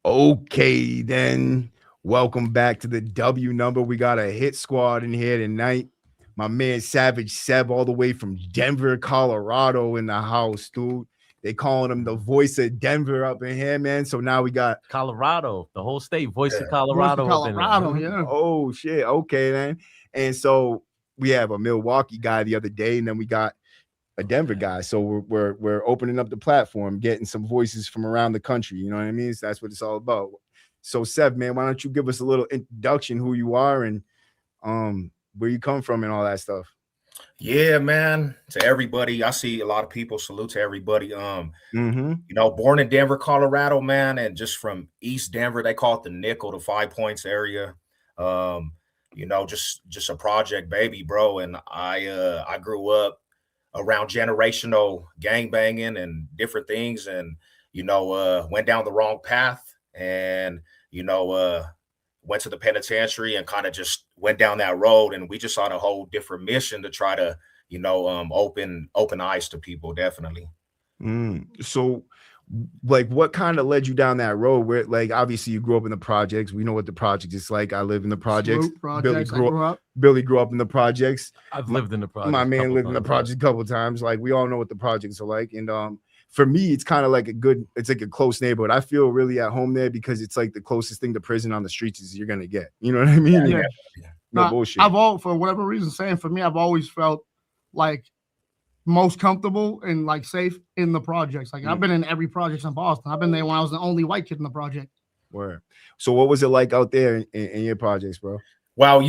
Okay, then. Welcome back to the W number. We got a hit squad in here tonight. My man Savage Seb, all the way from Denver, Colorado, in the house, dude. They calling him the voice of Denver up in here, man. So now we got Colorado, the whole state, voice of Voice of Colorado up in Colorado, there. yeah. oh shit, okay, then. And so we have a Milwaukee guy the other day, and then we got a Denver guy. So we're opening up the platform, getting some voices from around the country. You know what I mean? So that's what it's all about. So Seth, man, why don't you give us a little introduction, who you are and where you come from and all that stuff? Yeah, man. To everybody, I see a lot of people. Salute to everybody. Mm-hmm. Born in Denver, Colorado, man, and just from East Denver, they call it the Nickel, the 5 Points area. Just a project baby, bro. And I grew up around generational gang banging and different things, and went down the wrong path, and went to the penitentiary and kind of just went down that road. And we just on a whole different mission to try to open eyes to people. Definitely. So like what kind of led you down that road where, like, obviously you grew up in the projects. We know what the project is like. I live in the projects. Billy grew up in the projects. I've lived in the project. My man lived in the project a couple of times. Like, we all know what the projects are like. And for me, it's kind of like it's like a close neighborhood. I feel really at home there because it's like the closest thing to prison on the streets is you're gonna get. You know what I mean? Yeah. No bullshit. For whatever reason, saying for me, I've always felt like most comfortable and like safe in the projects. Like I've been in every project in Boston. I've been there when I was the only white kid in the project. Word. So what was it like out there in your projects, bro? Well,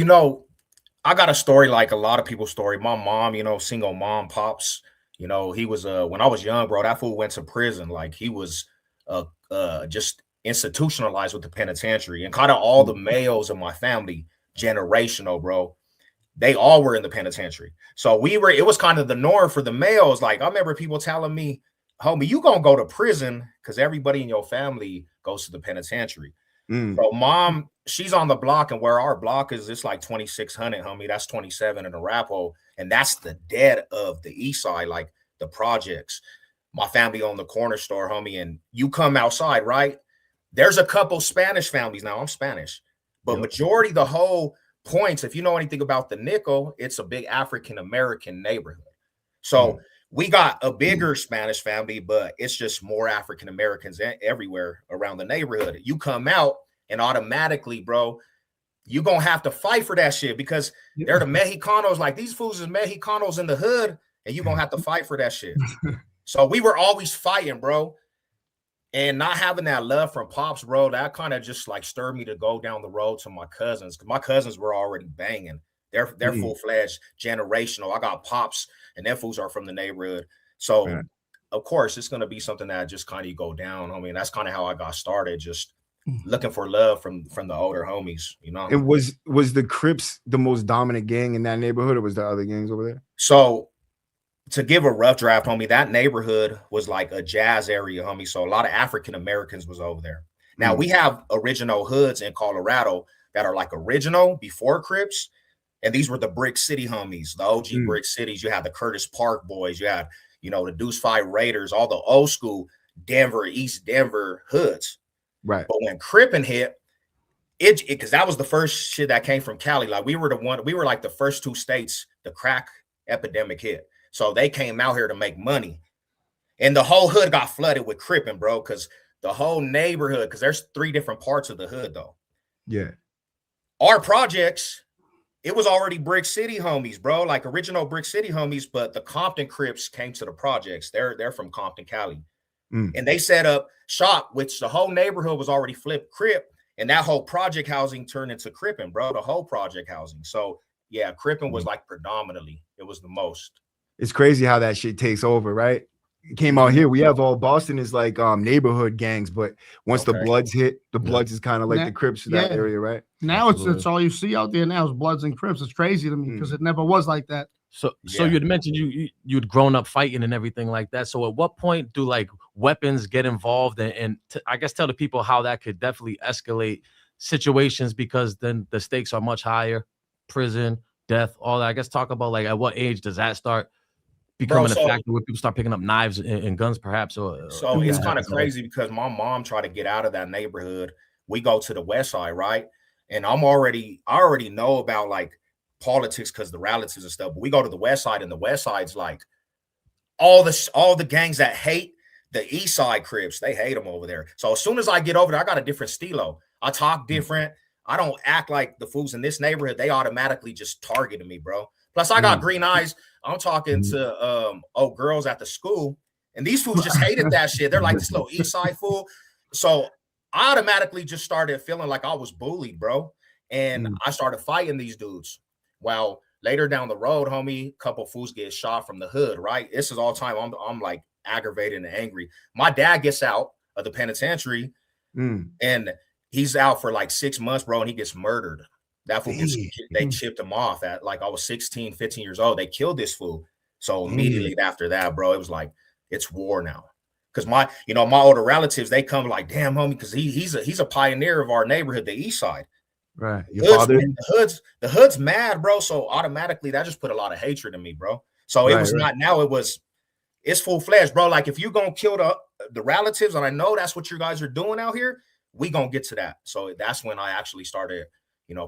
I got a story like a lot of people's story. My mom, single mom, pops. He was when I was young, bro, that fool went to prison. Like he was just institutionalized with the penitentiary, and kind of all the males in my family, generational, bro. They all were in the penitentiary. So it was kind of the norm for the males. Like I remember people telling me, homie, you gonna go to prison because everybody in your family goes to the penitentiary. So mom, she's on the block, and where our block is, it's like 2600, homie. That's 27 in Arapahoe, and that's the dead of the east side, like the projects. My family owned the corner store, homie, and you come outside, right? There's a couple Spanish families now. I'm Spanish, but majority the whole points. If you know anything about the Nickel, it's a big African American neighborhood. So we got a bigger Spanish family, but it's just more African Americans everywhere around the neighborhood. You come out and automatically, bro, you're going to have to fight for that shit because they're the Mexicanos. Like these fools is Mexicanos in the hood, and you're going to have to fight for that shit. So we were always fighting, bro. And not having that love from pops, bro, that kind of just like stirred me to go down the road to my cousins, because my cousins were already banging. They're full-fledged generational. I got pops, and their fools are from the neighborhood. So, of course, it's going to be something that just kind of go down. I mean, that's kind of how I got started, just looking for love from the older homies, And was the Crips the most dominant gang in that neighborhood, or was there other gangs over there? So, to give a rough draft, homie, that neighborhood was like a jazz area, homie. So a lot of African Americans was over there. Now we have original hoods in Colorado that are like original before Crips. And these were the Brick City homies, the OG Brick Cities. You had the Curtis Park boys. You had, the Deuce 5 Raiders, all the old school Denver, East Denver hoods. Right. But when Crippin' hit, because that was the first shit that came from Cali. Like we were like the first two states the crack epidemic hit. So they came out here to make money. And the whole hood got flooded with Crippin', bro, because the whole neighborhood, because there's 3 different parts of the hood, though. Yeah. Our projects, it was already Brick City homies, bro, like original Brick City homies, but the Compton Crips came to the projects. They're from Compton, Cali. And they set up shop, which the whole neighborhood was already flipped Crip, and that whole project housing turned into Crippin', bro, the whole project housing. So, yeah, Crippin' was like predominantly, it was the most. It's crazy how that shit takes over, right? It came out here. We have all Boston is like neighborhood gangs, but once the Bloods hit, the Bloods is kind of like the Crips in that area, right? Now it's all you see out there now is Bloods and Crips. It's crazy to me because it never was like that. So you'd mentioned you'd grown up fighting and everything like that. So at what point do like weapons get involved and I guess tell the people how that could definitely escalate situations, because then the stakes are much higher, prison, death, all that. I guess talk about like at what age does that start becoming so a factor where people start picking up knives and guns, perhaps? Or So if it's that kind of happens at all? crazy because my mom tried to get out of that neighborhood. We go to the west side, right? And I already know about like politics because the relatives and stuff. But we go to the west side, and the west side's like all the gangs that hate the east side Crips, they hate them over there. So as soon as I get over there, I got a different stilo. I talk different. I don't act like the fools in this neighborhood. They automatically just targeted me, bro. Plus, I got green eyes. I'm talking to girls at the school, and these fools just hated that shit. They're like this little east side fool. So I automatically just started feeling like I was bullied, bro. And I started fighting these dudes. Well, later down the road, homie, a couple fools get shot from the hood, right? This is all time. I'm like aggravated and angry. My dad gets out of the penitentiary and he's out for like 6 months, bro, and he gets murdered. That fool they chipped him off at like I was 16, 15 years old. They killed this fool. So immediately after that, bro, it was like it's war now. Because my older relatives, they come like, damn, homie, because he's a pioneer of our neighborhood, the east side. Right. Your father? The hood's mad, bro. So automatically that just put a lot of hatred in me, bro. So it was not now, it's full fledged, bro. Like if you're gonna kill the relatives, and I know that's what you guys are doing out here, we gonna get to that. So that's when I actually started,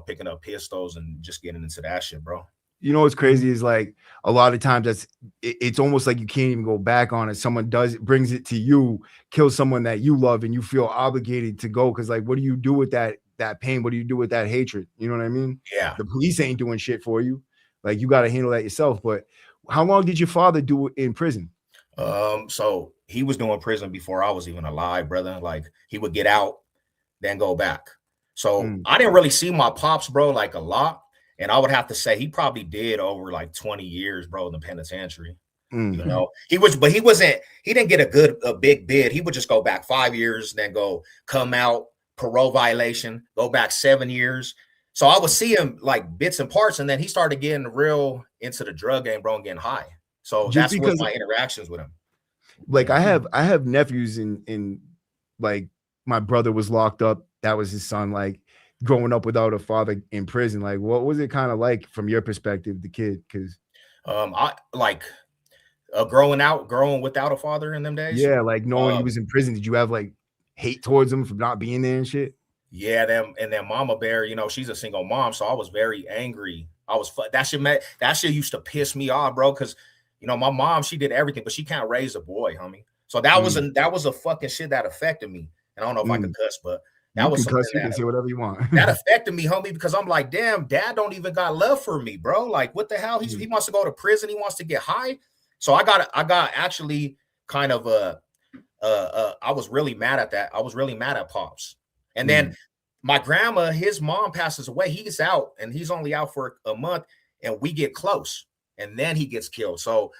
picking up pistols and just getting into that shit, bro. You know what's crazy is like a lot of times it's almost like you can't even go back on it. Someone brings it to you, kills someone that you love, and you feel obligated to go because like, what do you do with that pain? What do you do with that hatred? You know what I mean? Yeah. The police ain't doing shit for you. Like you got to handle that yourself. But how long did your father do it in prison? So he was doing prison before I was even alive, brother. Like he would get out, then go back. So I didn't really see my pops, bro, like a lot. And I would have to say he probably did over like 20 years, bro, in the penitentiary. He didn't get a big bid. He would just go back 5 years, then come out, parole violation, go back 7 years. So I would see him like bits and parts, and then he started getting real into the drug game, bro, and getting high. So that's what my interactions with him. Like I have nephews in like my brother was locked up. That was his son. Like growing up without a father in prison. Like what was it kind of like from your perspective, the kid? Because I like growing without a father in them days. Yeah, like knowing he was in prison. Did you have like hate towards him for not being there and shit? Yeah, and then Mama Bear, she's a single mom, so I was very angry. That shit used to piss me off, bro, because my mom, she did everything, but she can't raise a boy, homie. So that was a fucking shit that affected me. And I don't know if I could cuss, but that was something you can say whatever you want. That affected me, homie, because I'm like, damn, dad don't even got love for me, bro. Like, what the hell? He wants to go to prison. He wants to get high. So I got actually kind of I was really mad at that. I was really mad at Pops. And then my grandma, his mom passes away. He gets out, and he's only out for a month, and we get close, and then he gets killed. So,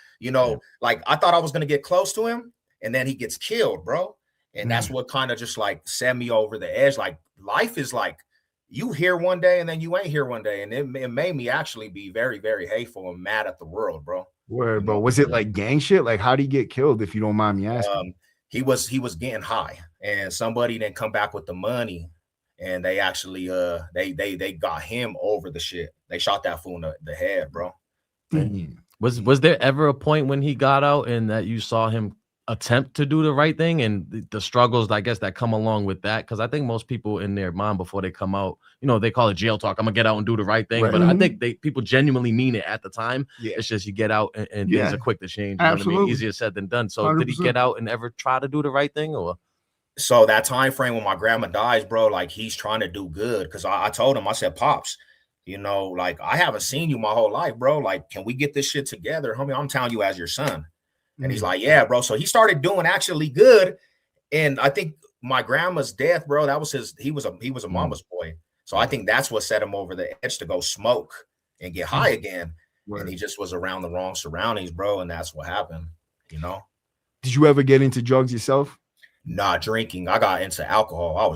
like I thought I was going to get close to him, and then he gets killed, bro. And that's what kind of just like set me over the edge. Like life is like you here one day and then you ain't here one day. And it made me actually be very, very hateful and mad at the world, bro. Word, bro. Was it like gang shit? Like how did he get killed, if you don't mind me asking? He was getting high, and somebody didn't come back with the money, and they actually they got him over the shit. They shot that fool in the head, bro. Was there ever a point when he got out and that you saw him attempt to do the right thing and the struggles, I guess, that come along with that? Because I think most people in their mind before they come out, they call it jail talk. I'm gonna get out and do the right thing. Right. But I think people genuinely mean it at the time. Yeah. It's just you get out and things are quick to change. You know what I mean? Easier said than done. So 100%. Did he get out and ever try to do the right thing? Or so that time frame when my grandma dies, bro, like he's trying to do good. Because I told him, I said, Pops, like I haven't seen you my whole life, bro. Like, can we get this shit together, homie? I'm telling you as your son. And he's like, yeah, bro. So he started doing actually good. And I think my grandma's death, bro, that was he was a mama's boy. So I think that's what set him over the edge to go smoke and get high again. And he just was around the wrong surroundings, bro. And that's what happened, Did you ever get into drugs yourself? Nah, drinking. I got into alcohol. I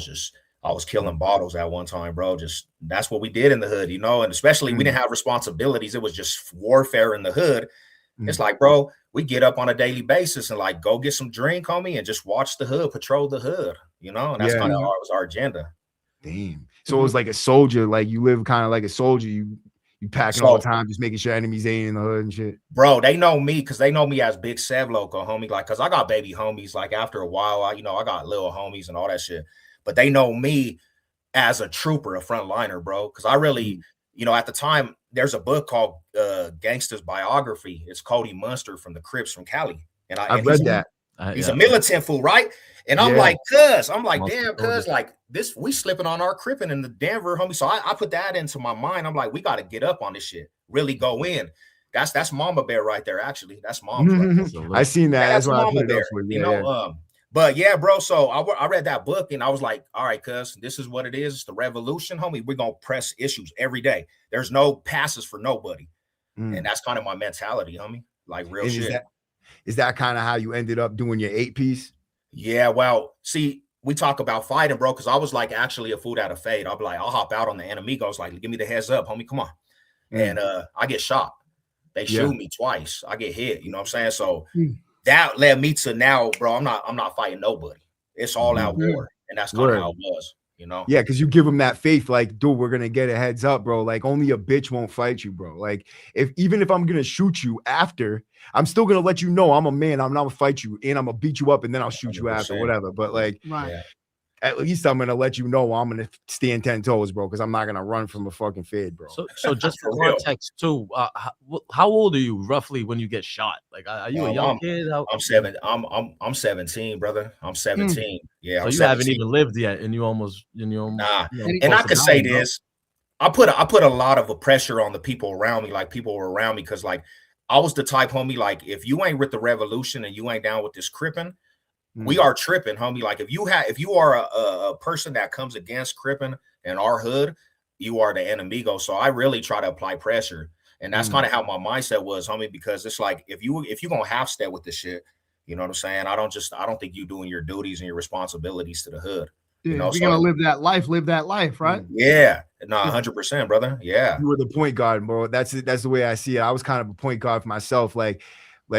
was killing bottles at one time, bro. Just that's what we did in the hood, and especially we didn't have responsibilities. It was just warfare in the hood. It's like, bro, we get up on a daily basis and like go get some drink, homie, and just watch the hood, patrol the hood, and that's kind of our agenda. Damn. So it was like a soldier, like you live kind of like a soldier. You You packing all the time, just making sure enemies ain't in the hood and shit. Bro, they know me because they know me as Big Sev Loco, homie. Like, cause I got baby homies. Like after a while, I got little homies and all that shit. But they know me as a trooper, a frontliner, bro. Cause I really, at the time, there's a book called Gangster's Biography. It's Cody Munster from the Crips from Cali. And I've read that. He's a militant fool, right? And I'm like, damn, cuz, like this, we slipping on our cripping in the Denver, homie. So I put that into my mind. I'm like, we got to get up on this shit, really go in. That's Mama Bear right there, actually. That's Mom. I seen that. That's why I put it up for you. But yeah, bro. So I read that book and I was like, all right, cuz, this is what it is. It's the revolution, homie. We're gonna press issues every day. There's no passes for nobody. And that's kind of my mentality, homie. Like real shit. Is that kind of how you ended up doing your 8-piece? Yeah, well, see, we talk about fighting, bro, because I was like actually a food out of fade. I'll be like, I'll hop out on the Enemigos, like, give me the heads up, homie, come on. And I get shot. They shoot me twice. I get hit, you know what I'm saying? So that led me to now, bro, I'm not fighting nobody. It's all out war. And that's kind of how it was, Yeah, because you give them that faith, like, dude, we're gonna get a heads up, bro. Like, only a bitch won't fight you, bro. Like, even if I'm gonna shoot you after, I'm still gonna let you know I'm a man. I'm not gonna fight you, and I'm gonna beat you up, and then I'll shoot 100%. You after, whatever. But like, at least I'm gonna let you know I'm gonna stand 10 toes, bro, because I'm not gonna run from a fucking fade, bro. So just for context too, how old are you roughly when you get shot? Like, are you a young kid? I'm 17, brother. I'm 17. Yeah, so you haven't even lived yet, and you almost, nah. And I could say this, I put a lot of pressure on the people around me, like people were around me, because like I was the type, homie, like if you ain't with the revolution and you ain't down with this cripping, we are tripping, homie. Like if you are a person that comes against cripping in our hood, you are the enemigo. So I really try to apply pressure, and that's kind of how my mindset was, homie. Because it's like if you gonna half step with this shit, you know what I'm saying? I don't think you doing your duties and your responsibilities to the hood. Yeah, if you're gonna live that life, right? Yeah, no, 100%, brother. Yeah, you were the point guard, bro. That's the way I see it. I was kind of a point guard for myself, like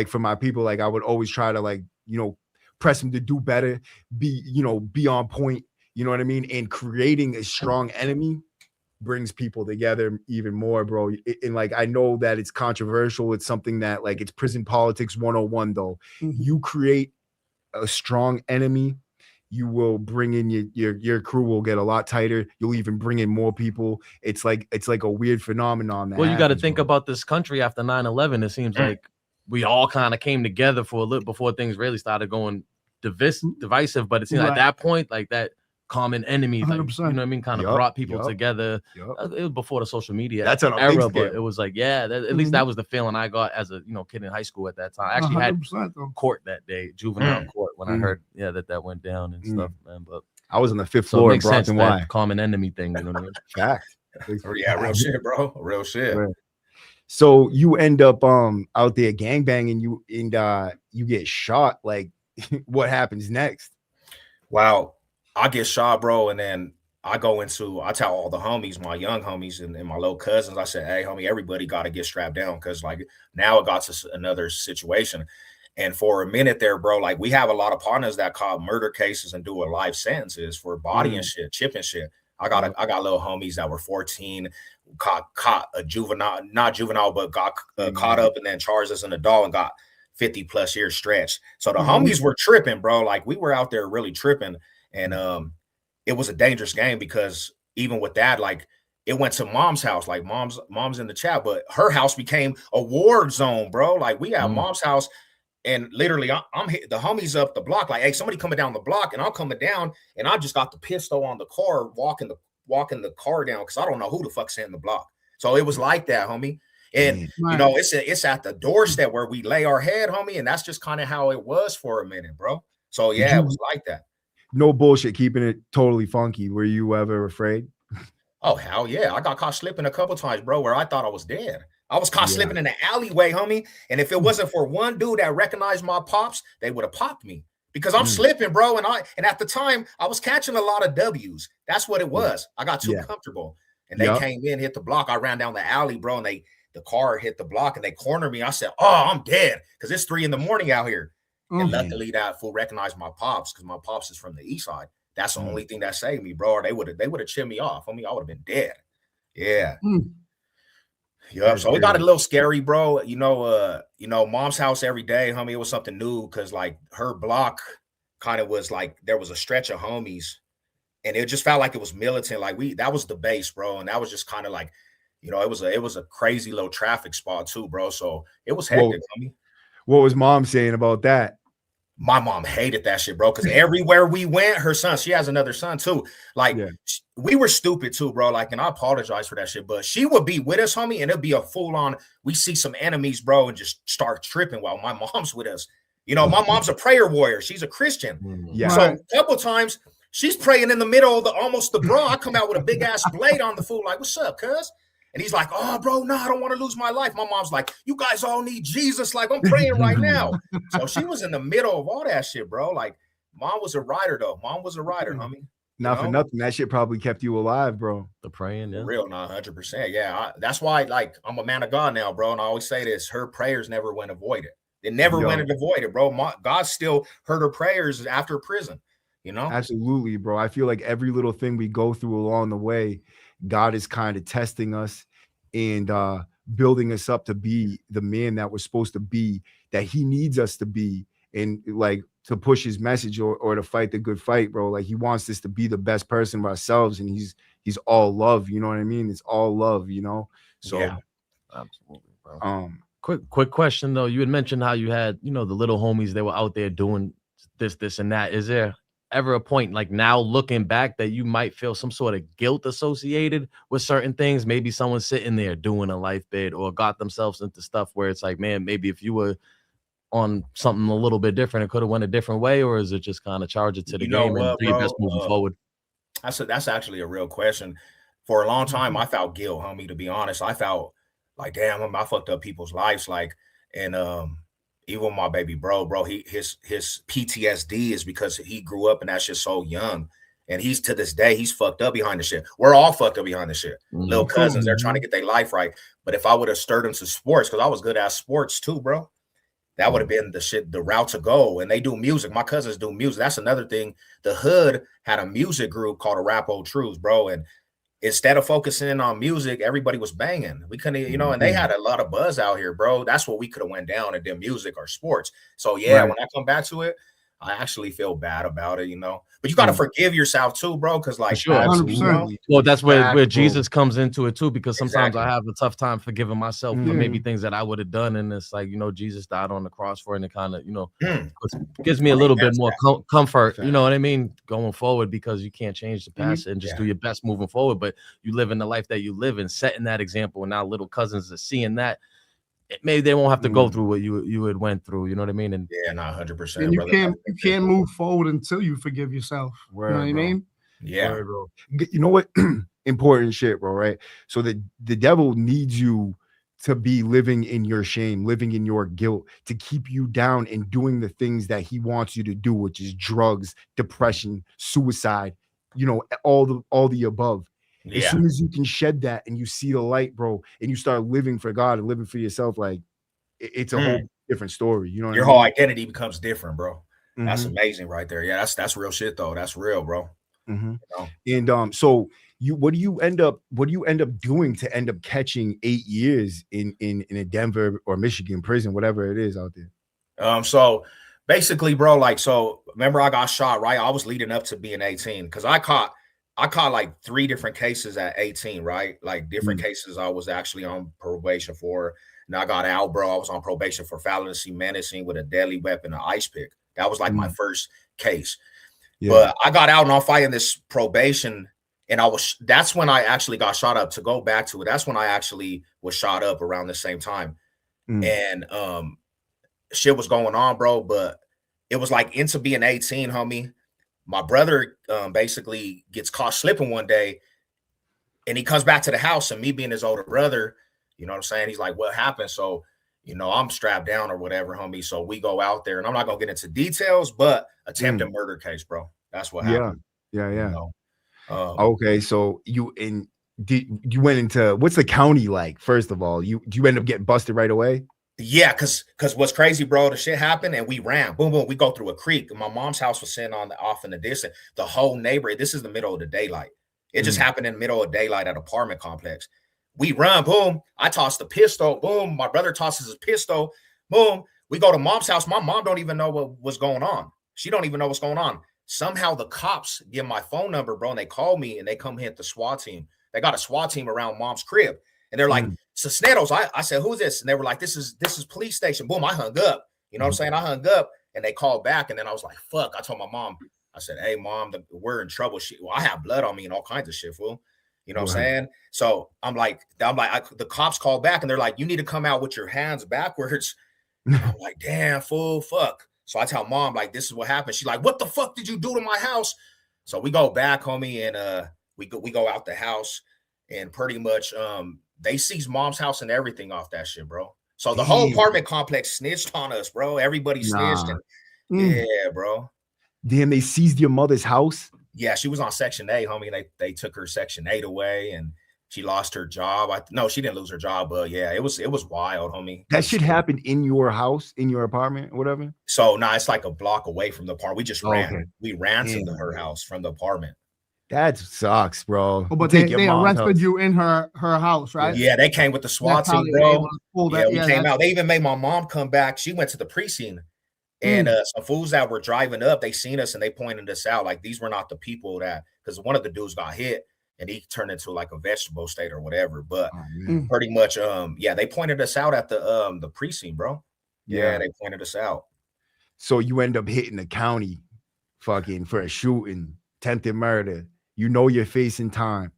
for my people. Like I would always try to press them to do better, be on point. You know what I mean? And creating a strong enemy brings people together even more, bro. And like I know that it's controversial. It's something that like it's prison politics 101, though. You create a strong enemy, you will bring in your crew will get a lot tighter. You'll even bring in more people. It's like a weird phenomenon. Well, you got to think about this country after 9/11. It seems like we all kind of came together for a little before things really started going divisive. But it seems at that point, like that common enemy, like, you know what I mean, kind of brought people together. It was before the social media that's an era, but it was like, at least that was the feeling I got as a kid in high school at that time. I actually had court that day, juvenile court, when I heard that went down and stuff, man. But I was on the 5th floor in Brockton. Y. Common enemy thing, you know what I mean? Fact. Yeah, real shit, bro. Real shit. Right. So you end up out there gangbanging, you get shot. Like, what happens next? Wow. I get shot, bro, and then I tell all the homies, my young homies and my little cousins, I said, hey, homie, everybody got to get strapped down, because like now it got to another situation. And for a minute there, bro, like we have a lot of partners that caught murder cases and do life sentences for body and shit, chipping shit. I got little homies that were 14, caught a juvenile, not juvenile, but got caught up and then charged as an adult and got 50 plus years stretched. So the homies were tripping, bro. Like we were out there really tripping. And it was a dangerous game, because even with that, like it went to mom's house, like mom's in the chat, but her house became a war zone, bro. Like we have mom's house, and literally I'm hitting the homies up the block, like, hey, somebody coming down the block, and I'm coming down, and I just got the pistol on the car, walking the car down, because I don't know who the fuck's in the block. So it was like that, homie. And it's at the doorstep where we lay our head, homie, and that's just kind of how it was for a minute, bro. So yeah, it was like that. No bullshit, keeping it totally funky. Were you ever afraid? Oh, hell yeah. I got caught slipping a couple times, bro, where I thought I was dead. I was caught slipping in the alleyway, homie. And if it wasn't for one dude that recognized my pops, they would have popped me, because I'm slipping, bro. And at the time, I was catching a lot of W's. That's what it was. I got too comfortable. And they came in, hit the block. I ran down the alley, bro, and the car hit the block, and they cornered me. I said, oh, I'm dead, because it's 3 a.m. out here. And luckily that fool recognized my pops, because my pops is from the east side. That's the only thing that saved me, bro. Or they would have chipped me off. I mean, I would have been dead. Yeah. Yeah, so it got a little scary, bro. Mom's house every day, homie. It was something new because like her block kind of was like there was a stretch of homies, and it just felt like it was militant. Like that was the base, bro, and that was just kind of like, it was a crazy little traffic spot too, bro. So it was hectic, homie. What was mom saying about that? My mom hated that shit, bro, because everywhere we went, her son, she has another son too. Like, we were stupid too, bro. Like, and I apologize for that shit, but she would be with us, homie, and it'd be a full on, we see some enemies, bro, and just start tripping while my mom's with us. My mom's a prayer warrior. She's a Christian. Yeah. So a couple times, she's praying in the middle of almost the bro. I come out with a big ass blade on the fool, like, what's up, cuz? And he's like, oh, bro, no, I don't want to lose my life. My mom's like, you guys all need Jesus. Like, I'm praying right now. So she was in the middle of all that shit, bro. Like, mom was a rider, though. Mom was a rider, homie. Not for nothing. That shit probably kept you alive, bro. The praying, yeah. For real, not 100%. Yeah, that's why, like, I'm a man of God now, bro. And I always say this, her prayers never went avoided. They never went avoided, bro. God still heard her prayers after prison, Absolutely, bro. I feel like every little thing we go through along the way, God is kind of testing us and building us up to be the man that we're supposed to be, that he needs us to be, and like to push his message or to fight the good fight, bro. Like he wants us to be the best person of ourselves, and he's all love, you know what I mean? It's all love, So yeah, absolutely, bro. Quick question though. You had mentioned how you had, the little homies, they were out there doing this and that. Is there ever a point, like now looking back, that you might feel some sort of guilt associated with certain things? Maybe someone's sitting there doing a life bid or got themselves into stuff where it's like, man, maybe if you were on something a little bit different, it could have went a different way, or is it just kind of charge it to the game and do your best moving forward? That's actually a real question. For a long time, I felt guilt, homie, to be honest. I felt like, damn, I fucked up people's lives. Like, and even my baby bro, his PTSD is because he grew up and that shit so young. And he's to this day, he's fucked up behind the shit. We're all fucked up behind the shit. Little cousins, they're trying to get their life right. But if I would have stirred them to sports, because I was good at sports too, bro, that would have been the route to go. And they do music. My cousins do music. That's another thing. The hood had a music group called the Rap Old Truths, bro. And instead of focusing on music, everybody was banging. We couldn't, and they had a lot of buzz out here, bro. That's what we could have went down and did music or sports. So yeah, when I come back to it, I actually feel bad about it, But you got to forgive yourself too, bro. Because like, sure, 100%. Well, that's where Jesus comes into it too. Because sometimes I have a tough time forgiving myself for maybe things that I would have done, and it's like, Jesus died on the cross for it, and it kind of, gives me a little bit more comfort. You know what I mean, going forward, because you can't change the past and just do your best moving forward. But you live in the life that you live in, setting that example, and now little cousins are seeing that. Maybe they won't have to go through what you had went through, you know what I mean? And yeah, not 100%. And you can't move forward until you forgive yourself. Word, you know what I mean? Yeah. Word, bro. You know what? Important shit, bro, right? So the devil needs you to be living in your shame, living in your guilt, to keep you down and doing the things that he wants you to do, which is drugs, depression, suicide, all the above. Yeah. As soon as you can shed that and you see the light, bro, and you start living for God and living for yourself, like it's a whole different story. You know what your I mean? whole identity becomes different, bro. That's amazing right there. Yeah, that's real shit though. That's real, bro. And so what do you end up doing to end up catching 8 years in a Denver or Michigan prison, whatever it is out there? So basically, bro, like, so remember I got shot, right? I was leading up to being 18 because I caught like 3 different cases at 18, right? Like different cases I was actually on probation for. And I got out, bro. I was on probation for fallacy menacing with a deadly weapon, an ice pick. That was like my first case. Yeah. But I got out and I'm fighting this probation. And that's when I actually got shot up. To go back to it, that's when I actually was shot up around the same time. And shit was going on, bro. But it was like into being 18, homie. My brother basically gets caught slipping one day and he comes back to the house, and me being his older brother, you know what I'm saying? He's like, what happened? So, I'm strapped down or whatever, homie. So we go out there, and I'm not going to get into details, but attempted murder case, bro. That's what happened. Yeah. Okay. So you went into, what's the county like? First of all, you end up getting busted right away? Yeah, because what's crazy, bro, the shit happened and we ran. Boom, boom. We go through a creek. And my mom's house was sitting off in the distance. The whole neighborhood, this is the middle of the daylight. It just happened in the middle of daylight at apartment complex. We run, boom. I toss the pistol, boom. My brother tosses his pistol, boom. We go to mom's house. My mom don't even know what was going on. She don't even know what's going on. Somehow the cops get my phone number, bro, and they call me and they come hit the SWAT team. They got a SWAT team around mom's crib. And they're like, Cisneros. I said, who's this? And they were like, this is police station. Boom, I hung up. You know what I'm saying? I hung up and they called back. And then I was like, fuck. I told my mom, I said, hey, mom, we're in trouble. Well, I have blood on me and all kinds of shit, fool. You know what I'm saying? So I'm like, the cops called back and they're like, you need to come out with your hands backwards. I'm like, damn, fool, fuck. So I tell mom, like, this is what happened. She's like, what the fuck did you do to my house? So we go back, homie, and we go out the house and pretty much they seized mom's house and everything off that shit, bro. So the whole apartment complex snitched on us, bro. Everybody snitched. And, yeah, bro. Damn, they seized your mother's house? Yeah, she was on Section 8, homie. And they took her Section 8 away and she lost her job. No, she didn't lose her job, but yeah, it was wild, homie. That shit happened in your house, in your apartment, or whatever? So it's like a block away from the apartment. We just ran. Okay. We ran to her house from the apartment. That sucks, bro. Oh, but they arrested you in her house, right? Yeah, they came with the SWAT team, bro. We came out. They even made my mom come back. She went to the precinct. And some fools that were driving up, they seen us and they pointed us out. Like, these were not the people because one of the dudes got hit and he turned into like a vegetable state or whatever. But pretty much, they pointed us out at the precinct, bro. Yeah, they pointed us out. So you end up hitting the county fucking for a shooting, attempted murder. You know you're facing time.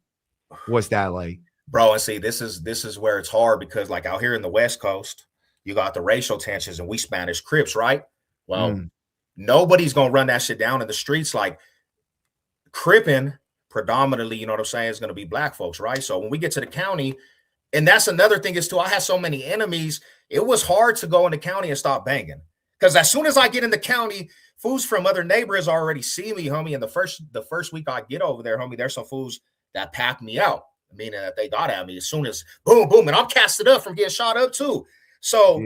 What's that like? Bro, and see, this is where it's hard because like out here in the West Coast, you got the racial tensions and we Spanish Crips, right? Well, nobody's going to run that shit down in the streets. Like, Cripping predominantly, you know what I'm saying, is going to be black folks, right? So when we get to the county, and that's another thing is too, I had so many enemies, it was hard to go in the county and stop banging. Because as soon as I get in the county, fools from other neighborhoods already see me, homie. And the first week I get over there, homie, there's some fools that pack me out, meaning that they got at me as soon as boom, boom. And I'm casted up from getting shot up too. So...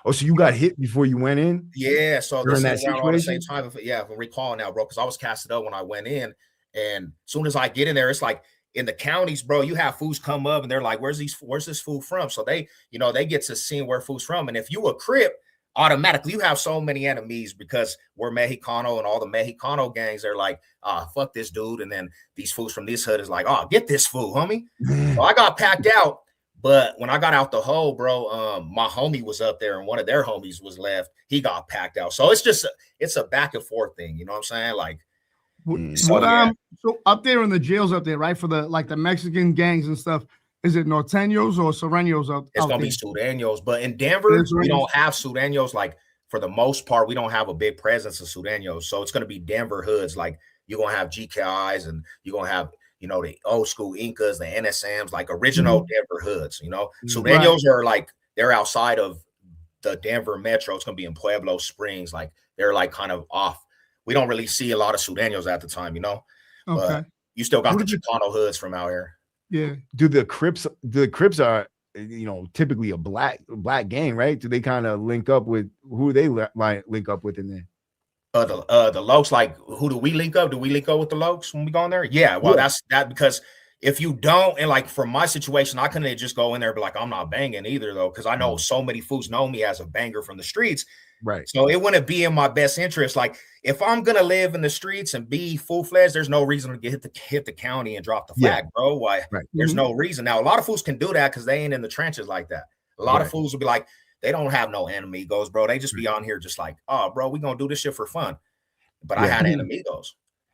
Oh, so you got hit before you went in? Yeah, so this is around all the same time. Yeah, I'm recalling now, bro, because I was casted up when I went in. And as soon as I get in there, it's like in the counties, bro, you have fools come up and they're like, where's this fool from? So they get to see where fool's from. And if you a Crip, automatically you have so many enemies because we're Mexicano and all the Mexicano gangs, they're like, fuck this dude. And then these fools from this hood is like, get this fool, homie. So I got packed out. But when I got out the hole, bro, my homie was up there and one of their homies was left. He got packed out. So it's a back and forth thing. You know what I'm saying? Like, so up there in the jails up there, right? For the Mexican gangs and stuff, is it Norteños or Sureños out It's going to be Sureños. But in Denver, we don't have Sureños. Like, for the most part, we don't have a big presence of Sureños. So it's going to be Denver hoods. Like, you're going to have GKIs and you're going to have, the old school Incas, the NSMs, like original Denver hoods, Sureños are like, they're outside of the Denver metro. It's going to be in Pueblo Springs. Like, they're like kind of off. We don't really see a lot of Sureños at the time, Okay. But you still got the Chicano hoods from out here. Yeah. Do the Crips are, typically a black gang, right? Do they kind of link up with who they link up with in there? The Lokes, like, who do we link up? Do we link up with the Lokes when we go in there? Yeah, well, that's that because if you don't, and like for my situation, I couldn't just go in there and be like, I'm not banging either, though, because I know so many fools know me as a banger from the streets. Right. So it wouldn't be in my best interest. Like, if I'm gonna live in the streets and be full-fledged, there's no reason to hit the county and drop the flag, bro. Why? Right. There's no reason. Now, a lot of fools can do that because they ain't in the trenches like that. A lot of fools will be like, they don't have no enemigos, bro. They just be on here just like, oh, bro, we gonna do this shit for fun. But I had enemigos.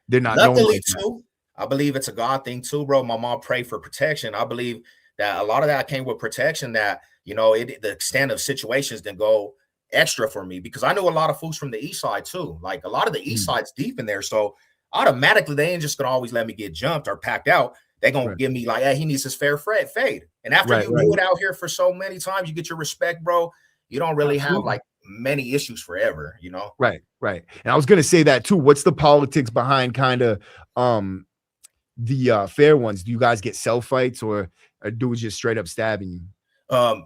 They're not. Luckily, too, I believe it's a God thing too, bro. My mom prayed for protection. I believe that a lot of that came with protection. That the extent of situations didn't go extra for me because I knew a lot of fools from the east side too. Like, a lot of the east side's deep in there, so automatically they ain't just gonna always let me get jumped or packed out. They're gonna give me like, hey, he needs his fair fade. And after you do it out here for so many times, you get your respect, bro. You don't really have like many issues forever, Right. And I was gonna say that too. What's the politics behind kind of the fair ones? Do you guys get self fights or dudes just straight up stabbing you?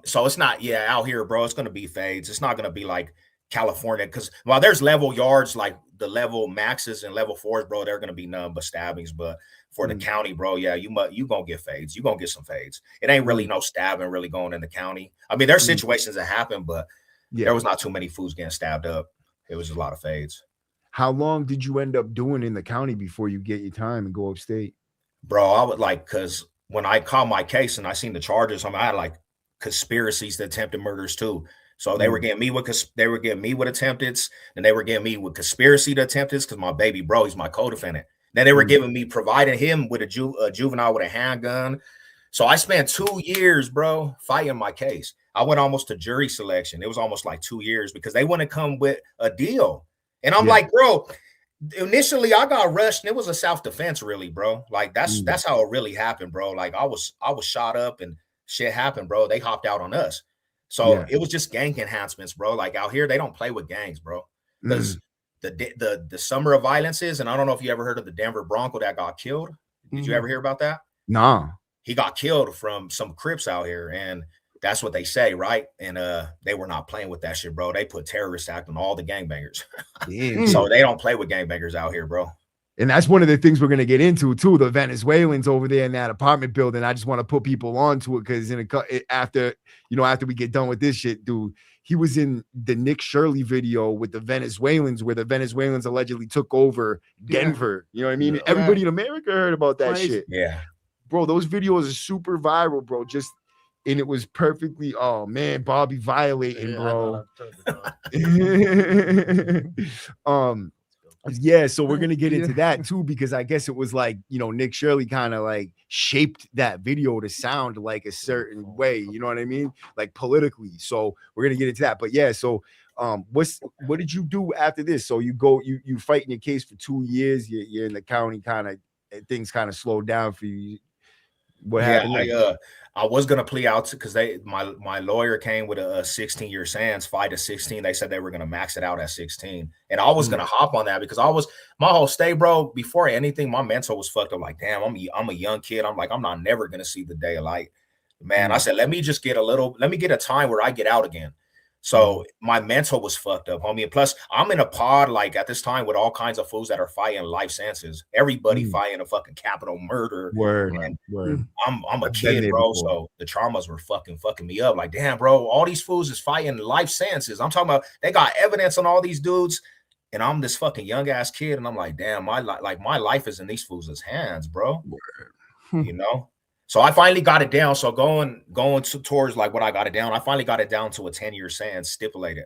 So it's not out here, bro. It's gonna be fades. It's not gonna be like California, because while there's level yards, like the level maxes and level 4s, bro, they're gonna be none but stabbings. But for the county, bro, yeah, you gonna get fades. You gonna get some fades. It ain't really no stabbing really going in the county. I mean, there's situations that happen, but there was not too many fools getting stabbed up. It was a lot of fades. How long did you end up doing in the county before you get your time and go upstate? Bro, I would like, because when I called my case and I seen the charges, I had like conspiracies to attempted murders too. So they were getting me with attempteds, and they were getting me with conspiracy to attempteds because my baby bro, he's my co-defendant. Then they were giving me, providing him with a juvenile with a handgun. So I spent 2 years, bro, fighting my case. I went almost to jury selection. It was almost like 2 years because they wouldn't come with a deal. And I'm like, bro, initially I got rushed and it was a self-defense, really, bro. Like that's how it really happened, bro. Like I was shot up and shit happened, bro. They hopped out on us. So it was just gang enhancements, bro. Like out here, they don't play with gangs, bro. Because the summer of violence is, and I don't know if you ever heard of the Denver Bronco that got killed. Did you ever hear about that? Nah. He got killed from some Crips out here, and that's what they say, right? And they were not playing with that shit, bro. They put terrorist act on all the gangbangers. So they don't play with gangbangers out here, bro. And that's one of the things we're going to get into too. The Venezuelans over there in that apartment building. I just want to put people onto it because after we get done with this shit, dude, he was in the Nick Shirley video with the Venezuelans, where the Venezuelans allegedly took over Denver. You know what I mean? Everybody in America heard about that shit. Yeah, bro, those videos are super viral, bro. And it was perfectly, oh man, Bobby violating, bro. Yeah, so we're gonna get into that too, because I guess it was like, Nick Shirley kind of like shaped that video to sound like a certain way, you know what I mean? Like politically. So we're gonna get into that. But yeah, so what did you do after this? So you fight in your case for 2 years, you're in the county, things kind of slowed down for you. What happened? I was gonna plea out because my lawyer came with a 16-year sentence, 5 to 16. They said they were gonna max it out at 16, and I was gonna hop on that because my whole stay, bro. Before anything, my mental was fucked up. Like, damn, I'm a young kid. I'm like, I'm not never gonna see the day of light, man. I said, let me get a time where I get out again. So my mental was fucked up, homie. And plus, I'm in a pod like at this time with all kinds of fools that are fighting life sentences. Everybody fighting a fucking capital murder. Word. I'm a kid, bro. So the traumas were fucking me up. Like, damn, bro, all these fools is fighting life sentences. I'm talking about they got evidence on all these dudes, and I'm this fucking young ass kid, and I'm like, damn, my life is in these fools' hands, bro. You know. So I finally got it down. So going towards like what I got it down, I finally got it down to a 10-year sentence stipulated.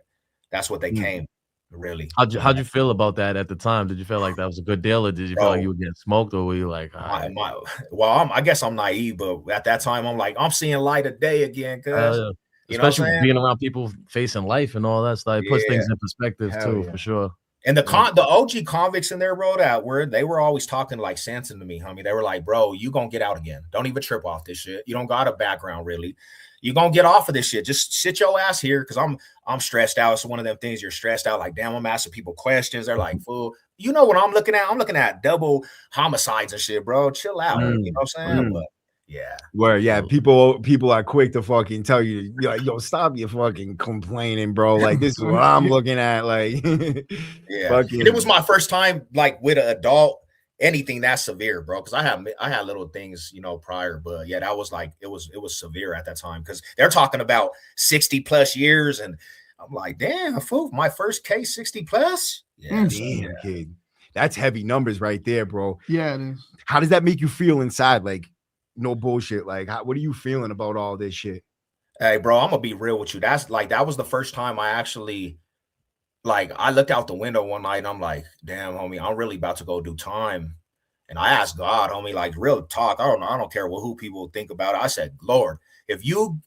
That's what they came, really. How'd you feel about that at the time? Did you feel like that was a good deal, or did you feel like you were getting smoked, or were you like, I guess I'm naive, but at that time I'm like, I'm seeing light of day again, cuz especially being around people facing life and all that stuff, it puts things in perspective too, for sure. And the OG convicts in there, bro, they were always talking like sense to me, homie. They were like, bro, you gonna get out again. Don't even trip off this shit. You don't got a background, really. You gonna get off of this shit. Just sit your ass here, because I'm stressed out. It's one of them things you're stressed out. Like, damn, I'm asking people questions. They're like, fool, you know what I'm looking at? I'm looking at double homicides and shit, bro. Chill out. You know what I'm saying? But yeah. Where people are quick to fucking tell you, like, yo, stop your fucking complaining, bro. Like, this is what I'm looking at. Like, and it was my first time like with an adult, anything that severe, bro. Because I had little things, prior, but yeah, that was like it was severe at that time because they're talking about 60+ years, and I'm like, damn, fool, my first case 60+. Yeah, damn, kid, that's heavy numbers right there, bro. Yeah, it is. How does that make you feel inside? Like, no bullshit. Like, what are you feeling about all this shit? Hey, bro, I'm gonna be real with you. That was the first time I actually, like, I looked out the window one night and I'm like, damn, homie, I'm really about to go do time. And I asked God, homie, like, real talk. I don't care who people think about it. I said, Lord, if you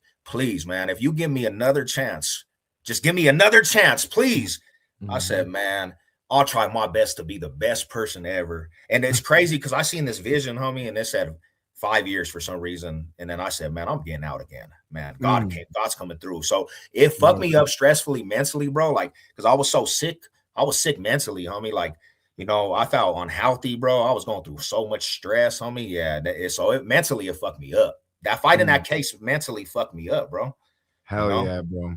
give me another chance, just give me another chance, please. I said, man, I'll try my best to be the best person ever. And it's crazy because I seen this vision, homie, and it said 5 years for some reason. And then I said, man, I'm getting out again, man. God's coming through. So it fucked me up stressfully, mentally, bro. Like, because I was so sick. I was sick mentally, homie. Like, I felt unhealthy, bro. I was going through so much stress, homie. Yeah. Mentally, it fucked me up. That fight in that case mentally fucked me up, bro. Hell yeah, bro.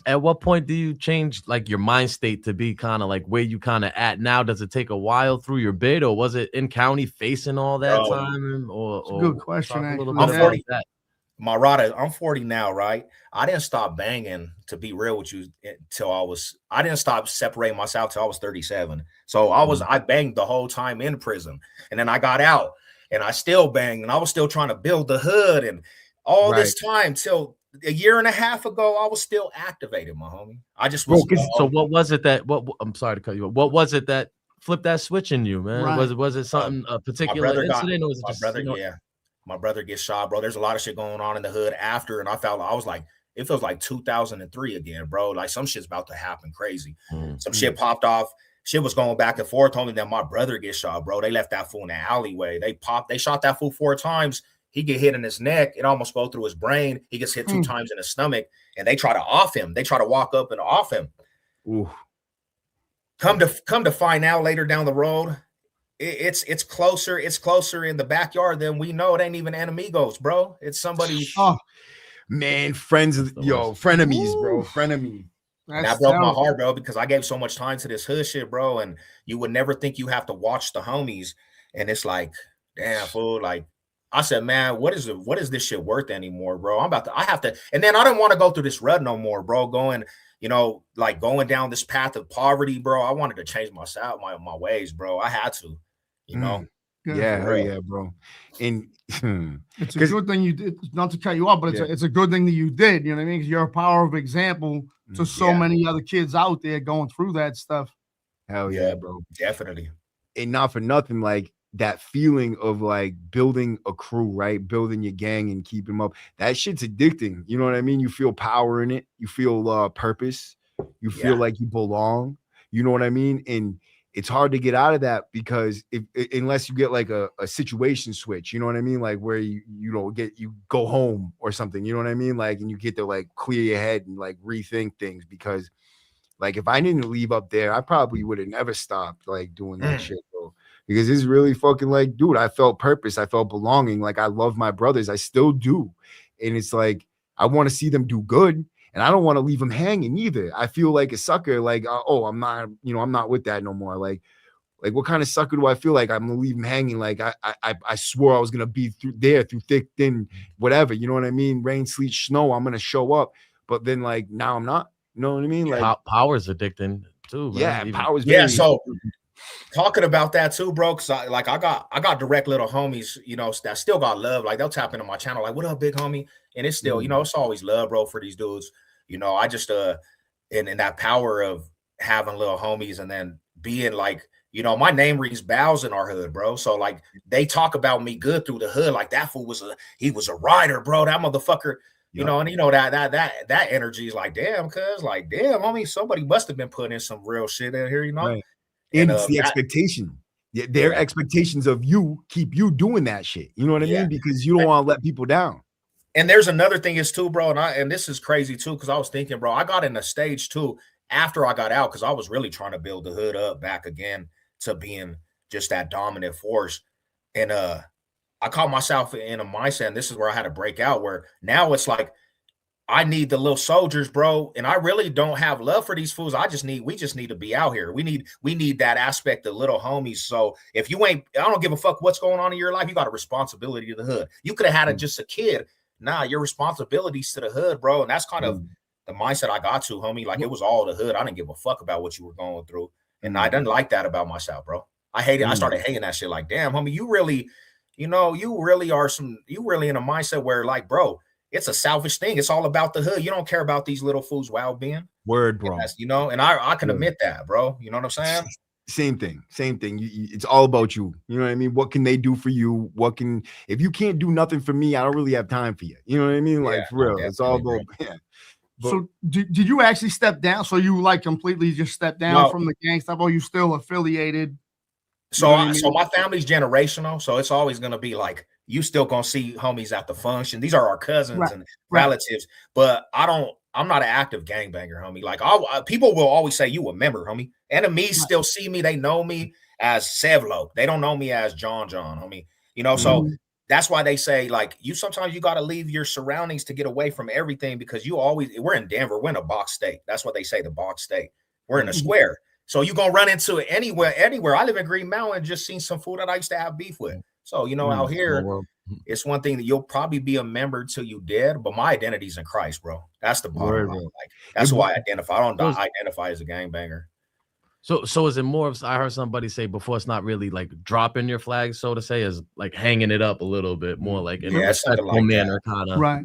At what point do you change like your mind state to be kind of like where you kind of at now? Does it take a while through your bid, or was it in county facing all that Bro, time? It's a good question, talk a little actually. bit I'm about 40. that. My Rada, I'm 40 now, right? I didn't stop banging, to be real with you, I didn't stop separating myself till I was 37. So I banged the whole time in prison. And then I got out and I still banged and I was still trying to build the hood. And all this time till a year and a half ago, I was still activated, my homie. I just was. So what was it that, I'm sorry to cut you off. What was it that flipped that switch in you, man? Right. Was it something, a particular incident, or was it just, my brother gets shot, bro. There's a lot of shit going on in the hood after, and I was like, it feels like 2003 again, bro. Like some shit's about to happen crazy. Some shit popped off. Shit was going back and forth. Only that my brother gets shot, bro. They left that fool in the alleyway. They shot that fool 4 times. He get hit in his neck. It almost go through his brain. He gets hit 2 times in his stomach, and they try to off him. They try to walk up and off him. Ooh. Come to find out later down the road, it's closer. It's closer in the backyard than we know. It ain't even enemigos, bro. It's somebody. Oh man, frenemies, bro. Frenemy. That broke my heart, bro, because I gave so much time to this hood shit, bro. And you would never think you have to watch the homies. And it's like, damn, fool. Like I said, man, what is this shit worth anymore, bro? I have to. And then I didn't want to go through this rut no more, bro. Going down this path of poverty, bro. I wanted to change my ways, bro. I had to. You know, yeah, bro. And it's a good thing you did. Not to cut you off, but it's a good thing that you did. You know what I mean? Because you're a power of example to so many other kids out there going through that stuff. Hell yeah, bro. Definitely. And not for nothing, like that feeling of like building a crew, right? Building your gang and keeping them up. That shit's addicting. You know what I mean? You feel power in it. You feel purpose. You feel like you belong. You know what I mean? And it's hard to get out of that because unless you get like a situation switch, you know what I mean? Like where you go home or something, you know what I mean? Like, and you get to like clear your head and like rethink things, because like if I didn't leave up there, I probably would have never stopped like doing that shit, bro. Because it's really fucking like, dude, I felt purpose. I felt belonging. Like I love my brothers. I still do. And it's like, I want to see them do good. And I don't want to leave them hanging either. I feel like a sucker, like, I'm not with that no more. Like what kind of sucker do I feel like I'm gonna leave them hanging? Like I swore I was gonna be through thick, thin, whatever. You know what I mean? Rain, sleet, snow. I'm gonna show up, but then like now I'm not. You know what I mean? Like power's addicting too. Man. Power's So talking about that too, bro. Cause I got direct little homies, you know, that still got love. Like they'll tap into my channel, like, what up, big homie? And it's still, you know, it's always love, bro, for these dudes. You know, I just in that power of having little homies and then being like, you know, my name reads Bows in our hood, bro. So like they talk about me good through the hood. Like that fool was a rider, bro. That motherfucker, you know, and you know that energy is like, damn, homie, somebody must have been putting in some real shit in here, you know. Right. And it's the expectation. Their expectations of you keep you doing that shit. You know what I mean? Because you don't want to let people down. And there's another thing is too, bro, and this is crazy too, because I was thinking, bro, I got in a stage too after I got out, because I was really trying to build the hood up back again to being just that dominant force. And I caught myself in a mindset, and this is where I had to break out, where now it's like I need the little soldiers, bro, and I really don't have love for these fools. We just need to be out here. We need that aspect of little homies. So if you ain't, I don't give a fuck what's going on in your life. You got a responsibility to the hood. You could have had just a kid. Nah, your responsibilities to the hood, bro. And that's kind of the mindset I got to, homie. Like it was all the hood. I didn't give a fuck about what you were going through. And I didn't like that about myself, bro. I hated, I started hating that shit. Like, damn, homie, you really in a mindset where like, bro, it's a selfish thing. It's all about the hood. You don't care about these little fools' well-being. Word, bro. You know, and I can admit that, bro. You know what I'm saying? Same thing. It's all about you. You know what I mean? What can they do for you? If you can't do nothing for me, I don't really have time for you. You know what I mean? Like for real. It's all about. But, so did you actually step down? So you like completely just stepped down from the gang stuff, or you still affiliated? So my family's generational. So it's always gonna be like you still gonna see homies at the function. These are our cousins and relatives, but I'm not an active gangbanger, homie. Like people will always say you a member, homie. Enemies still see me. They know me as Sevlo. They don't know me as John, homie. You know, so that's why they say, like, sometimes you got to leave your surroundings to get away from everything, because we're in Denver, we're in a box state. That's what they say, the box state. We're in a square. So you're going to run into it anywhere. I live in Green Mountain, just seen some food that I used to have beef with. So, out here, it's one thing that you'll probably be a member till you dead, but my identity's in Christ, bro. That's the bottom line. Like, that's who I identify. I don't identify as a gangbanger. So is it more of, I heard somebody say before, it's not really like dropping your flag, so to say, is like hanging it up a little bit more, like in a respectful manner, kind of. Right.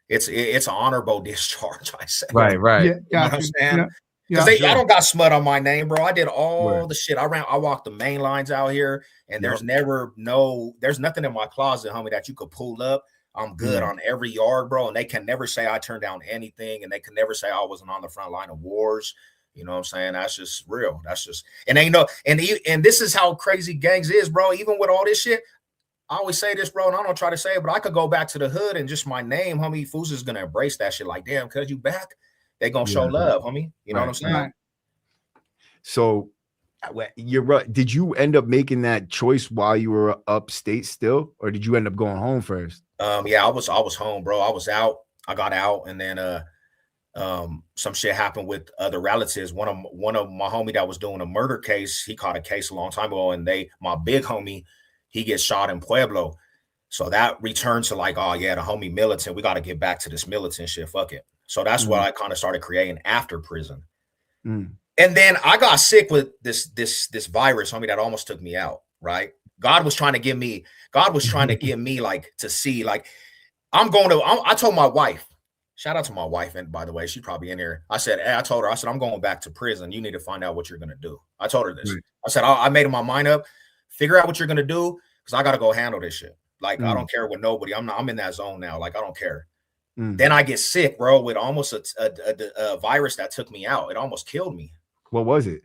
It's an honorable discharge, I say. Right. Yeah, you know what I'm saying? Because I don't got smut on my name, bro. I did all the shit. I walked the main lines out here, and there's nothing in my closet, homie, that you could pull up. I'm good on every yard, bro. And they can never say I turned down anything, and they can never say I wasn't on the front line of wars. You know what I'm saying? That's just real. That's just, and this is how crazy gangs is, bro. Even with all this shit, I always say this, bro, and I don't try to say it, but I could go back to the hood and just my name, homie, fools is gonna embrace that shit. Like, damn, cause you back, they gonna show love, homie. You know what I'm saying? Right. So you're right. Did you end up making that choice while you were upstate still, or did you end up going home first? Yeah, I was home, bro. I was out. I got out, and then some shit happened with other relatives. One of my homie that was doing a murder case, he caught a case a long time ago, and my big homie, he gets shot in Pueblo. So that returned to like, oh yeah, the homie militant. We got to get back to this militant shit. Fuck it. So that's what I kind of started creating after prison. And then I got sick with this virus, homie, that almost took me out. Right? God was trying to give me like to see, like, I told my wife. Shout out to my wife, and by the way, she's probably in here. I told her, I'm going back to prison. You need to find out what you're going to do. I told her this. I said, I made my mind up. Figure out what you're going to do, because I got to go handle this shit. Like, I don't care with nobody. I'm in that zone now. Like, I don't care. Then I get sick, bro, with almost a virus that took me out. It almost killed me. What was it?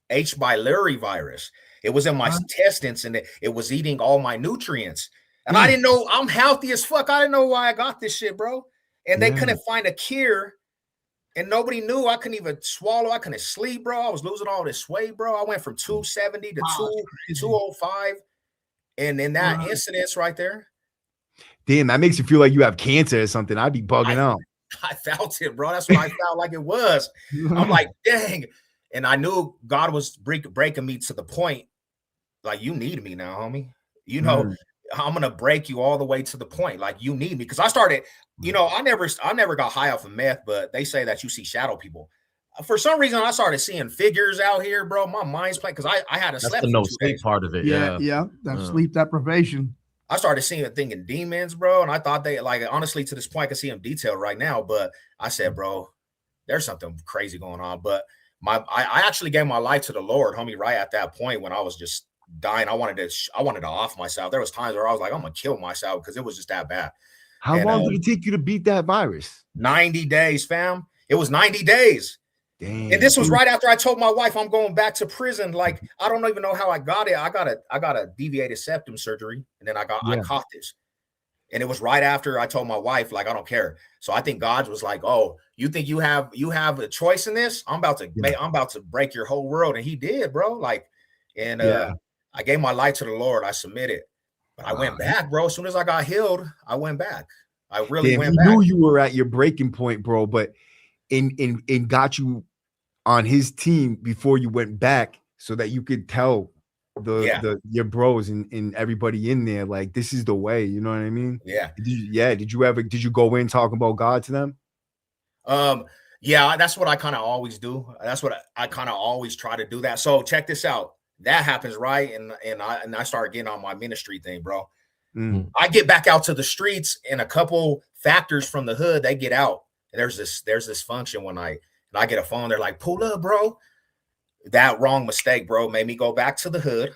H. pylori virus. It was in my intestines, and it was eating all my nutrients. And I didn't know. I'm healthy as fuck. I didn't know why I got this shit, bro. And they couldn't find a cure, and nobody knew. I couldn't even swallow. I couldn't sleep, bro. I was losing all this weight, bro. I went from 270 to 205. And in that incident right there. Damn, that makes you feel like you have cancer or something. I'd be bugging out. I felt it, bro. That's what I felt like it was. I'm like, dang. And I knew God was breaking me to the point, like, you need me now, homie. You know, I'm going to break you all the way to the point. Like, you need me. Because I started, I never got high off of meth, but they say that you see shadow people. For some reason, I started seeing figures out here, bro. My mind's playing, because I had That's slept the no sleep part of it. Yeah. That's sleep deprivation. I started seeing thinking demons, bro. And I thought they, like, honestly, to this point, I can see them detailed right now. But I said, bro, there's something crazy going on. But I actually gave my life to the Lord, homie, right at that point when I was just dying. I wanted to off myself. There was times where I was like, I'm gonna kill myself, because it was just that bad. How long did it take you to beat that virus? 90 days, fam. It was 90 days. Damn. And this was right after I told my wife I'm going back to prison. Like, I don't even know how I got it. I got a deviated septum surgery, and then I caught this. And it was right after I told my wife, like, I don't care. So I think God was like, oh, you think you have a choice in this? I'm about to break your whole world. And he did, bro. Like, and I gave my life to the Lord. I submitted. But I went back, bro. As soon as I got healed, I went back. I really went back. He knew you were at your breaking point, bro, but in got you on his team before you went back, so that you could tell your bros and everybody in there, like, this is the way. You know what I mean? Yeah. Did you go in talking about God to them? Yeah, that's what I kind of always do. That's what I kind of always try to do that. So check this out. That happens, right? And I start getting on my ministry thing, bro. I get back out to the streets, and a couple factors from the hood, they get out. And there's this function one night, and I get a phone. They're like, pull up, bro. That wrong mistake, bro, made me go back to the hood.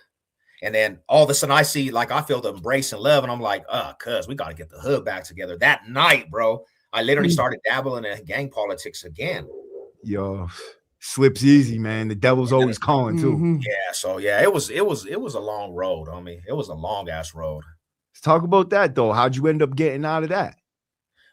And then all of a sudden I see, like, I feel the embrace and love, and I'm like, cuz we got to get the hood back together. That night, bro, I literally started dabbling in gang politics again. Yo, slips easy, man. The devil's always calling too. Yeah, so yeah, it was a long road. I mean, it was a long ass road. Let's talk about that though. How'd you end up getting out of that?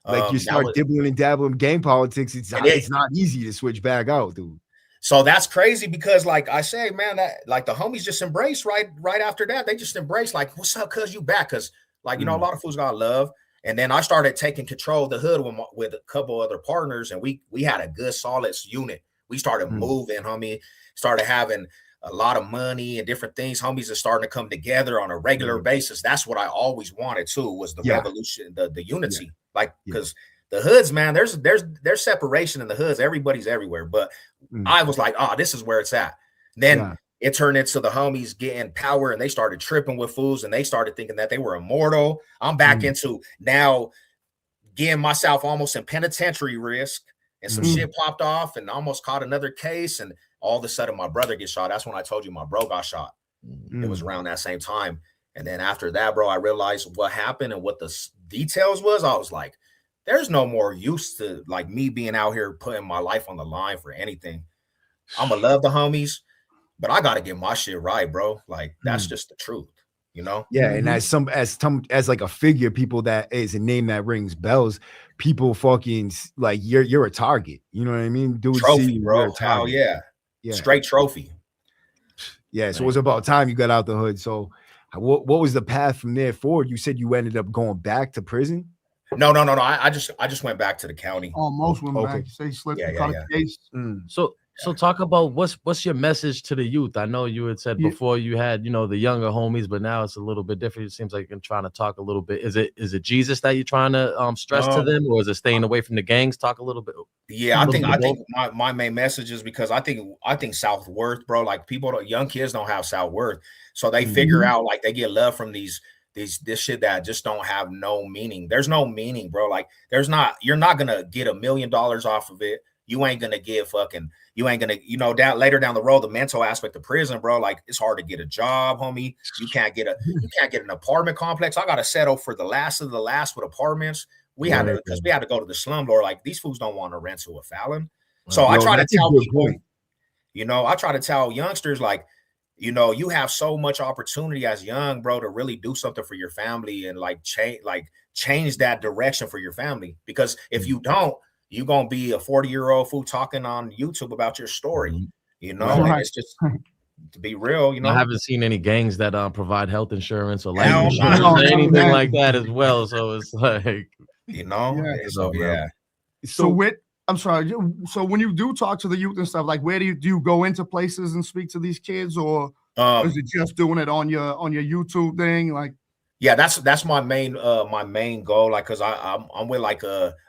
Like, you start dibbling and dabbling in gang politics. It's not easy to switch back out, dude. So that's crazy, because, like I say, man, that, like, the homies just embrace right after that. They just embrace, like, what's up, cuz you back? Because Like, you know, a lot of fools got love. And then I started taking control of the hood with a couple other partners, and we had a good solid unit. We started moving, homie, started having a lot of money and different things. Homies are starting to come together on a regular basis. That's what I always wanted too, was the revolution, the unity. Like, because the hoods, man, there's separation in the hoods. Everybody's everywhere. But I was like, oh, this is where it's at. Then it turned into the homies getting power, and they started tripping with fools, and they started thinking that they were immortal. I'm back into now getting myself almost in penitentiary risk, and some shit popped off and almost caught another case. And all of a sudden my brother gets shot. That's when I told you my bro got shot. It was around that same time. And then after that, bro, I realized what happened and what the details was. I was like, there's no more use to like me being out here putting my life on the line for anything. I'm gonna love the homies, but I gotta get my shit right, bro. Like, that's just the truth, you know? Yeah, and as like a figure, people that is a name that rings bells, people fucking like you're a target. You know what I mean? Dude, trophy, bro. Hell yeah. Straight trophy. Yeah, so it was about time you got out the hood. So what was the path from there forward? You said you ended up going back to prison? No. I just went back to the county. Almost went back. Say slipped the case. So talk about what's your message to the youth? I know you had said before you had, you know, the younger homies, but now it's a little bit different. It seems like you're trying to talk a little bit. Is it Jesus that you're trying to stress to them, or is it staying away from the gangs? Talk a little bit. Yeah, I think my main message is because I think self-worth, bro. Like, young kids don't have self-worth, so they figure out like they get love from this shit that just don't have no meaning. There's no meaning, bro. Like, you're not gonna get $1 million off of it. You ain't gonna get you ain't gonna, you know, later down the road, the mental aspect of prison, bro. Like, it's hard to get a job, homie. You can't get an apartment complex. I gotta settle for the last of the last with apartments. We had to go to the slumlord. Like, these fools don't want to rent to a Fallon. So I try to tell people, you know, I try to tell youngsters, like, you know, you have so much opportunity as young, bro, to really do something for your family and change that direction for your family. Because if you don't, you're gonna be a 40-year-old fool talking on YouTube about your story, you know. And it's just, to be real, you know. I haven't seen any gangs that provide health insurance or life insurance or anything like that as well. So it's like, you know, I'm sorry. So when you do talk to the youth and stuff, like, where do you go into places and speak to these kids, or is it just doing it on your YouTube thing? Like, yeah, that's my main goal. Like, cause I'm with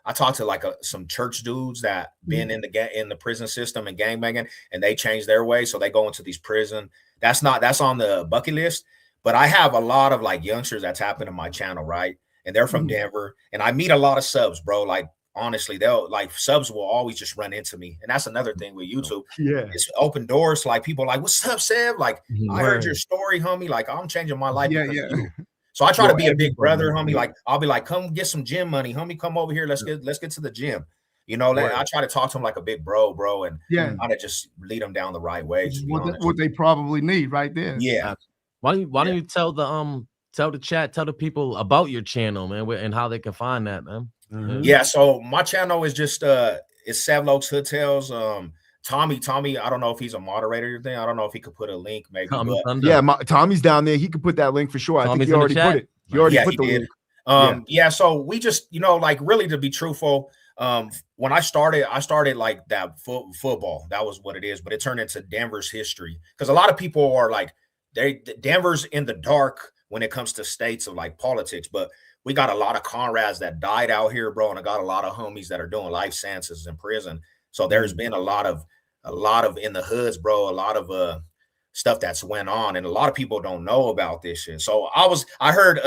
I talk to some church dudes that been in the prison system and gangbanging, and they change their way, so they go into these prison. That's on the bucket list. But I have a lot of like youngsters that tap into my channel, right? And they're from Denver, and I meet a lot of subs, bro. Like, honestly, they'll subs will always just run into me, and that's another thing with YouTube. Yeah, it's open doors. Like, people like, "What's up, Seb? Like, I heard your story, homie. Like, I'm changing my life because of you." So I try to be a big brother, homie. Like, I'll be like, come get some gym money, homie. Come over here. Let's get to the gym. You know, I try to talk to them like a big bro, and try to just lead them down the right way. What they probably need right there. Yeah. Why don't you tell the chat, tell the people about your channel, man, and how they can find that, man. Yeah. So my channel is just it's Seven Oaks Hood Tales. Tommy, I don't know if he's a moderator or thing. I don't know if he could put a link, maybe. Tommy's down there. He could put that link for sure. I think he already put it. He already put the link. So we just, you know, like, really, to be truthful, when I started like that football. That was what it is, but it turned into Denver's history, because a lot of people are like, Denver's in the dark when it comes to states of like politics, but we got a lot of comrades that died out here, bro, and I got a lot of homies that are doing life sentences in prison. So there's been a lot of in the hoods, bro, a lot of stuff that's went on, and a lot of people don't know about this shit. So I heard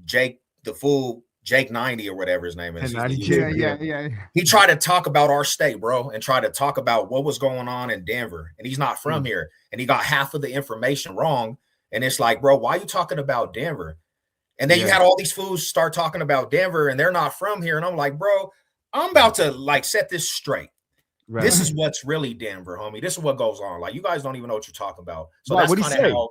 Jake 90 or whatever his name is. Yeah. He tried to talk about our state, bro, and try to talk about what was going on in Denver, and he's not from here, and he got half of the information wrong. And it's like, bro, why are you talking about Denver? And then you had all these fools start talking about Denver, and they're not from here. And I'm like, bro, I'm about to like set this straight. Right. This is what's really Denver, homie. This is what goes on. Like, you guys don't even know what you're talking about. So that's kind of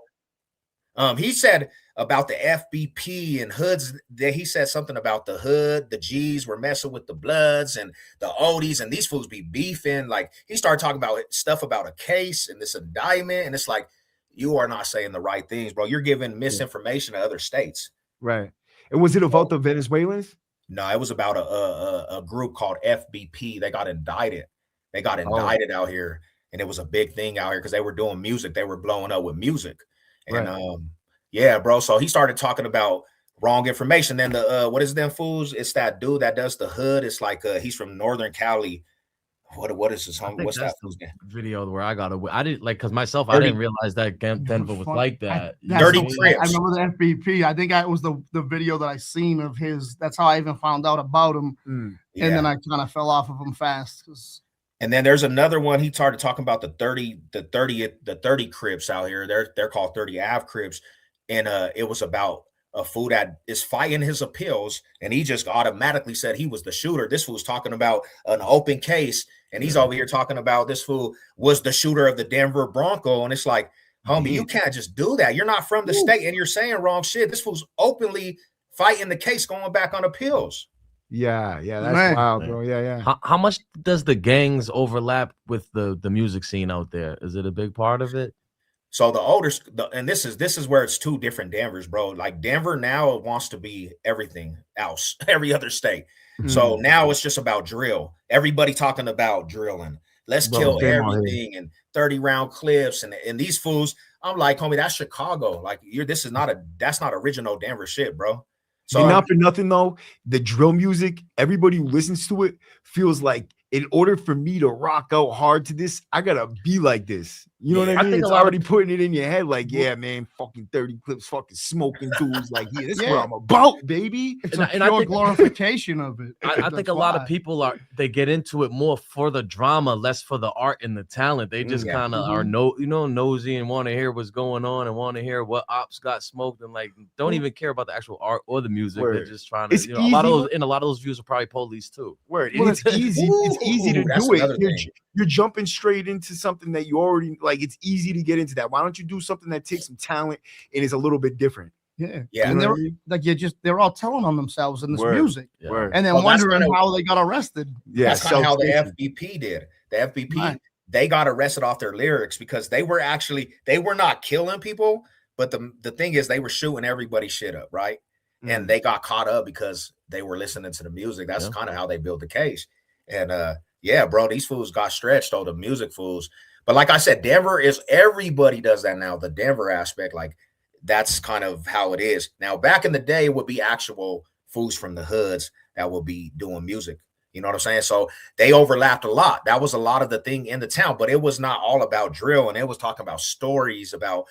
how he said about the FBP and hoods, that he said something about the hood, the G's were messing with the Bloods and the Odies, and these fools be beefing. Like, he started talking about stuff about a case and this indictment, and it's like, you are not saying the right things, bro. You're giving misinformation to other states. Right. And was it about the Venezuelans? No, it was about a group called FBP. They got indicted. They got indicted out here, and it was a big thing out here because they were doing music. They were blowing up with music, and yeah, bro. So he started talking about wrong information. Then the what is them fools? It's that dude that does the hood. It's like he's from Northern Cali. What is his home? What's that video where I got away? I didn't like because myself, I didn't realize that Denver was like that. Dirty Crips. I remember the FBP. I think it was the video that I seen of his. That's how I even found out about him. And then I kind of fell off of him fast. And then there's another one. He started talking about the 30 Crips out here. They're called 30 Ave Crips, and it was about a fool that is fighting his appeals, and he just automatically said he was the shooter. This fool's talking about an open case, and he's over here talking about this fool was the shooter of the Denver Bronco, and it's like, homie, you can't just do that. You're not from the state, and you're saying wrong shit. This fool's openly fighting the case, going back on appeals. Yeah, that's wild, bro. Yeah. How much does the gangs overlap with the music scene out there? Is it a big part of it? So and this is where it's two different Denvers, bro. Like Denver now wants to be everything else, every other state. So now it's just about drill. Everybody talking about drilling. Let's kill everything and 30-round clips and these fools. I'm like, homie, that's Chicago. Like that's not original Denver shit, bro. So not for nothing though, the drill music, everybody who listens to it feels like in order for me to rock out hard to this, I gotta be like this. You know what I mean? It's already putting it in your head, like, yeah, man, fucking 30 clips, fucking smoking dudes, like, yeah, this is what I'm about, baby. It's a pure glorification of it. I think a lot of people they get into it more for the drama, less for the art and the talent. They just kind of are nosy and want to hear what's going on and want to hear what ops got smoked and like don't even care about the actual art or the music. They're just trying to. A lot of those views are probably police too. Word, and it's easy. It's easy to do it. You're jumping straight into something that you already like. It's easy to get into that. Why don't you do something that takes some talent and is a little bit different? Yeah. And they're like they're all telling on themselves in this music, and then wondering how they got arrested. Yeah, that's kind of how the FBP did. The FBP they got arrested off their lyrics because they were not killing people, but the thing is they were shooting everybody's shit up, right? And they got caught up because they were listening to the music. That's kind of how they built the case. And yeah, bro, these fools got stretched, the music fools. But like I said, Denver is everybody does that now. The Denver aspect, like that's kind of how it is. Now, back in the day, it would be actual fools from the hoods that would be doing music. You know what I'm saying? So they overlapped a lot. That was a lot of the thing in the town, but it was not all about drill. And it was talking about stories about,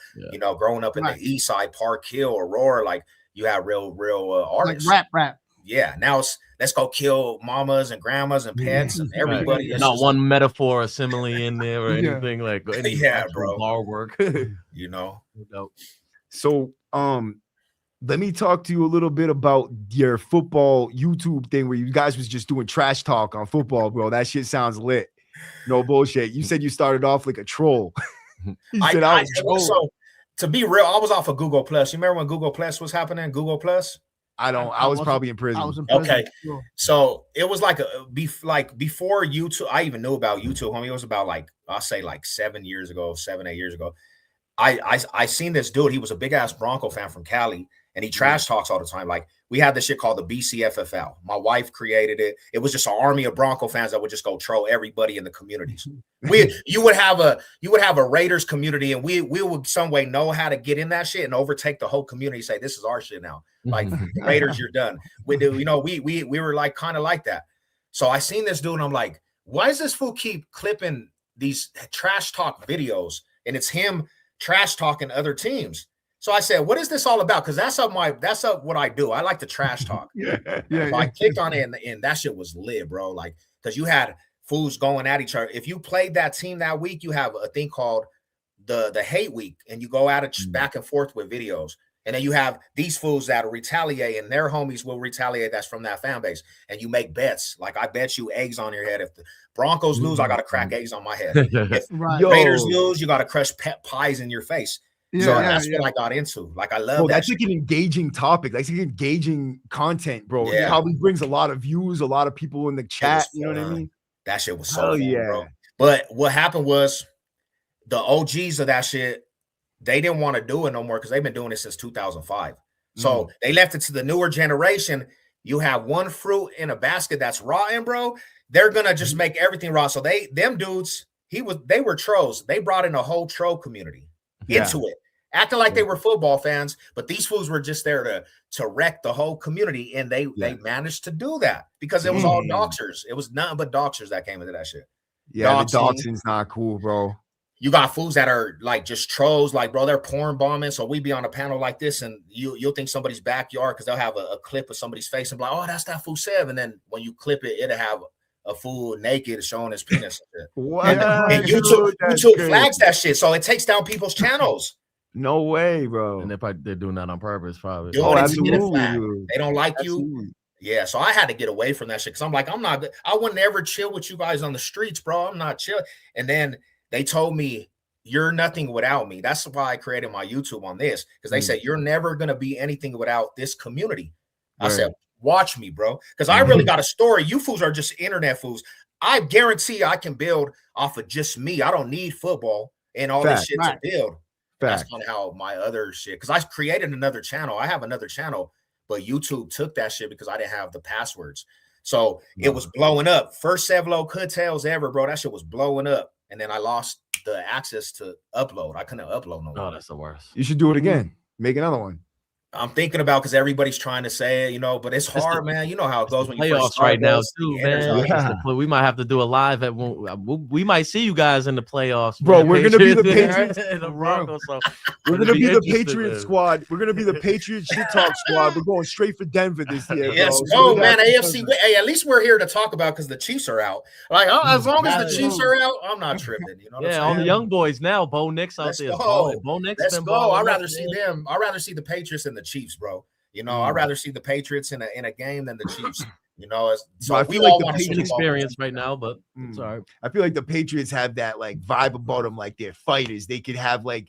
growing up in the East Side, Park Hill, Aurora. Like you have real artists. Like rap. Yeah. Now it's let's go kill mamas and grandmas and pets and everybody. Right. Not one metaphor or simile in there or anything like any bro. Bar work. So let me talk to you a little bit about your football YouTube thing where you guys was just doing trash talk on football, bro. That shit sounds lit. No bullshit. You said you started off like a troll. So to be real, I was off of Google Plus. You remember when Google Plus was happening? Google Plus? I was probably in prison. I was in prison. Okay. So it was like before YouTube, I even knew about YouTube, homie. It was about I'll say 7, 8 years ago. I seen this dude. He was a big ass Bronco fan from Cali, and he trash talks all the time. Like we had this shit called the BCFFL. My wife created it. It was just an army of Bronco fans that would just go troll everybody in the communities. You would have a Raiders community, and we would some way know how to get in that shit and overtake the whole community. Say this is our shit now. Like Raiders, you're done. We do. We were like kind of like that. So I seen this dude, and I'm like, why does this fool keep clipping these trash talk videos? And it's him trash talking other teams. So I said, what is this all about? Because that's what I do. I like to trash talk. I clicked on it and that shit was lit, bro. Like, because you had fools going at each other. If you played that team that week, you have a thing called the hate week, and you go at it back and forth with videos. And then you have these fools that retaliate, and their homies will retaliate. That's from that fan base. And you make bets. Like I bet you eggs on your head. If the Broncos lose, I got to crack eggs on my head. If Raiders lose, you got to crush pies in your face. So that's what I got into. Like I love that. That's like an engaging topic. That's like engaging content, bro. It probably brings a lot of views, a lot of people in the chat. You know what I mean? That shit was so fun, bro. But what happened was the OGs of that shit, they didn't want to do it no more because they've been doing it since 2005. So they left it to the newer generation. You have one fruit in a basket that's rotten, bro. They're gonna just make everything raw. So them dudes, they were trolls. They brought in a whole troll community into it, acting like they were football fans, but these fools were just there to wreck the whole community, and they managed to do that because it was all doxers. It was nothing but doxers that came into that shit. Yeah, the doxing's not cool, bro. You got fools that are like just trolls, like, bro, they're porn bombing. So we be on a panel like this, and you'll think somebody's backyard because they'll have a clip of somebody's face and be like, oh, that's that fool Sev. And then when you clip it, it'll have a fool naked showing his penis. What? And YouTube flags that shit, so it takes down people's channels. No way, bro. And they're doing that on purpose, probably. Absolutely. They don't like you. Yeah, so I had to get away from that shit because I'm like, I wouldn't ever chill with you guys on the streets, bro. I'm not chill. And then they told me, you're nothing without me. That's why I created my YouTube on this, because they said, you're never going to be anything without this community. I said, watch me, bro, because I really got a story. You fools are just internet fools. I guarantee I can build off of just me. I don't need football and all this shit to build. That's kind of how my other shit, because I created another channel. I have another channel, but YouTube took that shit because I didn't have the passwords. So it was blowing up. First Sevlo Could-Tales ever, bro. That shit was blowing up. And then I lost the access to upload. I couldn't upload no more. Oh, that's the worst. You should do it again. Make another one. I'm thinking about, because everybody's trying to say it, but it's hard, man. You know how it goes when you playoffs right now too, man. Yeah. We might have to do a live at we might see you guys in the playoffs, bro. We're gonna be the Patriots. So we're gonna be the Patriot squad. We're gonna be the Patriot shit talk squad. We're going straight for Denver this year. Yes, bro. Man, AFC. Hey, at least we're here to talk about because the Chiefs are out. Like, as long as the Chiefs are out, I'm not tripping. You know what I'm saying? All the young boys now. Bo Nix out there. Bo Nix. Let's go. I'd rather see them. I'd rather see the Patriots than the Chiefs, bro. I'd rather see the Patriots in a game than the Chiefs. So I feel like the Patriots experience right now, but it's all right. I feel like the Patriots have that like vibe about them, like they're fighters. They could have like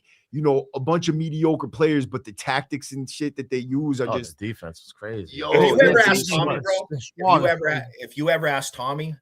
a bunch of mediocre players, but the tactics and shit that they use are just the defense is crazy. If you ever ask Tommy, bro, if you ever ask Tommy.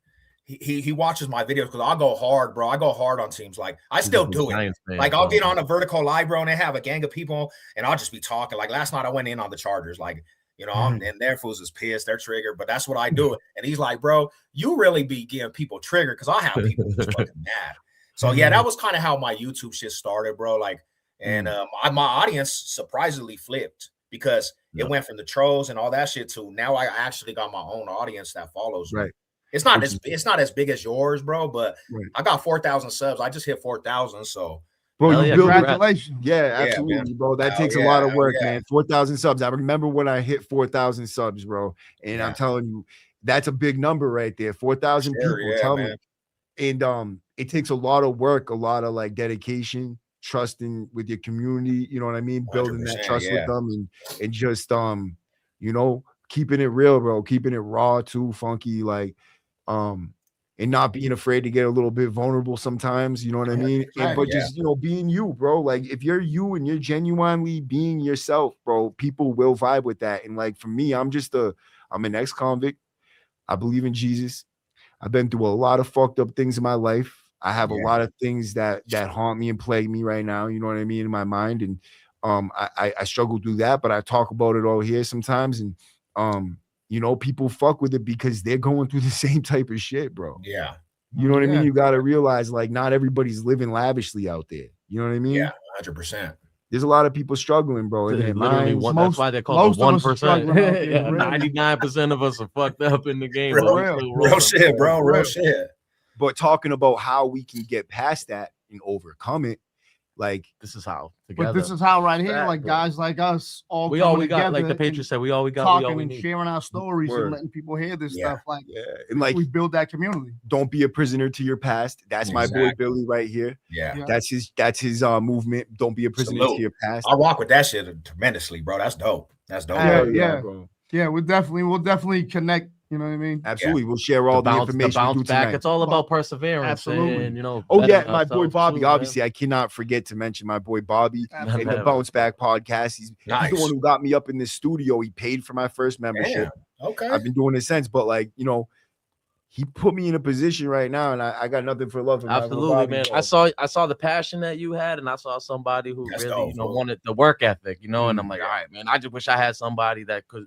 He watches my videos because I'll go hard, bro. I go hard on teams. Like, I still do it. Like, I'll get on a vertical live, bro, and they have a gang of people, and I'll just be talking. Like, last night I went in on the Chargers. Like, and their fools is pissed. They're triggered, but that's what I do. And he's like, bro, you really be getting people triggered because I have people just fucking mad. So, yeah, that was kind of how my YouTube shit started, bro. Like, and my audience surprisingly flipped because it went from the trolls and all that shit to now I actually got my own audience that follows me. Right. It's not as big as yours, bro, but I got 4,000 subs. I just hit 4,000, so bro, congratulations. Yeah, absolutely, bro. That takes a lot of work, man. 4,000 subs. I remember when I hit 4,000 subs, bro, and I'm telling you, that's a big number right there. 4,000 people. Tell me, and it takes a lot of work, a lot of like dedication, trusting with your community. You know what I mean? Building that trust with them, and just keeping it real, bro. Keeping it raw too, funky, like. And not being afraid to get a little bit vulnerable sometimes, you know what I mean? But just, being you, bro. Like, if you're you and you're genuinely being yourself, bro, people will vibe with that. And like, for me, I'm an ex-convict. I believe in Jesus. I've been through a lot of fucked up things in my life. I have a lot of things that haunt me and plague me right now, you know what I mean, in my mind. And I struggle through that, but I talk about it all here sometimes. And people fuck with it because they're going through the same type of shit, bro. Yeah. You know what I mean? You got to realize, like, not everybody's living lavishly out there. You know what I mean? Yeah, 100%. There's a lot of people struggling, bro. That's why they call it 1%. 99% of us are fucked up in the game. Real shit, bro. Real shit. But talking about how we can get past that and overcome it, like, this is how. But this is how right here, like guys like us, we got, like the Patriots said, we got talking and sharing our stories and letting people hear this stuff. Like, and like, we build that community. Don't be a prisoner to your past. That's my boy Billy right here. Yeah. That's his movement. Don't be a prisoner to your past. I rock with that shit tremendously, bro. That's dope. That's dope. Bro. Yeah, we'll definitely connect. You know what I mean? Absolutely. We'll share all the information. The bounce back. It's all about perseverance. Absolutely. And, my boy Bobby. Obviously, I cannot forget to mention my boy Bobby in the Bounce Back podcast. He's the one who got me up in this studio. He paid for my first membership. Okay. I've been doing it since, but like, he put me in a position right now, and I got nothing for love for Absolutely, man. I saw the passion that you had, and I saw somebody who That's really, dope, fool. wanted the work ethic, and I'm like, Yeah. all right, man. I just wish I had somebody that could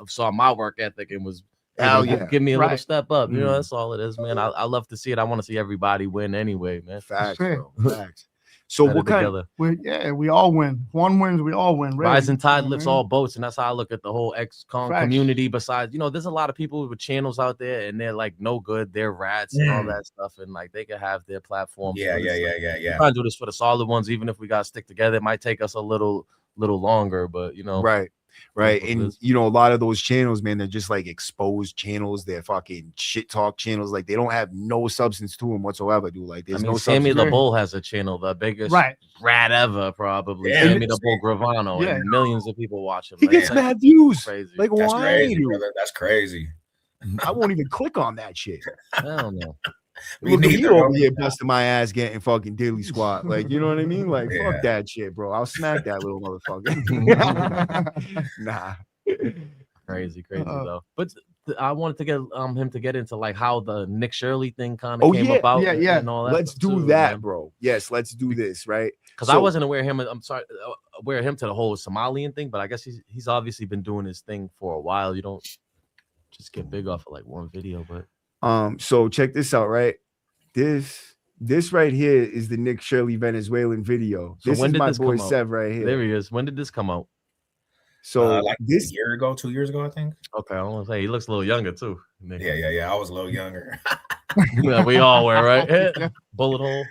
saw my work ethic and was Hell able to yeah. give me a little Right. step up. Mm. That's all it is, man. I love to see it. I want to see everybody win anyway, man. Facts, Sure. bro. Facts. So Better what kind? together. We all win. One wins, we all win. Really. Rising tide You know lifts what I mean? all boats, and that's how I look at the whole XCOM Facts. community. Besides, there's a lot of people with channels out there, and they're like no good, they're rats and all that stuff, and like they can have their platforms. Yeah. We're trying to do this for the solid ones, even if we got to stick together. It might take us a little longer, but Right. what it And is. a lot of those channels, man, they're just like exposed channels. They're fucking shit talk channels. Like they don't have no substance to them whatsoever, dude. Like there's no Sammy substance. the Bull has a channel, the biggest Right. rat ever, probably. Yeah, Sammy the Bull Gravano, Yeah. and millions of people watch him. He Like, gets that's mad views. crazy. Like That's why? crazy, dude? brother. That's crazy. I won't even click on that shit. I don't know. Me Look at me neither, over bro. here busting my ass getting fucking diddly squat. Like, you know what I mean? Like, Yeah. fuck that shit, bro. I'll smack that little motherfucker. Nah. Crazy Uh-oh. though. But I wanted to get him to get into like how the Nick Shirley thing kind of came yeah. about. Yeah. And all that. Let's do that, bro. Yes, let's do this, right? Because So- I wasn't aware of him. I'm sorry, aware of him to the whole Somalian thing, but I guess he's obviously been doing his thing for a while. You don't just get big off of like one video, but So check this out, right? This right here is the Nick Shirley Venezuelan video. So This when is did my this boy come out? Sev right here. there he is. When did this come out? So Like this a year ago, 2 years ago, I think. Okay, I want to say he looks a little younger too. Nick. Yeah. I was a little younger. Yeah, we all were, right? Bullet hole.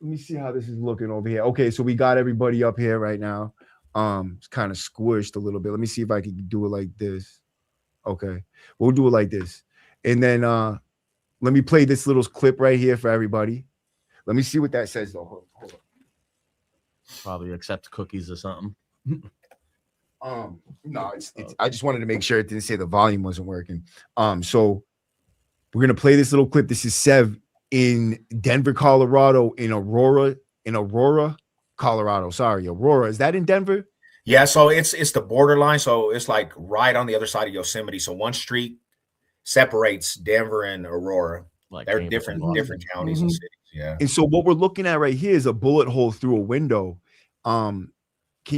let me see how this is looking over here. Okay, so we got everybody up here right now. It's kind of squished a little bit. Let me see if I can do it like this. Okay, we'll do it like this. And then let me play this little clip right here for everybody. Let me see what that says though. Hold on. Probably accept cookies or something. No, it's I just wanted to make sure it didn't say the volume wasn't working. So we're gonna play this little clip. This is Sev in Denver, Colorado, in Aurora, Colorado. Sorry, Aurora. Is that in Denver? Yeah, so it's the borderline. So it's like right on the other side of Yosemite. So one street separates Denver and Aurora. Like They're Cambridge different and Boston. different counties and cities. Yeah. And so what we're looking at right here is a bullet hole through a window. Can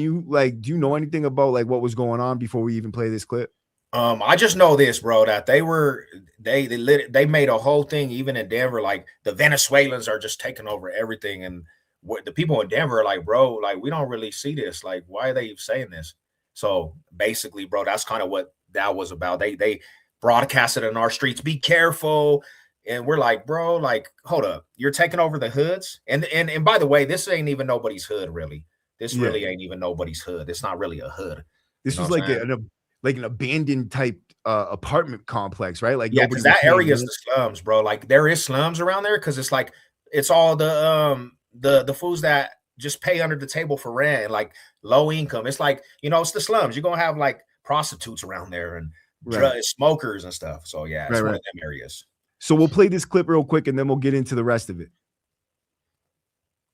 you do you know anything about like what was going on before we even play this clip? I just know this, bro, that they made a whole thing even in Denver. Like the Venezuelans are just taking over everything, and what the people in Denver are like, bro, like we don't really see this. Like, why are they saying this? So basically, bro, that's kind of what that was about. They broadcasted in our streets, be careful. And we're like, bro, like, hold up, you're taking over the hoods. And by the way, this ain't even nobody's hood, really. This really ain't even nobody's hood. It's not really a hood. This was like an abandoned type apartment complex, right? Like, yeah, because that area is the slums, bro. Like there is slums around there because it's like it's all the fools that just pay under the table for rent, like low income. It's like, it's the slums. You're gonna have like prostitutes around there and drug smokers and stuff. So yeah, it's one of them areas. So we'll play this clip real quick and then we'll get into the rest of it.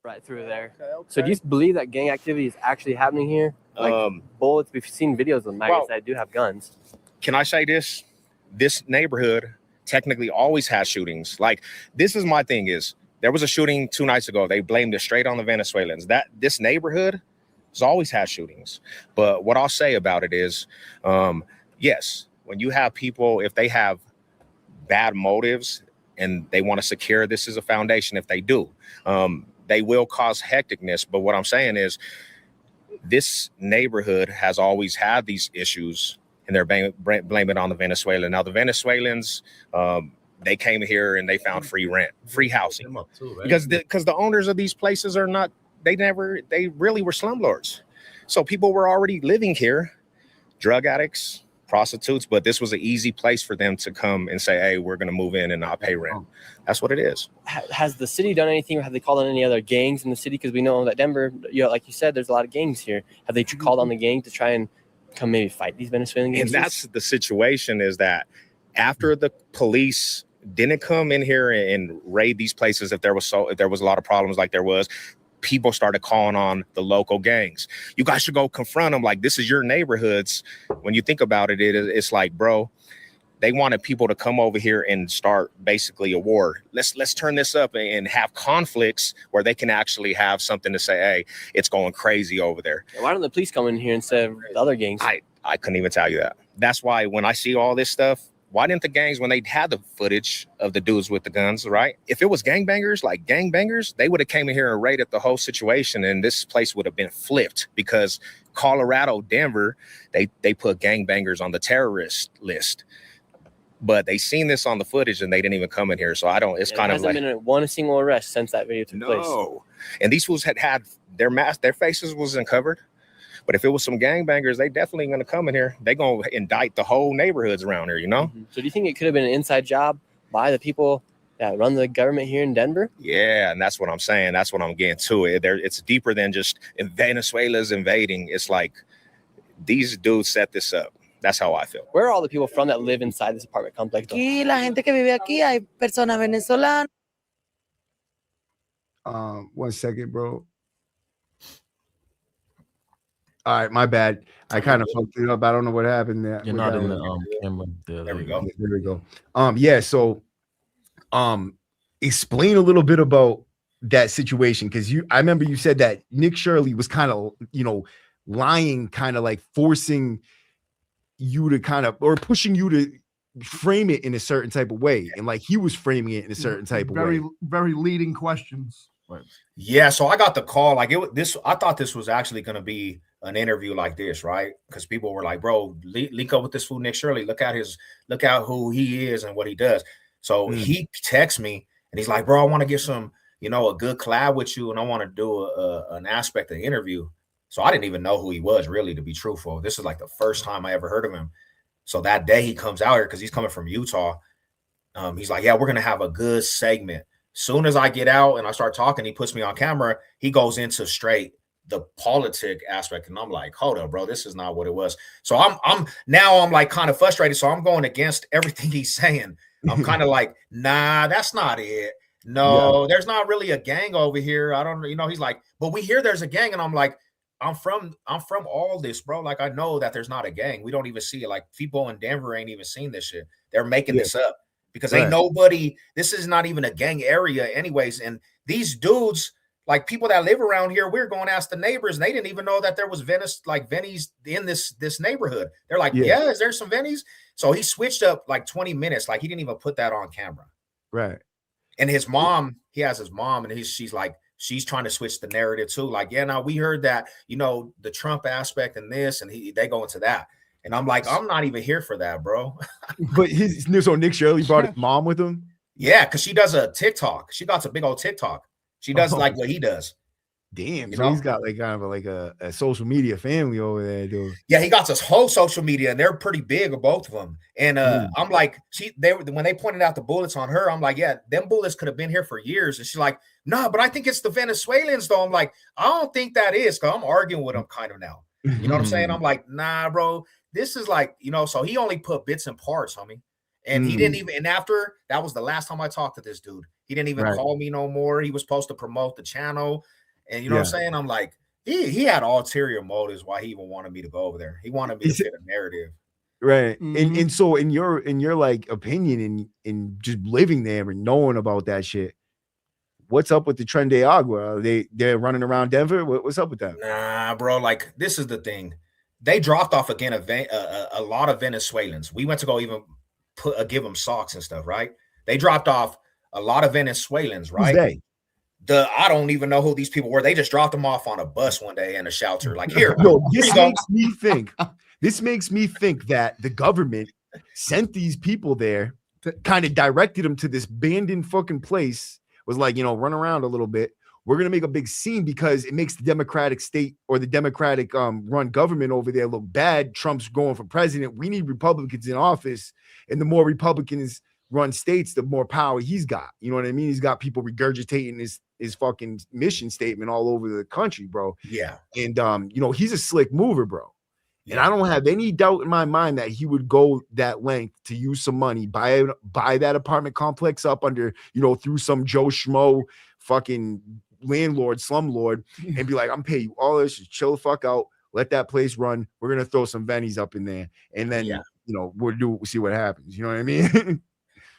Right through there. Okay. So do you believe that gang activity is actually happening here? Like bullets, we've seen videos of maggots that do have guns. Can I say this? This neighborhood technically always has shootings. Like, this is my thing is, there was a shooting 2 nights ago. They blamed it straight on the Venezuelans. This neighborhood has always had shootings. But what I'll say about it is, yes, when you have people, if they have bad motives and they want to secure this as a foundation, if they do, they will cause hecticness. But what I'm saying is this neighborhood has always had these issues and they're blaming it on the Venezuelan. Now the Venezuelans, they came here and they found free rent, free housing, because the owners of these places are not, they really were slumlords. So people were already living here, drug addicts, prostitutes, but this was an easy place for them to come and say, hey, we're going to move in and not pay rent. That's what it is. Has the city done anything, or have they called on any other gangs in the city? Because we know that Denver, like you said, there's a lot of gangs here. Have they called on the gang to try and come maybe fight these Venezuelan gangs? And that's the situation, is that after the police didn't come in here and raid these places, if there was a lot of problems like there was, people started calling on the local gangs. You guys should go confront them. Like, this is your neighborhoods. When you think about it, it's like, bro, they wanted people to come over here and start basically a war. Let's turn this up and have conflicts where they can actually have something to say, hey, it's going crazy over there. Why don't the police come in here instead of the other gangs? I couldn't even tell you that. That's why when I see all this stuff, why didn't the gangs, when they had the footage of the dudes with the guns, right? If it was gangbangers, they would have came in here and raided the whole situation, and this place would have been flipped, because Colorado, Denver, they put gangbangers on the terrorist list. But they seen this on the footage and they didn't even come in here. So I don't, it's kind of like. There hasn't been one single arrest since that video took place. No. And these fools had their faces was uncovered. But if it was some gangbangers, they definitely going to come in here. They going to indict the whole neighborhoods around here, you know? Mm-hmm. So do you think it could have been an inside job by the people that run the government here in Denver? Yeah, and that's what I'm saying. That's what I'm getting to. It's deeper than just Venezuela's invading. It's like these dudes set this up. That's how I feel. Where are all the people from that live inside this apartment complex? Aquí, la gente que vive aquí, hay personas venezolanas. 1 second, bro. All right, my bad. I kind of fucked it up. I don't know what happened there. You're not in the camera. There we go. There we go. Yeah. So, explain a little bit about that situation, because I remember you said that Nick Shirley was kind of, lying, kind of like forcing you to kind of, or pushing you to frame it in a certain type of way, and like he was framing it in a certain type of way. Very leading questions. Right. Yeah, so I got the call. Like I thought this was actually going to be an interview like this, right? Because people were like, "Bro, link up with this fool Nick Shirley. Look at who he is and what he does." So he texts me and he's like, "Bro, I want to get some, a good collab with you, and I want to do an aspect of the interview." So I didn't even know who he was, really, to be truthful. This is like the first time I ever heard of him. So that day he comes out here because he's coming from Utah. He's like, "Yeah, we're gonna have a good segment." Soon as I get out and I start talking, he puts me on camera. He goes into straight the politic aspect, and I'm like, "Hold up, bro, this is not what it was." So I'm like kind of frustrated. So I'm going against everything he's saying. I'm kind of like, "Nah, that's not it. No, there's not really a gang over here. I don't, he's like, but we hear there's a gang," and I'm like, I'm from all this, bro. Like, I know that there's not a gang. We don't even see it. Like, people in Denver ain't even seen this shit. They're making this up because ain't nobody. This is not even a gang area, anyways. And these dudes, like people that live around here, we're going to ask the neighbors, and they didn't even know that there was Vennies in this neighborhood. They're like, yeah, is there some Vennies? So he switched up like 20 minutes. Like, he didn't even put that on camera. Right. And his mom, he has his mom, and she's like, she's trying to switch the narrative too. Like, yeah, now we heard that, the Trump aspect and this, and they go into that. And I'm like, I'm not even here for that, bro. But so Nick Shirley brought his mom with him? Yeah, because she does a TikTok. She got a big old TikTok. She does like what he does. Damn, so he's got like kind of like a social media family over there, dude. Yeah, he got this whole social media, and they're pretty big, both of them. And I'm like, when they pointed out the bullets on her, I'm like, yeah, them bullets could have been here for years. And she's like, no, but I think it's the Venezuelans, though. I'm like, I don't think that is, because I'm arguing with them kind of now. You know what I'm saying? I'm like, nah, bro, this is like, so he only put bits and parts, homie. And he didn't even, and after, that was the last time I talked to this dude. He didn't even call me no more. He was supposed to promote the channel. And you know what I'm saying? I'm like, he had ulterior motives why he even wanted me to go over there. He wanted me to fit a narrative. Right. And so in your like opinion, in just living there and knowing about that shit, what's up with the Tren de Agua? They're running around Denver? What's up with that? Nah, bro. Like, this is the thing. They dropped off again a lot of Venezuelans. We went to go even give them socks and stuff, right? They dropped off a lot of Venezuelans, right? Who's they? I don't even know who these people were. They just dropped them off on a bus one day in a shelter. Like, here. No, this makes me think that the government sent these people there, kind of directed them to this abandoned fucking place, was like, run around a little bit. We're going to make a big scene because it makes the Democratic state or the Democratic run government over there look bad. Trump's going for president. We need Republicans in office. And the more Republicans run states, the more power he's got. You know what I mean? He's got people regurgitating his fucking mission statement all over the country, bro. Yeah. And he's a slick mover, bro. And I don't have any doubt in my mind that he would go that length to use some money, buy that apartment complex up under, through some Joe Schmo fucking landlord, slumlord, and be like, I'm paying you all this, just chill the fuck out. let that place run. We're gonna throw some Vennies up in there, and then Yeah. you know we'll see what happens. You know what I mean?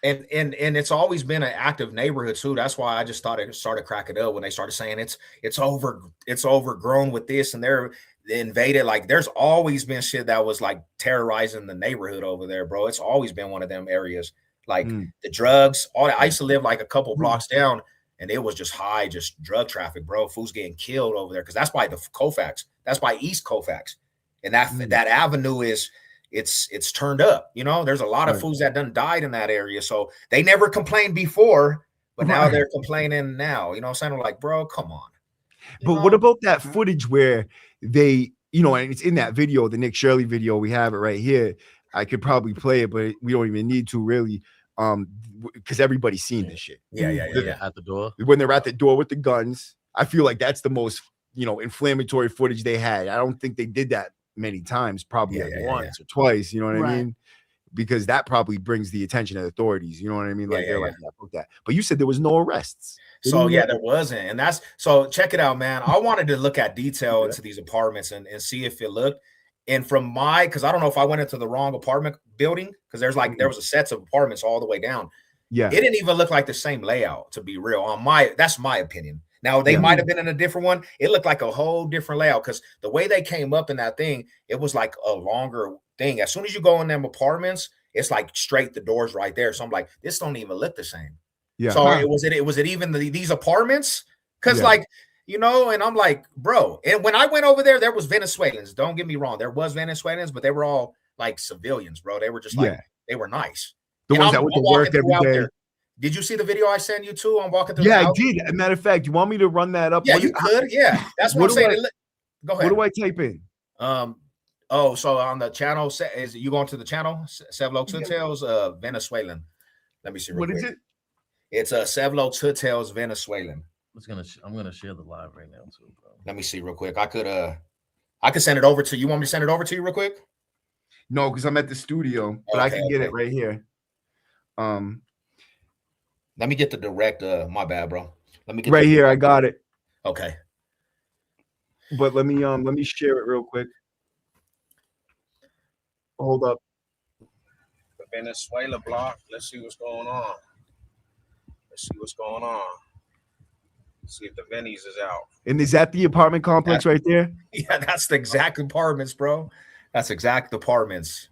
And it's always been an active neighborhood too. That's why I just thought it started cracking up when they started saying it's overgrown with this, and they're invaded. Like there's always been shit that was like terrorizing the neighborhood over there, bro. It's always been one of them areas. Like the drugs, all that. I used to live like a couple blocks down, and it was just high, just drug traffic, bro. Fools getting killed over there because that's by the Colfax. That's by East Colfax, and that avenue is. It's turned up, you know. There's a lot of fools that done died in that area, so they never complained before, but now they're complaining now. You know what I'm saying? Like, bro, come on. But what about that footage where they, you know, and it's in that video, the Nick Shirley video? We have it right here. I could probably play it, but we don't even need to really, because everybody's seen this shit. Yeah. At the door When they're at the door with the guns, I feel like that's the most, you know, inflammatory footage they had. I don't think they did that many times, probably once or twice, you know what I mean? Because that probably brings the attention of authorities, you know what I mean? Like they're like, fuck that. But you said there was no arrests. So there wasn't, and that's so check it out, man. I wanted to look at detail into these apartments and see if it looked. And from because I don't know if I went into the wrong apartment building, because there was a sets of apartments all the way down. Yeah, it didn't even look like the same layout, to be real. That's my opinion. Now, they might have been in a different one. It looked like a whole different layout because the way they came up in that thing, it was like a longer thing. As soon as you go in them apartments, it's like straight, the doors right there. So I'm like, this don't even look the same. Yeah. So was it even these apartments? Because like, you know, and I'm like, bro, and when I went over there was Venezuelans. Don't get me wrong. There was Venezuelans, but they were all like civilians, bro. They were just like, they were nice. The ones that went to work every day. There. Did you see the video I sent you too on walking through? Yeah, I did. As a matter of fact, you want me to run that up? Yeah, you could. Yeah, that's what I'm saying. Go ahead. What do I type in? So on the channel, is you going to the channel? Sevlo Tutels, Venezuelan. Let me see. What is it? It's Sevlo Tutels, Venezuelan. I'm gonna share the live right now too, bro. Let me see real quick. I could send it over to you. You want me to send it over to you real quick? No, because I'm at the studio, but I can get it right here. Let me get the direct. My bad, bro. Let me get right here. I got it. Okay. But let me share it real quick. Hold up. The Venezuela block. Let's see what's going on. Let's see if the Vennies is out. And is that the apartment complex right there? Yeah, that's the exact apartments, bro. That's exact apartments.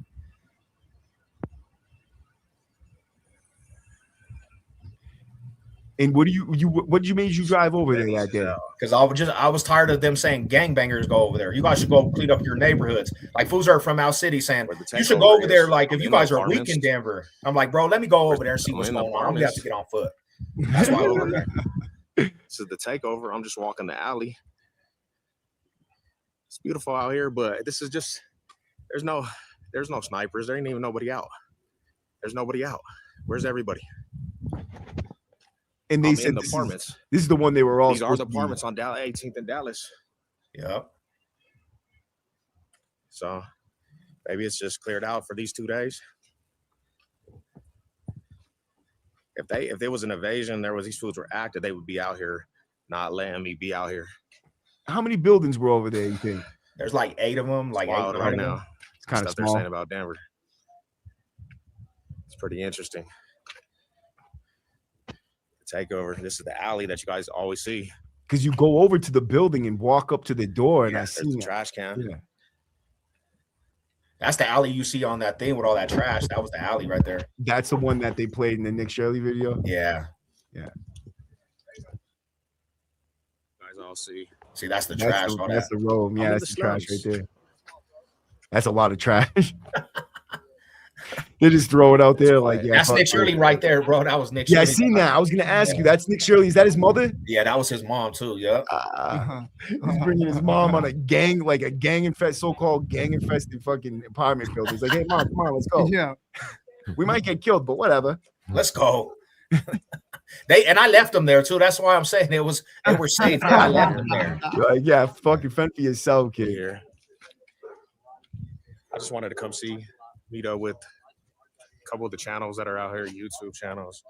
And what do you made you drive over there that day? Because I was tired of them saying gangbangers go over there. You guys should go clean up your neighborhoods. Like fools are from our city saying you should go over there. Like if you guys are weak in Denver, I'm like, bro, let me go over there and see what's going on. I'm gonna have to get on foot. That's why I went over there. This is the takeover. I'm just walking the alley. It's beautiful out here, but this is just there's no snipers. There ain't even nobody out. There's nobody out. Where's everybody? And they said the apartments. This is the one they were all. These are the apartments on 18th and Dallas. Yep. So maybe it's just cleared out for these 2 days. If there was an invasion, these fools were active, they would be out here, not letting me be out here. How many buildings were over there? You think? There's like 8 of them. Like 8 right now. It's kind of small. They're saying about Denver. It's pretty interesting. Takeover. This is the alley that you guys always see. Because you go over to the building and walk up to the door, and I see the trash can. Yeah, that's the alley you see on that thing with all that trash. That was the alley right there. That's the one that they played in the Nick Shirley video. Yeah. You guys all see. See, that's the trash. That's the road. Yeah, that's the trash right there. That's a lot of trash. They just throw it out there like that's Nick Shirley right there, bro. That was Nick Shirley. Yeah, I seen that. I was gonna ask you. That's Nick Shirley. Is that his mother? Yeah, that was his mom too. Yeah. He's bringing his mom on a so-called gang infested fucking apartment building. He's like, hey mom, come on, let's go. Yeah. We might get killed, but whatever. Let's go. I left them there too. That's why I'm saying they were safe. I left them there. Yeah, fucking fend for yourself, kid. Here. I just wanted to come meet up with a couple of the channels that are out here, YouTube channels.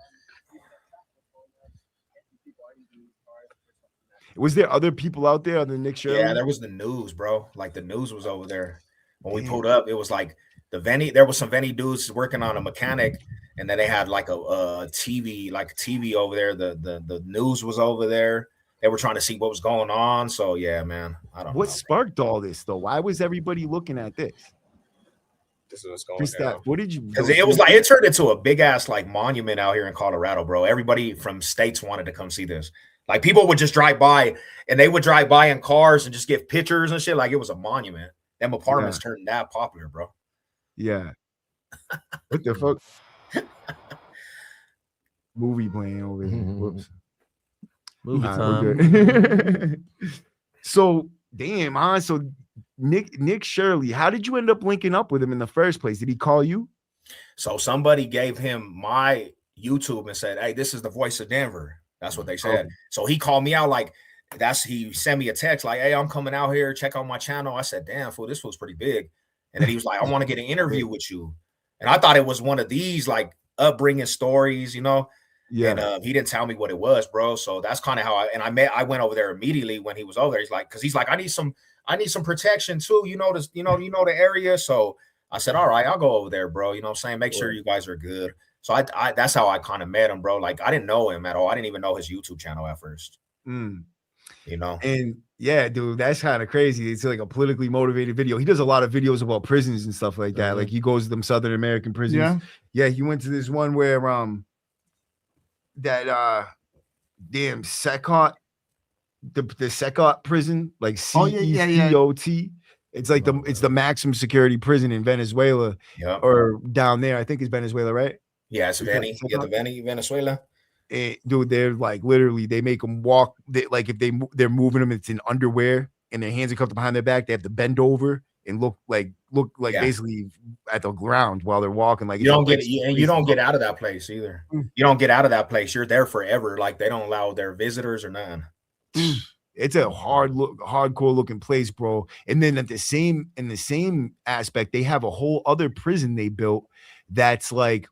Was there other people out there other than Nick Shirley? Yeah, there was the news, bro. Like the news was over there. When we Damn. pulled up, it was like there was some Venny dudes working on a mechanic, and then they had like a TV over there. The news was over there. They were trying to see what was going on. So yeah, man. I don't know. What sparked all this though? Why was everybody looking at this? This is what's going Just that down. footage? Because it was like it turned into a big ass like monument out here in Colorado, bro. Everybody from states wanted to come see this. Like people would just drive by, and they would drive by in cars and just give pictures and shit. Like it was a monument. Them apartments turned that popular, bro. Yeah. What the fuck? Movie playing over here. Whoops. Movie We're time. good. So damn, huh? So Nick Shirley, how did you end up linking up with him in the first place? Did he call you? So somebody gave him my YouTube and said, "Hey, this is the voice of Denver." That's what they said. So he called me out like he sent me a text like, "Hey, I'm coming out here. Check out my channel." I said, "Damn, fool, this fool's pretty big." And then he was like, "I want to get an interview with you." And I thought it was one of these like upbringing stories, you know. Yeah. And he didn't tell me what it was, bro. So that's kind of how I went over there immediately when he was over there. He's like, I need some protection too. You know the area. So I said, all right, I'll go over there, bro. You know what I'm saying? Make sure you guys are good. So I that's how I kind of met him, bro. Like I didn't know him at all. I didn't even know his YouTube channel at first. You know? And yeah, dude, that's kind of crazy. It's like a politically motivated video. He does a lot of videos about prisons and stuff like that. Like he goes to them Southern American prisons. Yeah, he went to this one where damn Secot, the Secot prison, like CECOT. It's like it's the maximum security prison in Venezuela or down there. I think it's Venezuela, right? Yeah, it's Venny. Yeah, the Venny, Venezuela. Dude, they're like literally they make them walk. Like if they're moving them, it's in underwear and their hands are cuffed behind their back. They have to bend over and look like basically at the ground while they're walking. Like you don't get out of that place either. You don't get out of that place. You're there forever. Like they don't allow their visitors or nothing. It's a hardcore looking place, bro. And then in the same aspect, they have a whole other prison they built that's like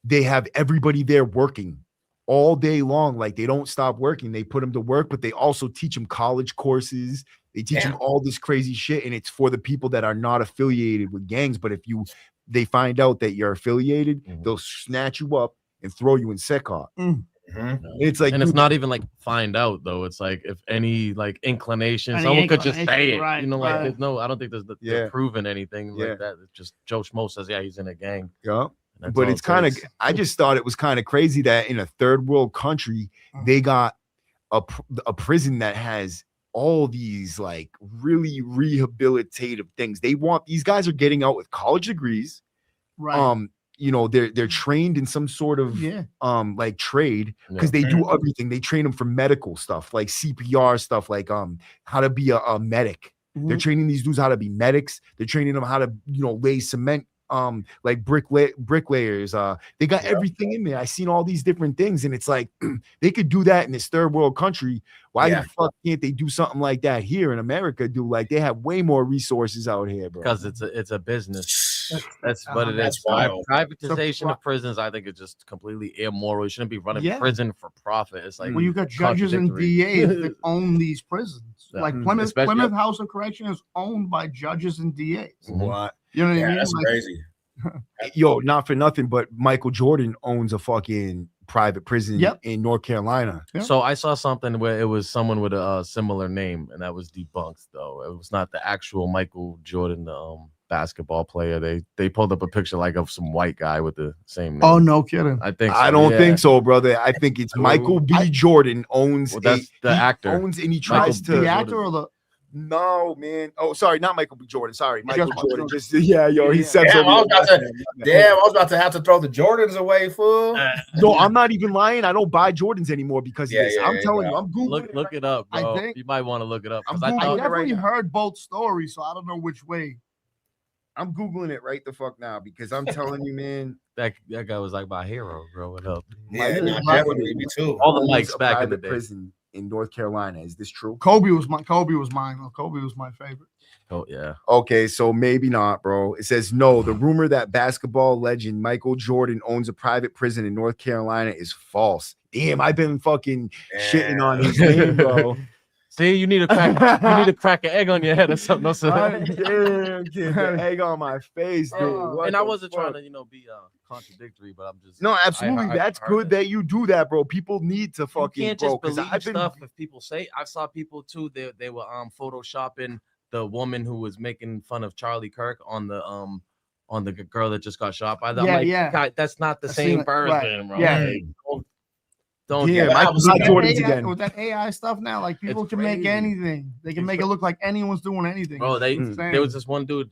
they have everybody there working all day long. Like they don't stop working. They put them to work, but they also teach them college courses. They teach them all this crazy shit, and it's for the people that are not affiliated with gangs. But if they find out that you're affiliated, they'll snatch you up and throw you in Secot. It's like, and it's not even like find out though. It's like if any like inclination, someone could just say it. Right, you know, like there's no. I don't think they're proving anything like that. It's just Joe Schmo says, yeah, he's in a gang. Yeah. But it's kind of, I just thought it was kind of crazy that in a third world country, they got a prison that has all these like really rehabilitative things. These guys are getting out with college degrees. Right. You know, they're trained in some sort of like trade because they do everything. They train them for medical stuff, like CPR stuff, like how to be a medic. They're training these dudes how to be medics. They're training them how to, lay cement, like bricklayers. They got everything in there. I seen all these different things, and it's like they could do that in this third world country. Why the fuck can't they do something like that here in America? Like they have way more resources out here, bro. Because it's a business. That's what it that's is. wild. Privatization of prisons, I think, is just completely immoral. You shouldn't be running prison for profit. It's like when you got judges and DAs that own these prisons. Like Plymouth House of Correction is owned by judges and DAs. What? You know what I mean? That's crazy. Yo, not for nothing, but Michael Jordan owns a fucking private prison in North Carolina. So I saw something where it was someone with a similar name, and that was debunked. Though it was not the actual Michael Jordan, basketball player. They pulled up a picture like of some white guy with the same name. Oh, no kidding. I think I don't think so, brother. I think it's Michael B. Jordan owns that's the actor. Owns and he tries to the actor or the no, man. Oh, sorry, not Michael B. Jordan. Sorry, Michael Jordan. Just he said I was about to have to throw the Jordans away, fool. No, I'm not even lying. I don't buy Jordans anymore because of this. I'm telling you, I'm Googling. Look it up, bro. You might want to look it up. I definitely heard both stories, so I don't know which way. I'm Googling it right the fuck now because I'm telling you, man. That guy was like my hero growing up. Yeah, definitely me too. All the mics back in the day. Prison in North Carolina. Is this true? Kobe was mine. Kobe was my favorite. Oh yeah. Okay, so maybe not, bro. It says no. The rumor that basketball legend Michael Jordan owns a private prison in North Carolina is false. Damn, I've been fucking shitting on his name, bro. See, you need to crack an egg on your head or something. No, sir. Damn, kid, the egg on my face, dude. What And I the wasn't trying fuck? to, be contradictory, but I'm just No, absolutely. That's heard good that you do that, bro. People need to you fucking can't bro. just Because believe I've been stuff if people say. I saw people too. They were photoshopping the woman who was making fun of Charlie Kirk on the girl that just got shot by them. Yeah, I'm like, yeah. God, that's not the I've seen same it. Right. person, bro. Yeah. Like, don't Damn, get I was got that Jordans AI, again. with that AI stuff now, like people It's can make crazy. anything. They can It's make it look like anyone's doing anything. bro. It's There was insane. this one dude,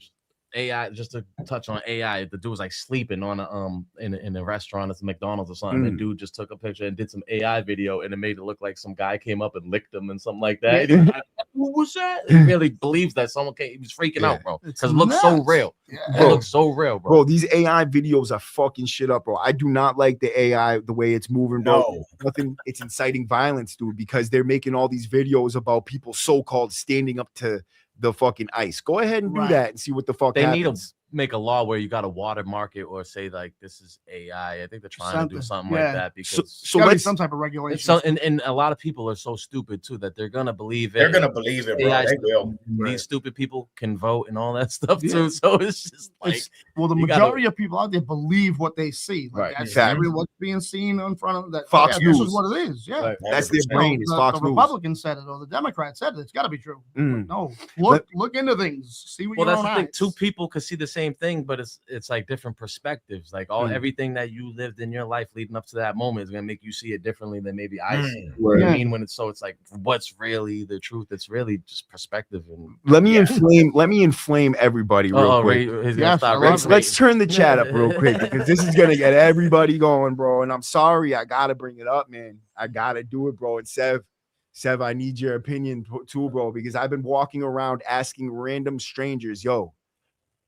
AI. Just to touch on AI, the dude was like sleeping on a in a restaurant at McDonald's or something. And dude just took a picture and did some AI video, and it made it look like some guy came up and licked him and something like that. Yeah. And he was like, who was that? He really believes that someone came. He was freaking Yeah. out, bro, It's because it looks so nuts. real. Yeah. It Bro. looks so real, bro. Bro, these AI videos are fucking shit up, bro. I do not like the AI, the way it's moving, bro. No. Nothing, it's inciting violence, dude, because they're making all these videos about people so-called standing up to the fucking ICE. Go ahead and do Right. that and see what the fuck They need to happens. make a law where you got to watermark it or say like this is AI. I think they're trying to do something Yeah. like that because So Gotta be let's some type of regulation. it's so, and a lot of people are so stupid too that they're gonna believe it. They're gonna believe it, bro. AI They will. These stupid people can vote and all that stuff Yeah. too. So it's just like Well, the you gotta- majority of people out there believe what they see. Like Right. That's Exactly. what's being seen in front of that. Fox This News. is what it is. Yeah. Like, that's their 100%. brain is the, Fox the News. Republican said it or the Democrat said it. It's got to be true. Mm. No, look into things. See what well, your that's own the thing. eyes. Two people could see the same thing, but it's like different perspectives. Like everything that you lived in your life leading up to that moment is gonna make you see it differently than maybe I see. You know what I mean? When it's like what's really the truth? It's really just perspective. And Let me inflame everybody real quick. Let's turn the chat up real quick because this is gonna get everybody going, bro. And I'm sorry, I gotta bring it up, man. I gotta do it, bro. And Sev, I need your opinion too, bro, because I've been walking around asking random strangers, yo,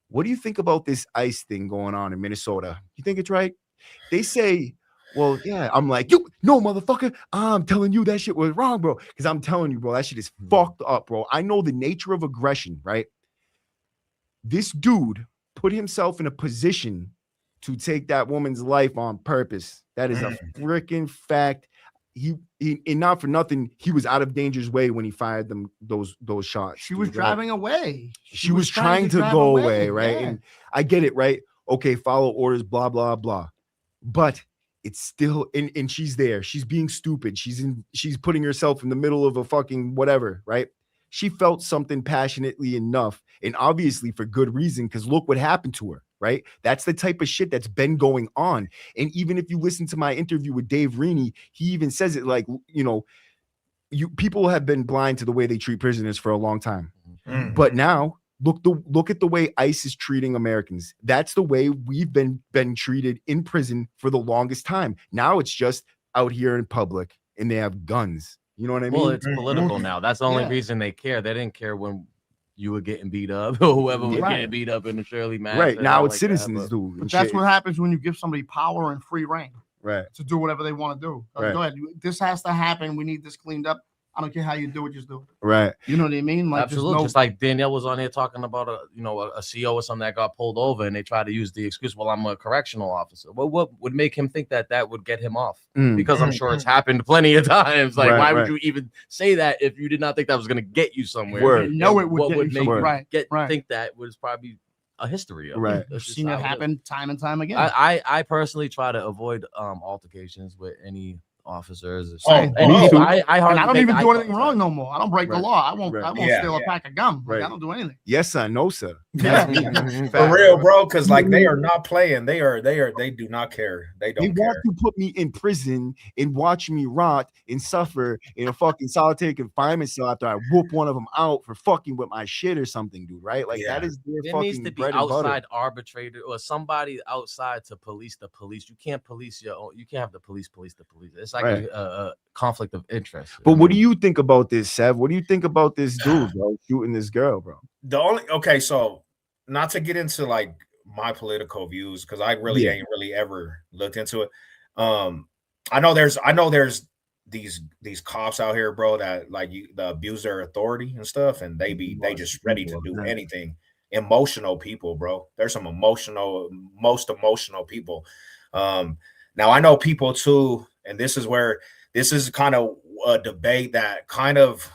what do you think about this ICE thing going on in Minnesota? You think it's right? They say, well, yeah. I'm like, you no, motherfucker. I'm telling you that shit was wrong, bro. Because I'm telling you, bro, that shit is fucked up, bro. I know the nature of aggression, right? This dude put himself in a position to take that woman's life on purpose. That is a freaking fact. He and not for nothing, he was out of danger's way when he fired them those shots. She was dude, driving away. She was trying to drive go away, right? Yeah. And I get it, right? Okay, follow orders, blah, blah, blah. But it's still and she's there. She's being stupid. She's putting herself in the middle of a fucking whatever, right? She felt something passionately enough, and obviously for good reason, because look what happened to her, right? That's the type of shit that's been going on. And even if you listen to my interview with Dave Reaney, he even says it like, you know, people have been blind to the way they treat prisoners for a long time. But now look at the way ICE is treating Americans. That's the way we've been treated in prison for the longest time. Now it's just out here in public and they have guns. You know what I mean? Well, it's political now. That's the only reason they care. They didn't care when you were getting beat up or whoever was getting beat up in the Shirley Mass. Right. Now it's like citizens, that, dude. But that's what happens when you give somebody power and free reign. Right. To do whatever they want to do. Right. Go ahead. This has to happen. We need this cleaned up. I don't care how you do it, just do it. Right. You know what I mean? Like, absolutely. Just like Danielle was on here talking about a CO or something that got pulled over, and they tried to use the excuse, "Well, I'm a correctional officer." Well, what would make him think that would get him off? Because I'm sure it's happened plenty of times. Like, why would you even say that if you did not think that was going to get you somewhere? Word. No, it would what get would you make somewhere. you think that was probably a history of right. I've seen it happen time and time again. I personally try to avoid altercations with any officers. I don't even do anything wrong no more. I don't break the law. I won't steal a pack of gum. Like, I don't do anything. Yes, sir. No, sir. For real, bro. Because like they are not playing. They do not care. They don't care. Want to put me in prison and watch me rot and suffer in a fucking solitary confinement cell after I whoop one of them out for fucking with my shit or something, dude. Right? Like that is their there fucking needs to be bread and butter. outside arbitrator or somebody outside to police the police. You can't police your own. You can't have the police the police. It's like a conflict of interest. But what do you think about this, Sev? What do you think about this dude, bro, shooting this girl, bro? So not to get into like my political views, because I really ain't really ever looked into it. I know there's these cops out here, bro, that like the abuse their authority and stuff, and they just ready to do anything. Emotional people, bro. There's some most emotional people. Now I know people too, and this is kind of a debate that kind of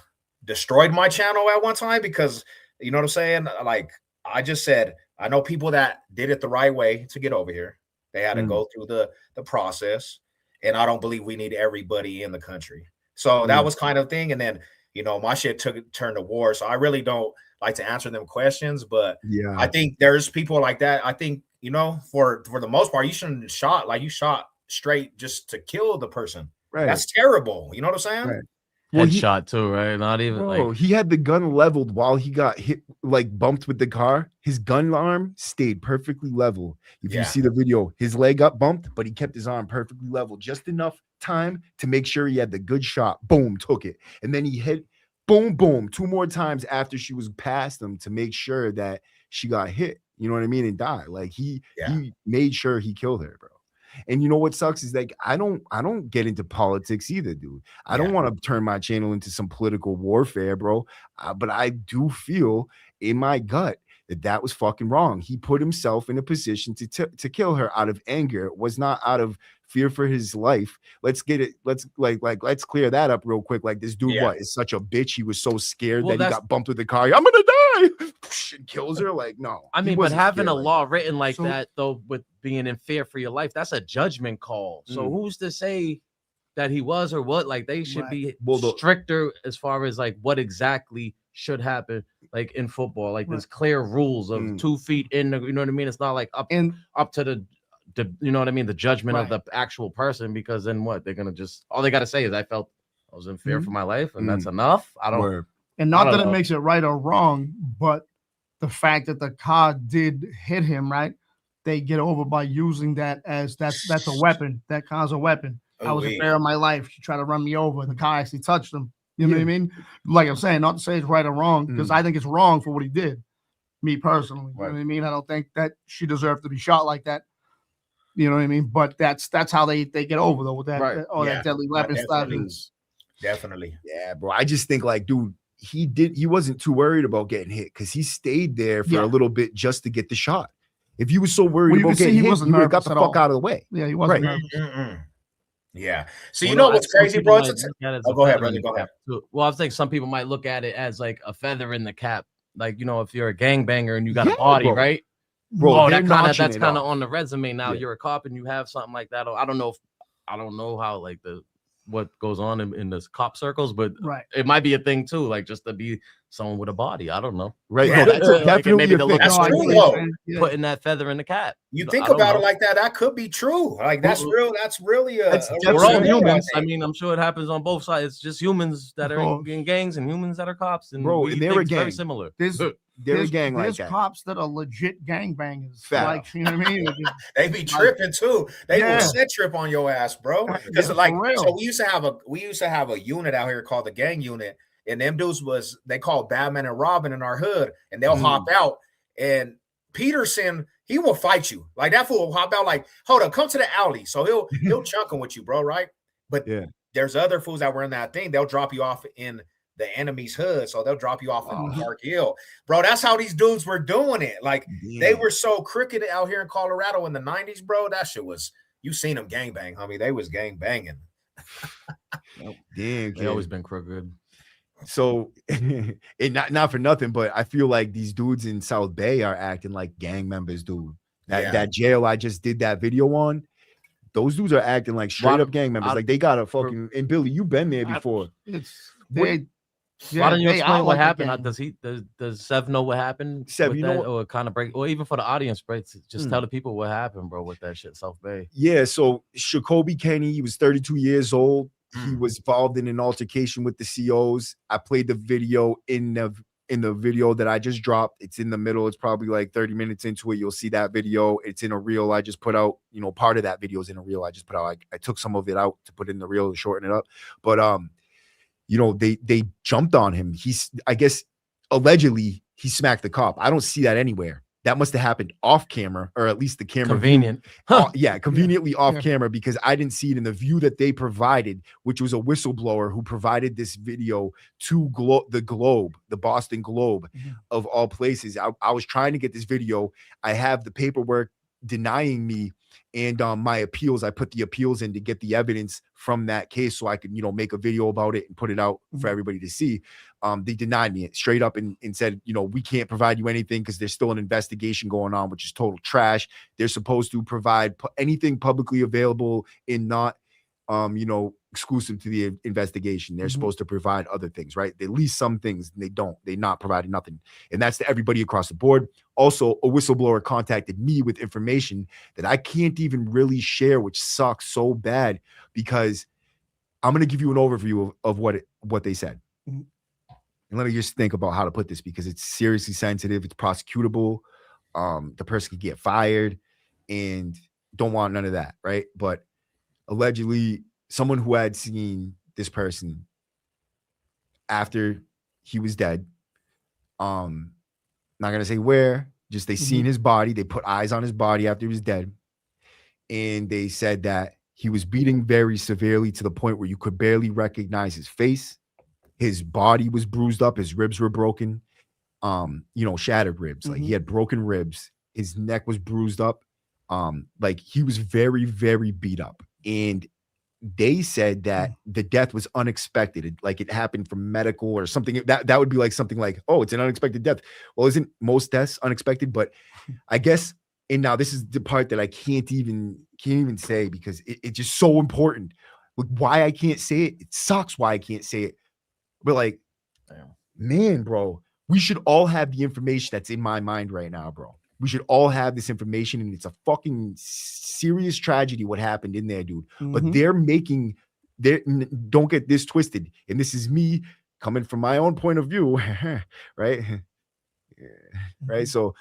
destroyed my channel at one time because you know what I'm saying? Like I just said, I know people that did it the right way to get over here. They had to go through the process, and I don't believe we need everybody in the country. So that was kind of thing. And then my shit turned to war. So I really don't like to answer them questions, but I think there's people like that. I think for the most part, you shouldn't shot like you shot straight just to kill the person. Right. That's terrible. You know what I'm saying? Right. Well, Headshot too, right? Not even like he had the gun leveled while he got hit, like bumped with the car. His gun arm stayed perfectly level. If you see the video, his leg got bumped, but he kept his arm perfectly level, just enough time to make sure he had the good shot. Boom, took it. And then he hit, boom, boom, 2 more times after she was past him to make sure that she got hit. You know what I mean? And died. Like he made sure he killed her, bro. And you know what sucks is like I don't get into politics either, dude. I don't want to turn my channel into some political warfare, bro. But I do feel in my gut that was fucking wrong. He put himself in a position to kill her out of anger. It was not out of fear for his life. Let's get it. Let's clear that up real quick. Like this dude, what is such a bitch? He was so scared that he got bumped with the car. I'm gonna die. And kills her. Like no. I mean, but having a law written like that, though, with being in fear for your life, that's a judgment call. So who's to say that he was or what? Like they should be stricter as far as like what exactly should happen, like in football. Like there's clear rules of 2 feet in. You know what I mean? It's not like up to the you know what I mean, the judgment of the actual person, because then what they're gonna just all they gotta say is I was in fear for my life, and that's enough. I don't. And not that it makes it right or wrong, but the fact that the car did hit him, right? They get over by using that as that's a weapon. That car's a weapon. I was in fear of my life. She tried to run me over. The car actually touched him. You know what I mean? Like I'm saying, not to say it's right or wrong, because I think it's wrong for what he did. Me personally, you know what I mean? I don't think that she deserved to be shot like that. You know what I mean? But that's how they get over though with that that deadly weapon stuff. Definitely. Yeah, bro. I just think like, dude, he wasn't too worried about getting hit because he stayed there for a little bit just to get the shot. If he was so worried about getting hit, he would have got the fuck out of the way. Yeah, he wasn't nervous. Yeah. So you know what's crazy, bro? Go ahead, brother. Go ahead. Well, I think some people might look at it as like a feather in the cap. Like, if you're a gangbanger and you got a body, right? Bro, that's kind of on the resume now. You're a cop and you have something like that. I don't know how like what goes on in the cop circles, but it might be a thing too, like just to be someone with a body. I don't know. Right. Yeah, that's definitely that's true, putting that feather in the cap. You think about it like that, that could be true. Like that's real. That's really we're all humans. I mean, I'm sure it happens on both sides. It's just humans that are in gangs and humans that are cops. And bro, and they're a gang. Very similar. They're a gang like that. There's cops that are legit gangbangers. Like, you know what I mean? They be tripping too. They will set trip on your ass, bro. Because like, so we used to have a unit out here called the gang unit, and them dudes they called Batman and Robin in our hood, and they'll hop out. And Peterson, he will fight you. Like that fool will hop out, like, hold up, come to the alley. So he'll chunk him with you, bro, right? But there's other fools that were in that thing. They'll drop you off in the enemy's hood, so they'll drop you off in Park Hill, bro. That's how these dudes were doing it. Like they were so crooked out here in Colorado in the 90s, bro. That shit was, you seen them gang bang, homie. They was gang banging. Damn, they always been crooked. So, and not for nothing, but I feel like these dudes in South Bay are acting like gang members, dude. That jail I just did that video on, those dudes are acting like straight up gang members. Like they got a fucking, and Billy, you've been there before. Why don't you explain what happened? Does Sev know what happened? Sev, you know, or kind of break, or even for the audience, right? Just tell the people what happened, bro, with that shit, South Bay. Yeah, so Shakobi Kenny, he was 32 years old. He was involved in an altercation with the COs. I played the video in the video that I just dropped. It's in the middle. It's probably like 30 minutes into it. You'll see that video. It's in a reel I just put out. Part of that video is in a reel I just put out. I took some of it out to put in the reel to shorten it up. But they jumped on him. I guess allegedly he smacked the cop. I don't see that anywhere. That must have happened off camera, or at least the camera. Convenient. Conveniently off camera, because I didn't see it in the view that they provided, which was a whistleblower who provided this video to the Boston Globe of all places. I was trying to get this video. I have the paperwork denying me and my appeals. I put the appeals in to get the evidence from that case so I could, make a video about it and put it out for everybody to see. they denied me it straight up and said, you know, we can't provide you anything because there's still an investigation going on, which is total trash. They're supposed to provide anything publicly available and not, you know, exclusive to the investigation. They're supposed to provide other things, right? At least some things, and they don't. They're not providing nothing. And that's to everybody across the board. Also, a whistleblower contacted me with information that I can't even really share, which sucks so bad, because I'm going to give you an overview of what they said. And let me just think about how to put this, because it's seriously sensitive. It's prosecutable. The person could get fired, and don't want none of that, right? But allegedly, someone who had seen this person after he was dead, not gonna say where, just they seen his body. They put eyes on his body after he was dead, and they said that he was beating very severely to the point where you could barely recognize his face. His body was bruised up. His ribs were broken, you know, shattered ribs. Like he had broken ribs. His neck was bruised up. Like he was very, very beat up. And they said that the death was unexpected. Like it happened from medical or something. That would be like something like, oh, it's an unexpected death. Well, isn't most deaths unexpected? But I guess, and now this is the part that I can't even say, because it's just so important. Like why I can't say it. It sucks why I can't say it. But like, man, bro, we should all have the information that's in my mind right now, bro. We should all have this information, and it's a fucking serious tragedy what happened in there, dude. But don't get this twisted. And this is me coming from my own point of view, right? Right. So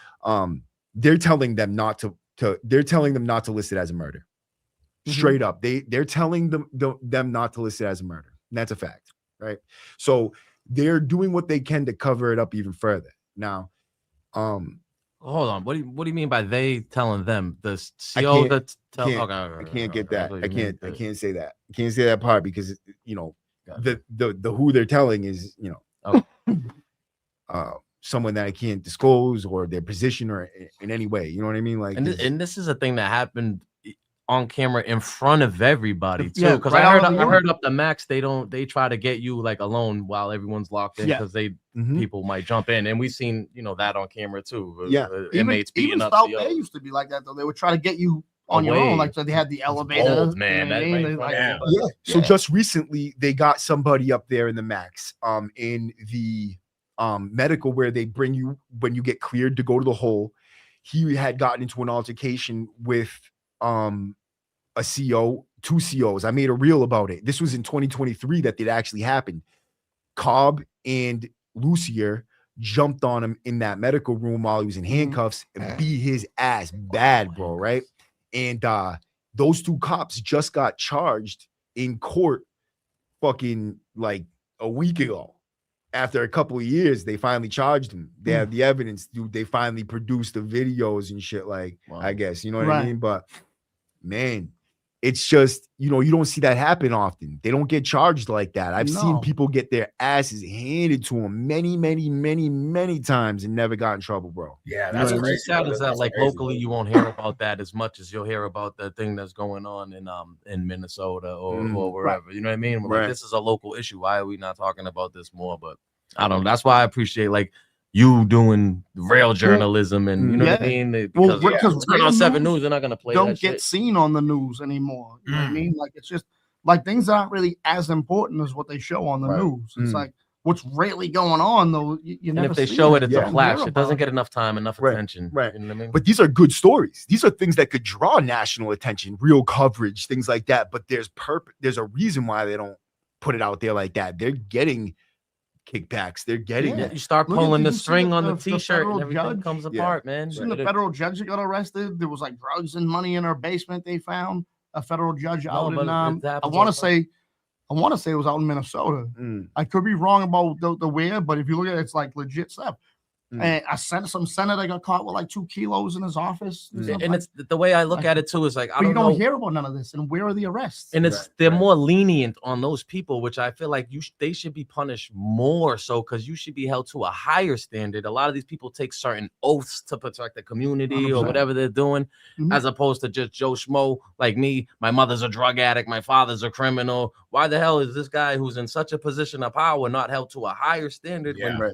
they're telling them not to list it as a murder. Straight up. They're telling them not to list it as a murder. And that's a fact. Right. So they're doing what they can to cover it up even further. Now, hold on. What do you mean by they telling them? The CEO that tell? I can't get that. I can't say that. I can't say that part because, you know, the who they're telling is, you know, someone that I can't disclose, or their position, or in any way. You know what I mean? Like, and this is a thing that happened on camera in front of everybody too, because I heard up the max they try to get you like alone while everyone's locked in, because people might jump in, and we've seen, you know, that on camera too. Inmates beating up South Bay used to be like that though. They would try to get you on your own, like so they had the elevator. Bold, man, So just recently they got somebody up there in the max, in the medical, where they bring you when you get cleared to go to the hole. He had gotten into an altercation with a CO, two COs. I made a reel about it. This was in 2023 that it actually happened. Cobb and Lucier jumped on him in that medical room while he was in handcuffs and beat his ass bad, bro, right? And those two cops just got charged in court fucking like a week ago. After a couple of years, they finally charged him. They have the evidence, dude. They finally produced the videos and shit, like, I guess, you know what I mean? But man, it's just, you know, you don't see that happen often. They don't get charged like that. I've seen people get their asses handed to them many, many, many, many times and never got in trouble, bro. Yeah, that's crazy. Sad is that, like, locally you won't hear about that as much as you'll hear about the thing that's going on in Minnesota or wherever. You know what I mean? Like, this is a local issue. Why are we not talking about this more? But I don't know. That's why I appreciate like you doing real journalism, and you know what I mean? Because turn on 7 News, they're not gonna play. Don't get seen on the news anymore. You know what I mean? Like, it's just like things aren't really as important as what they show on the news. It's like what's really going on, though. You never. And if they show it, it's a flash. It doesn't get enough time, enough attention. Right. You know what I mean? But these are good stories. These are things that could draw national attention, real coverage, things like that. But there's a reason why they don't put it out there like that. They're getting kickbacks. They're getting it. You start pulling the string on the t-shirt and everything comes apart, man. The federal judge that got arrested, there was like drugs and money in her basement. They found a federal judge out in I want to say it was out in Minnesota. I could be wrong about the where, but if you look at it, it's like legit stuff. And some senator got caught with like 2 kilos in his office. And it's the way I look at it too is like, I don't know. hear about none of this. And where are the arrests? And they're more lenient on those people, which I feel like they should be punished more so, because you should be held to a higher standard. A lot of these people take certain oaths to protect the community 100%. or whatever they're doing, as opposed to just Joe Schmo like me. My mother's a drug addict. My father's a criminal. Why the hell is this guy who's in such a position of power not held to a higher standard when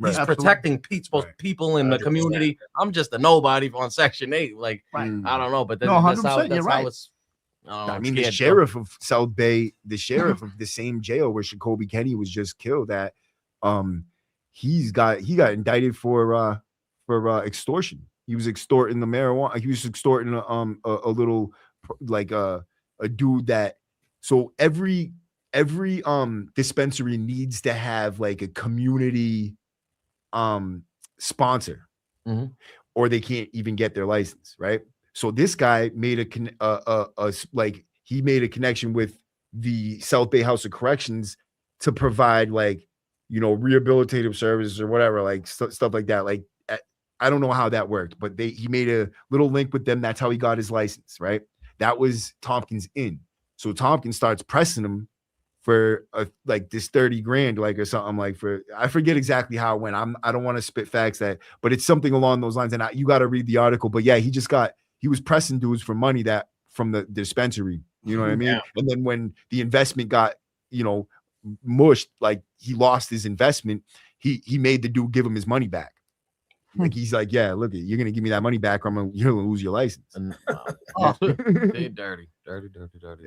he's protecting people in the community? I'm just a nobody on Section 8. Like, I don't know, but that's how it's. I mean, the sheriff of South Bay, the sheriff of the same jail where Jacoby Kenny was just killed at, he got indicted for extortion. He was extorting the marijuana. He was extorting a little like a dude that. So every dispensary needs to have like a community sponsor, or they can't even get their license, right? So this guy made he made a connection with the South Bay House of Corrections to provide like, you know, rehabilitative services or whatever, like stuff like that. Like, I don't know how that worked, but he made a little link with them. That's how he got his license, right? That was Tompkins in. So Tompkins starts pressing him for like this 30 grand, like, or something, like, for, I forget exactly how it went. I don't want to spit facts but it's something along those lines. And you got to read the article, but yeah, he was pressing dudes for money that from the dispensary, you know what I mean? Yeah. And then when the investment got, you know, mushed, like he lost his investment, he made the dude give him his money back. Like, he's like, yeah, look, you're gonna give me that money back, or you're gonna lose your license. And they dirty. Yeah.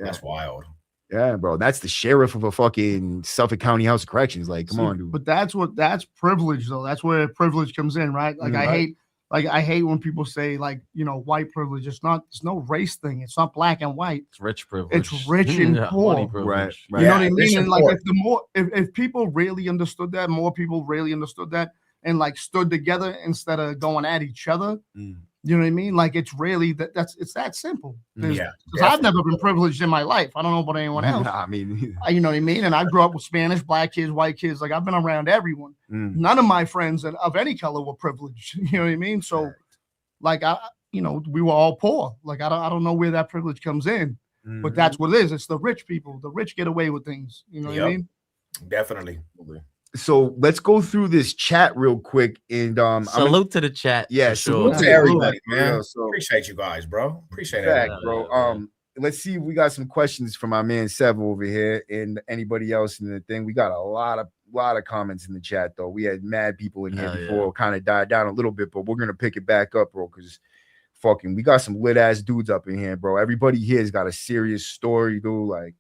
That's wild. Yeah, bro. That's the sheriff of a fucking Suffolk County House of Corrections. Like, come on, dude. But that's privilege, though. That's where privilege comes in, right? Like, I hate when people say, like, you know, white privilege. It's no race thing. It's not black and white. It's rich privilege. It's rich and poor. Right. You know what I mean? And like, if people really understood that, more people really understood that, and like stood together instead of going at each other. You know what I mean? Like, it's really it's that simple. Because I've never been privileged in my life. I don't know about anyone else. I mean, you know what I mean? And I grew up with Spanish, black kids, white kids. Like, I've been around everyone. None of my friends of any color were privileged. You know what I mean? So, like, we were all poor. Like, I don't know where that privilege comes in, but that's what it is. It's the rich people. The rich get away with things. You know what I mean? Definitely. So let's go through this chat real quick, and salute to the chat. Yeah, salute to everybody, man. So appreciate you guys, bro. Appreciate it, bro. Let's see if we got some questions from our man Sev over here, and anybody else in the thing. We got a lot of comments in the chat, though. We had mad people in here before, kind of died down a little bit, but we're gonna pick it back up, bro, because fucking we got some lit ass dudes up in here, bro. Everybody here has got a serious story, dude. Like,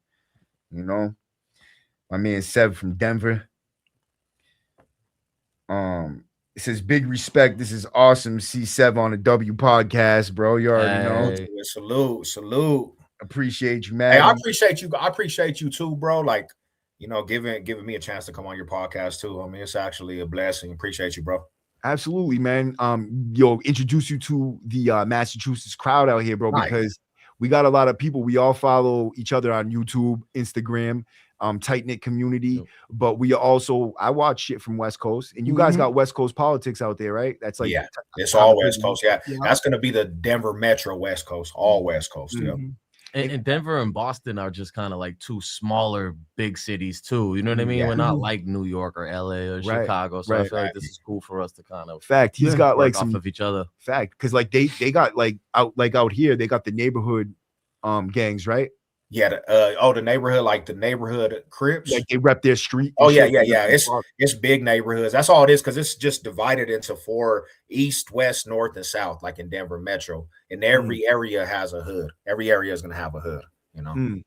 you know, my man Sev from Denver. It says big respect. This is awesome. See Sev on a W podcast, bro. You already know. Salute. Appreciate you, man. Hey, I appreciate you too, bro. Like, you know, giving me a chance to come on your podcast too. I mean, it's actually a blessing. Appreciate you, bro. Absolutely, man. Introduce you to the Massachusetts crowd out here, bro, because we got a lot of people. We all follow each other on YouTube, Instagram. Tight-knit community, but I watch shit from West Coast, and you guys got West Coast politics out there, right? That's like, it's all West Coast. Yeah. That's gonna be the Denver Metro West Coast, all West Coast. And Denver and Boston are just kind of like two smaller big cities too. You know what I mean? We're not like New York or LA or Chicago. So I feel like this is cool for us to kind of he's got like some off of each other. Because like they got like out here, they got the neighborhood gangs, right? Yeah, the neighborhood, like the neighborhood Crips. Like they rep their street. Oh, yeah. It's big neighborhoods. That's all it is, because it's just divided into 4 east, west, north, and south, like in Denver Metro. And every area has a hood. Every area is gonna have a hood, you know.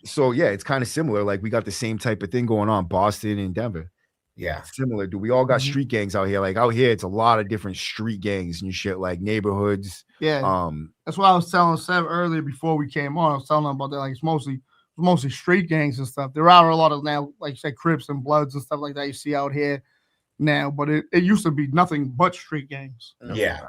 So yeah, it's kind of similar. Like, we got the same type of thing going on, Boston and Denver. Yeah, similar. Do we all got street gangs out here? Like, out here, it's a lot of different street gangs and shit, like neighborhoods. Yeah. That's what I was telling Seb earlier before we came on. I was telling him about that. Like, it's mostly street gangs and stuff. There are a lot of now, like you said, Crips and Bloods and stuff like that you see out here now. But it used to be nothing but street gangs. Yeah.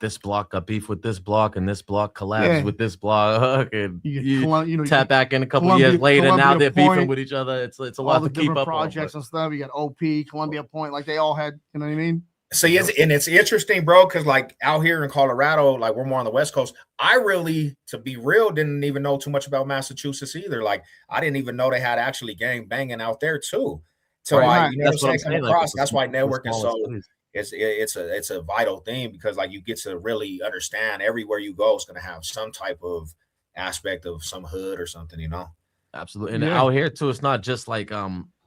this block got beef with this block, and this block collabs Yeah. with this block, and You tap back in a couple years later, now Columbia they're beefing Point, with each other. It's a all lot the to keep different up on. projects and stuff. You got OP, Columbia Point, like they all had, you know what I mean? See, it's interesting, bro, because like out here in Colorado, like we're more on the West Coast. I really, to be real, didn't even know too much about Massachusetts either. Like I didn't even know they had actually gang banging out there too. So Right. I, you know That's what I'm what saying, I'm come saying, like, across. That's why networking is so. cities. It's a vital thing because like you get to really understand everywhere you go is going to have some type of aspect of some hood or something, you know. Absolutely. And out here too, it's not just like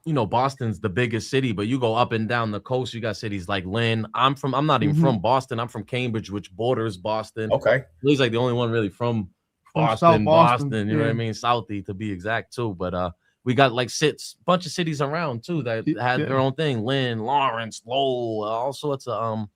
you know, Boston's the biggest city, but you go up and down the coast, you got cities like Lynn. I'm not even from Boston. I'm from Cambridge, which borders Boston. Okay. He's like the only one really from South Boston, you know what I yeah. mean? Southie to be exact too. But we got like bunch of cities around too that had their own thing. Lynn, Lawrence, Lowell, all sorts of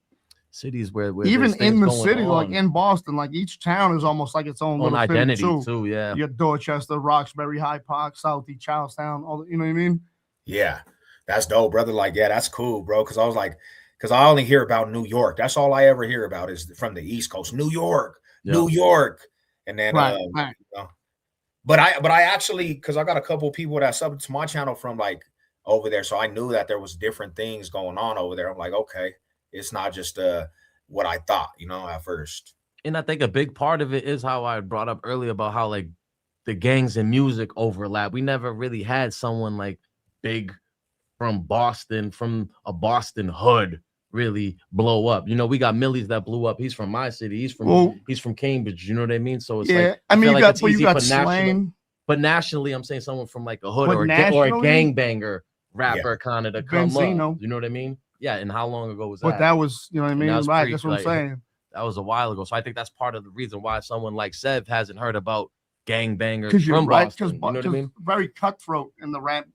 cities where even in the going city, on. like in Boston, like each town is almost like its own little identity city too. Yeah. You got Dorchester, Roxbury, Hyde Park, Southie, Charlestown, all you know what I mean? Yeah, that's dope, brother. Like, yeah, that's cool, bro. Because I was like, because I only hear about New York. That's all I ever hear about is from the East Coast, New York, New York, and then right. You know, but I actually, because I got a couple of people that subbed to my channel from like over there, so I knew that there was different things going on over there. I'm like, okay, it's not just what I thought, you know, at first. And I think a big part of it is how I brought up earlier about how like the gangs and music overlap. We never really had someone like big from Boston, from a Boston hood, really blow up. You know, we got Millies that blew up. He's from my city. He's from Cambridge. You know what I mean? So it's like I mean, feel you like got, you got Slang. But nationally, I'm saying someone from like a hood or a gangbanger rapper kind of to come Benzino. up. You know what I mean? Yeah. And how long ago was that? But that was, you know what I mean? Right. That's what I'm saying. That was a while ago. So I think that's part of the reason why someone like Sev hasn't heard about gangbangers from Boston. You know what I mean? Very cutthroat in the rap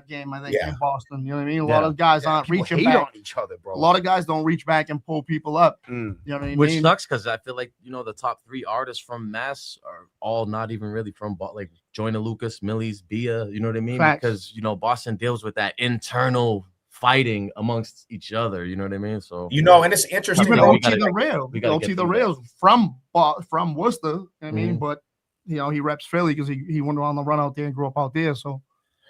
game, I think, in Boston. You know what I mean? A lot of guys aren't reaching back on each other, bro. A lot of guys don't reach back and pull people up. You know what I mean? Which sucks because I feel like, you know, the top 3 artists from Mass are all not even really from like Joyner Lucas, Millie's, Bia. You know what I mean? Facts. Because, you know, Boston deals with that internal fighting amongst each other. You know what I mean? So, you know, and it's interesting. Even OT the Rail. OT the Rail's from Worcester. You know what I mean? But you know, he reps Philly because he went on the run out there and grew up out there. So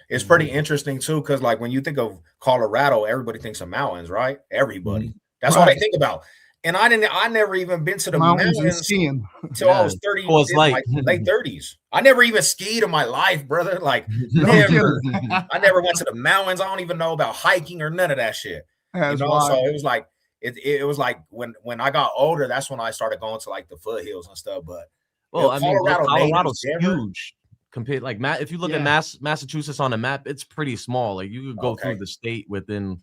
it's pretty interesting too, because like when you think of Colorado, everybody thinks of mountains, right? Everybody. That's all they think about. And I never even been to the mountains until I was 30, like late 30s. I never even skied in my life, brother. Like never. I never went to the mountains. I don't even know about hiking or none of that shit. You know, so it was like it was like when I got older, that's when I started going to like the foothills and stuff. But well, I mean, Colorado's huge compared. Like, if you look at Massachusetts on a map, it's pretty small. Like, you could go through the state within,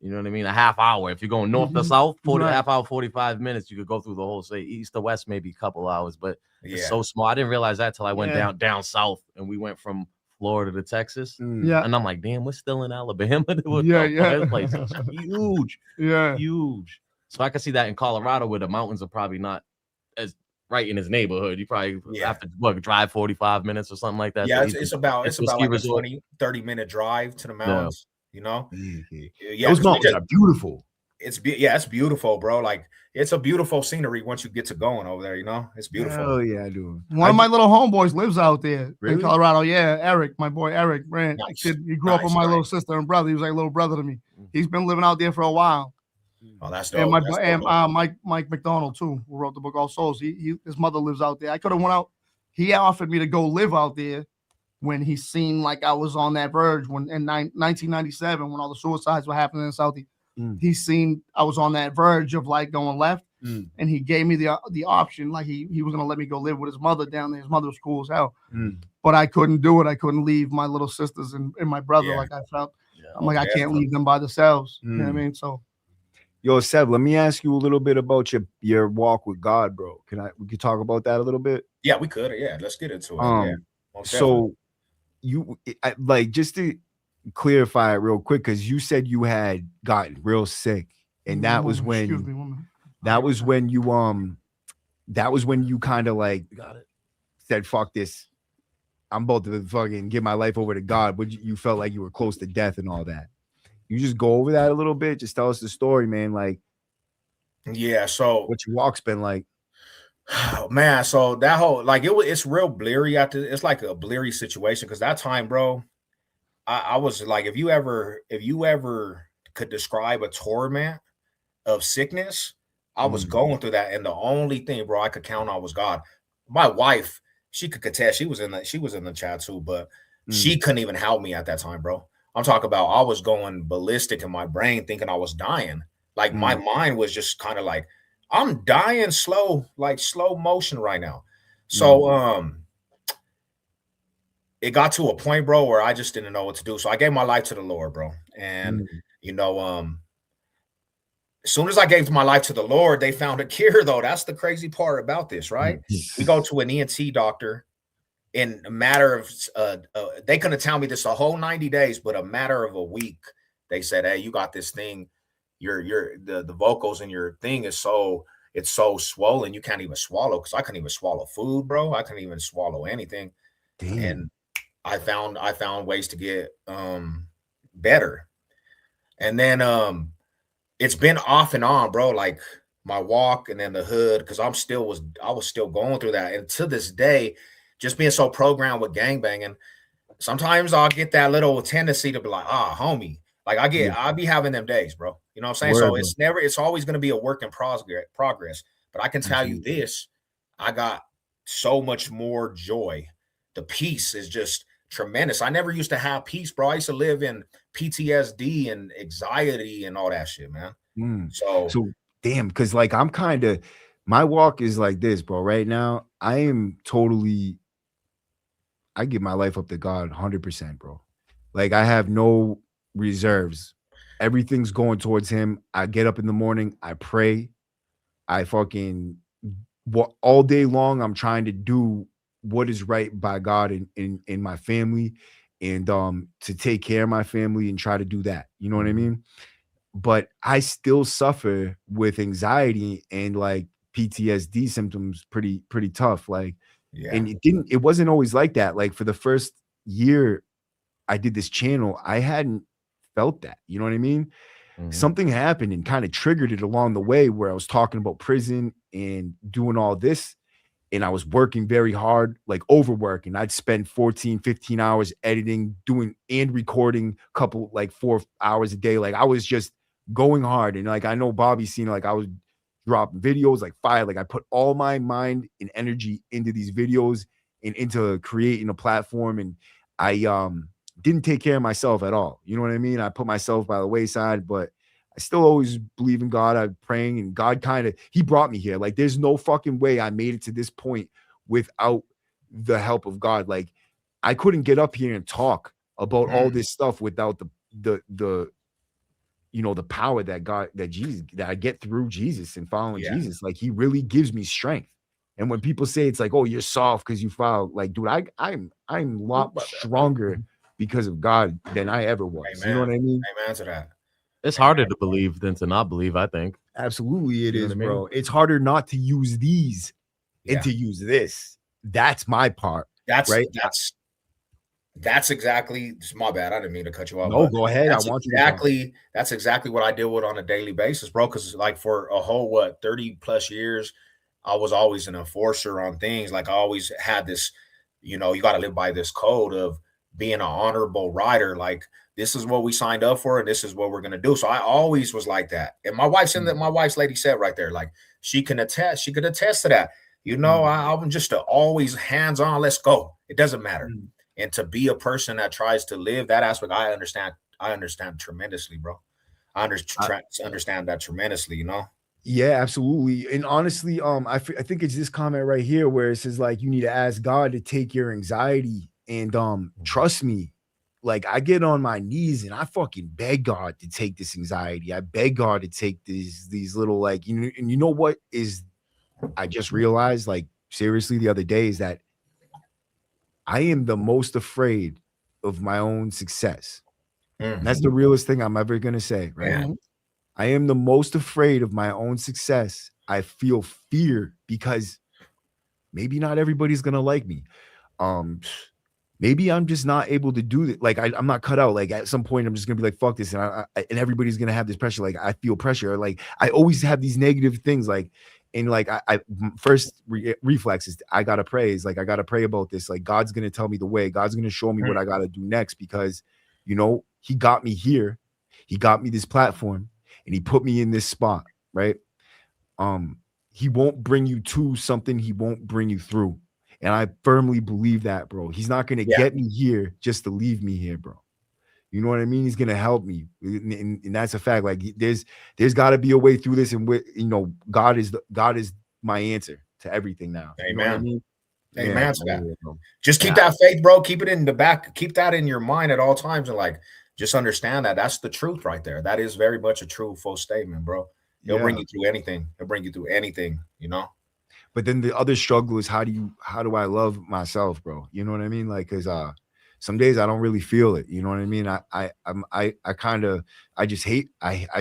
you know what I mean, a half hour. If you're going north to south, half hour, 45 minutes, you could go through the whole state. East to west, maybe a couple hours, but it's so small. I didn't realize that till I went down south, and we went from Florida to Texas. And I'm like, damn, we're still in Alabama. That place is huge, huge. So I can see that in Colorado, where the mountains are probably not as right in his neighborhood. You probably have to drive 45 minutes or something like that. Yeah, so it's about like a 20-30 minute drive to the mountains. You know, those mountains are beautiful. It's beautiful, bro. Like, it's a beautiful scenery once you get to going over there. You know, it's beautiful. Oh yeah, I do. One of my little homeboys lives out there in Colorado. Yeah, Eric, my boy Eric Brand. Nice. He grew up with my little sister and brother. He was like a little brother to me. He's been living out there for a while. Oh, that's dope. And Mike McDonald too, who wrote the book All Souls. His mother lives out there. I could have went out. He offered me to go live out there when he seen like I was on that verge when in 1997 when all the suicides were happening in Southie. He seen I was on that verge of like going left, and he gave me the option. Like he was gonna let me go live with his mother down there. His mother was cool as hell, but I couldn't do it. I couldn't leave my little sisters and my brother. Like I felt. I'm like, I can't leave them by themselves. You know what I mean? So. Yo, Seb, let me ask you a little bit about your walk with God, bro. We could talk about that a little bit? Yeah, we could. Yeah, let's get into it. So just to clarify it real quick, because you said you had gotten real sick, and that was when you kind of like said, fuck this. I'm about to fucking give my life over to God, but you felt like you were close to death and all that. You just go over that a little bit. Just tell us the story, man. Like, Yeah, so What your walk's been like? man, so that whole like it's real bleary after it's like a bleary situation because that time, bro, I was like, if you ever could describe a torment of sickness, I was going through that, and the only thing, bro, I could count on was God. My wife, she could contest. She was in the chat too, but she couldn't even help me at that time, bro. I'm talking about I was going ballistic in my brain, thinking I was dying. Like my mind was just kind of like, I'm dying slow, like slow motion right now. So it got to a point, bro, where I just didn't know what to do. So I gave my life to the Lord, bro. And you know, as soon as I gave my life to the Lord, they found a cure, though. That's the crazy part about this, right? We go to an ENT doctor in a matter of they couldn't tell me this a whole 90 days, but a matter of a week, they said, hey, you got this thing. The vocals in your thing is it's so swollen, you can't even swallow, because I couldn't even swallow food, bro. I couldn't even swallow anything. Damn. And I found ways to get better. And then it's been off and on, bro. Like my walk and then the hood, because I was still going through that. And to this day, just being so programmed with gangbanging, sometimes I'll get that little tendency to be like, homie. Like I'll be having them days, bro. You know what I'm saying? Word, so it's always gonna be a work in progress. But I can tell you this, I got so much more joy. The peace is just tremendous. I never used to have peace, bro. I used to live in PTSD and anxiety and all that shit, man. So damn, because like I'm kind of, my walk is like this, bro. Right now, I give my life up to God 100%, bro. Like I have no reserves. Everything's going towards him. I get up in the morning, I pray. I fucking all day long, I'm trying to do what is right by God in my family, and to take care of my family and try to do that. You know what I mean? But I still suffer with anxiety and like PTSD symptoms pretty tough. Like, and it wasn't always like that. Like for the first year I did this channel, I hadn't felt that. You know what I mean? Something happened and kind of triggered it along the way, where I was talking about prison and doing all this. And I was working very hard, like overworking. I'd spend 14, 15 hours editing, doing and recording couple, like 4 hours a day. Like I was just going hard. And like, I know Bobby's seen, like I was dropping videos like fire. Like I put all my mind and energy into these videos and into creating a platform. And I didn't take care of myself at all. You know what I mean? I put myself by the wayside, but I still always believe in God. I'm praying, and God he brought me here. Like there's no fucking way I made it to this point without the help of God. Like I couldn't get up here and talk about all this stuff without the you know, the power that I get through Jesus and following Jesus. Like he really gives me strength. And when people say it's like, oh, you're soft because you follow, like, dude, I'm a lot stronger because of God than I ever was. Amen. You know what I mean? Amen to that. It's harder to believe than to not believe, I think. Absolutely it is, what I mean? bro. It's harder not to use these and to use this. That's my part. That's right. That's exactly, my bad. I didn't mean to cut you off. No, go ahead. That's exactly what I deal with on a daily basis, bro. Because like for a whole 30 plus years, I was always an enforcer on things. Like I always had this, you know, you got to live by this code of being an honorable rider. Like this is what we signed up for, and this is what we're gonna do. So I always was like that. And my wife's my wife's lady said right there, like she could attest to that. You know, I'm just always hands on. Let's go. It doesn't matter. And to be a person that tries to live that aspect, I understand tremendously, bro. I understand that tremendously, you know. Yeah, absolutely. And honestly, I think it's this comment right here where it says like you need to ask God to take your anxiety, and trust me, like I get on my knees and I fucking beg God to take this anxiety. I beg God to take these little, like, you know. And you know what is, I just realized, like seriously the other day, is that I am the most afraid of my own success. That's the realest thing I'm ever gonna say, right? I am the most afraid of my own success. I feel fear because maybe not everybody's gonna like me. maybe I'm just not able to do it. Like I'm not cut out. Like at some point, I'm just gonna be like, fuck this, and and everybody's gonna have this pressure. Like I feel pressure. Like I always have these negative things. Like and like I first reflex is I gotta pray. Is like I gotta pray about this. Like God's gonna tell me the way. God's gonna show me what I gotta do next because you know He got me here. He got me this platform, and He put me in this spot. Right. He won't bring you to something. He won't bring you through. And I firmly believe that, bro. He's not going to get me here just to leave me here, bro. You know what I mean? He's going to help me. And that's a fact. Like there's got to be a way through this. And you know, God is my answer to everything now. Amen. You know what I mean? Amen to that. Just keep that faith, bro. Keep it in the back. Keep that in your mind at all times. And like, just understand that that's the truth right there. That is very much a true full statement, bro. He'll bring you through anything. He'll bring you through anything, you know? But then the other struggle is how do I love myself, bro? You know what I mean? Like, cause some days I don't really feel it. You know what I mean?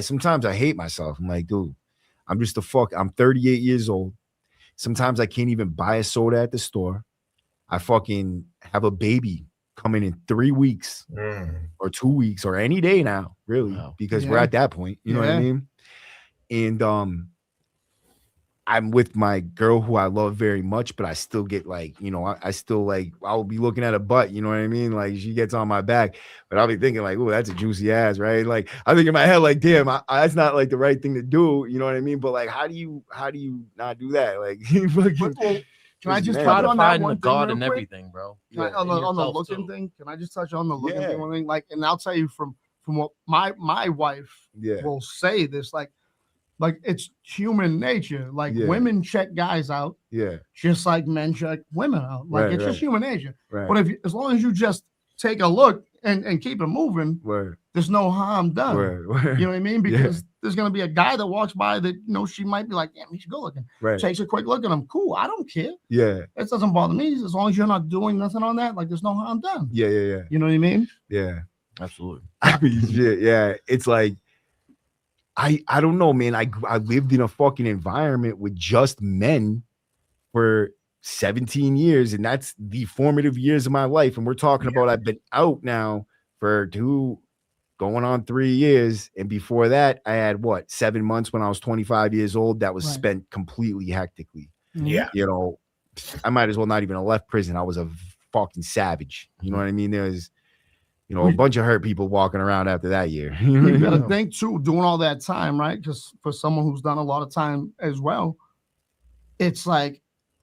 Sometimes I hate myself. I'm like, dude, I'm 38 years old. Sometimes I can't even buy a soda at the store. I fucking have a baby coming in 3 weeks or 2 weeks or any day now, really, because we're at that point. You know what I mean? And I'm with my girl who I love very much, but I still get like, you know, I still like, I'll be looking at a butt, you know what I mean? Like she gets on my back, but I'll be thinking like, oh, that's a juicy ass, right? Like I think in my head, like, damn, that's not like the right thing to do. You know what I mean? But like, how do you not do that? Like, can I just try touch to on find that one the God thing in real quick? everything, bro? On the looking thing, can I just touch on the looking thing? One thing, like, and I'll tell you from what my wife will say this, like it's human nature. Like women check guys out, just like men check women out. Like it's just human nature. Right. But as long as you just take a look and keep it moving, there's no harm done. You know what I mean? Because there's gonna be a guy that walks by that, you know, she might be like, damn, he's good looking. Takes a quick look at him. Cool. I don't care. It doesn't bother me as long as you're not doing nothing on that. Like there's no harm done. You know what I mean? Yeah, absolutely. I mean, it's like. I don't know, man. I lived in a fucking environment with just men for 17 years, and that's the formative years of my life. And we're talking about I've been out now for going on 3 years. And before that, I had 7 months when I was 25 years old that was spent completely hectically. Yeah. You know, I might as well not even have left prison. I was a fucking savage. You know what I mean? There's a bunch of hurt people walking around after that year. You got to think too, doing all that time, right? Because for someone who's done a lot of time as well, it's like,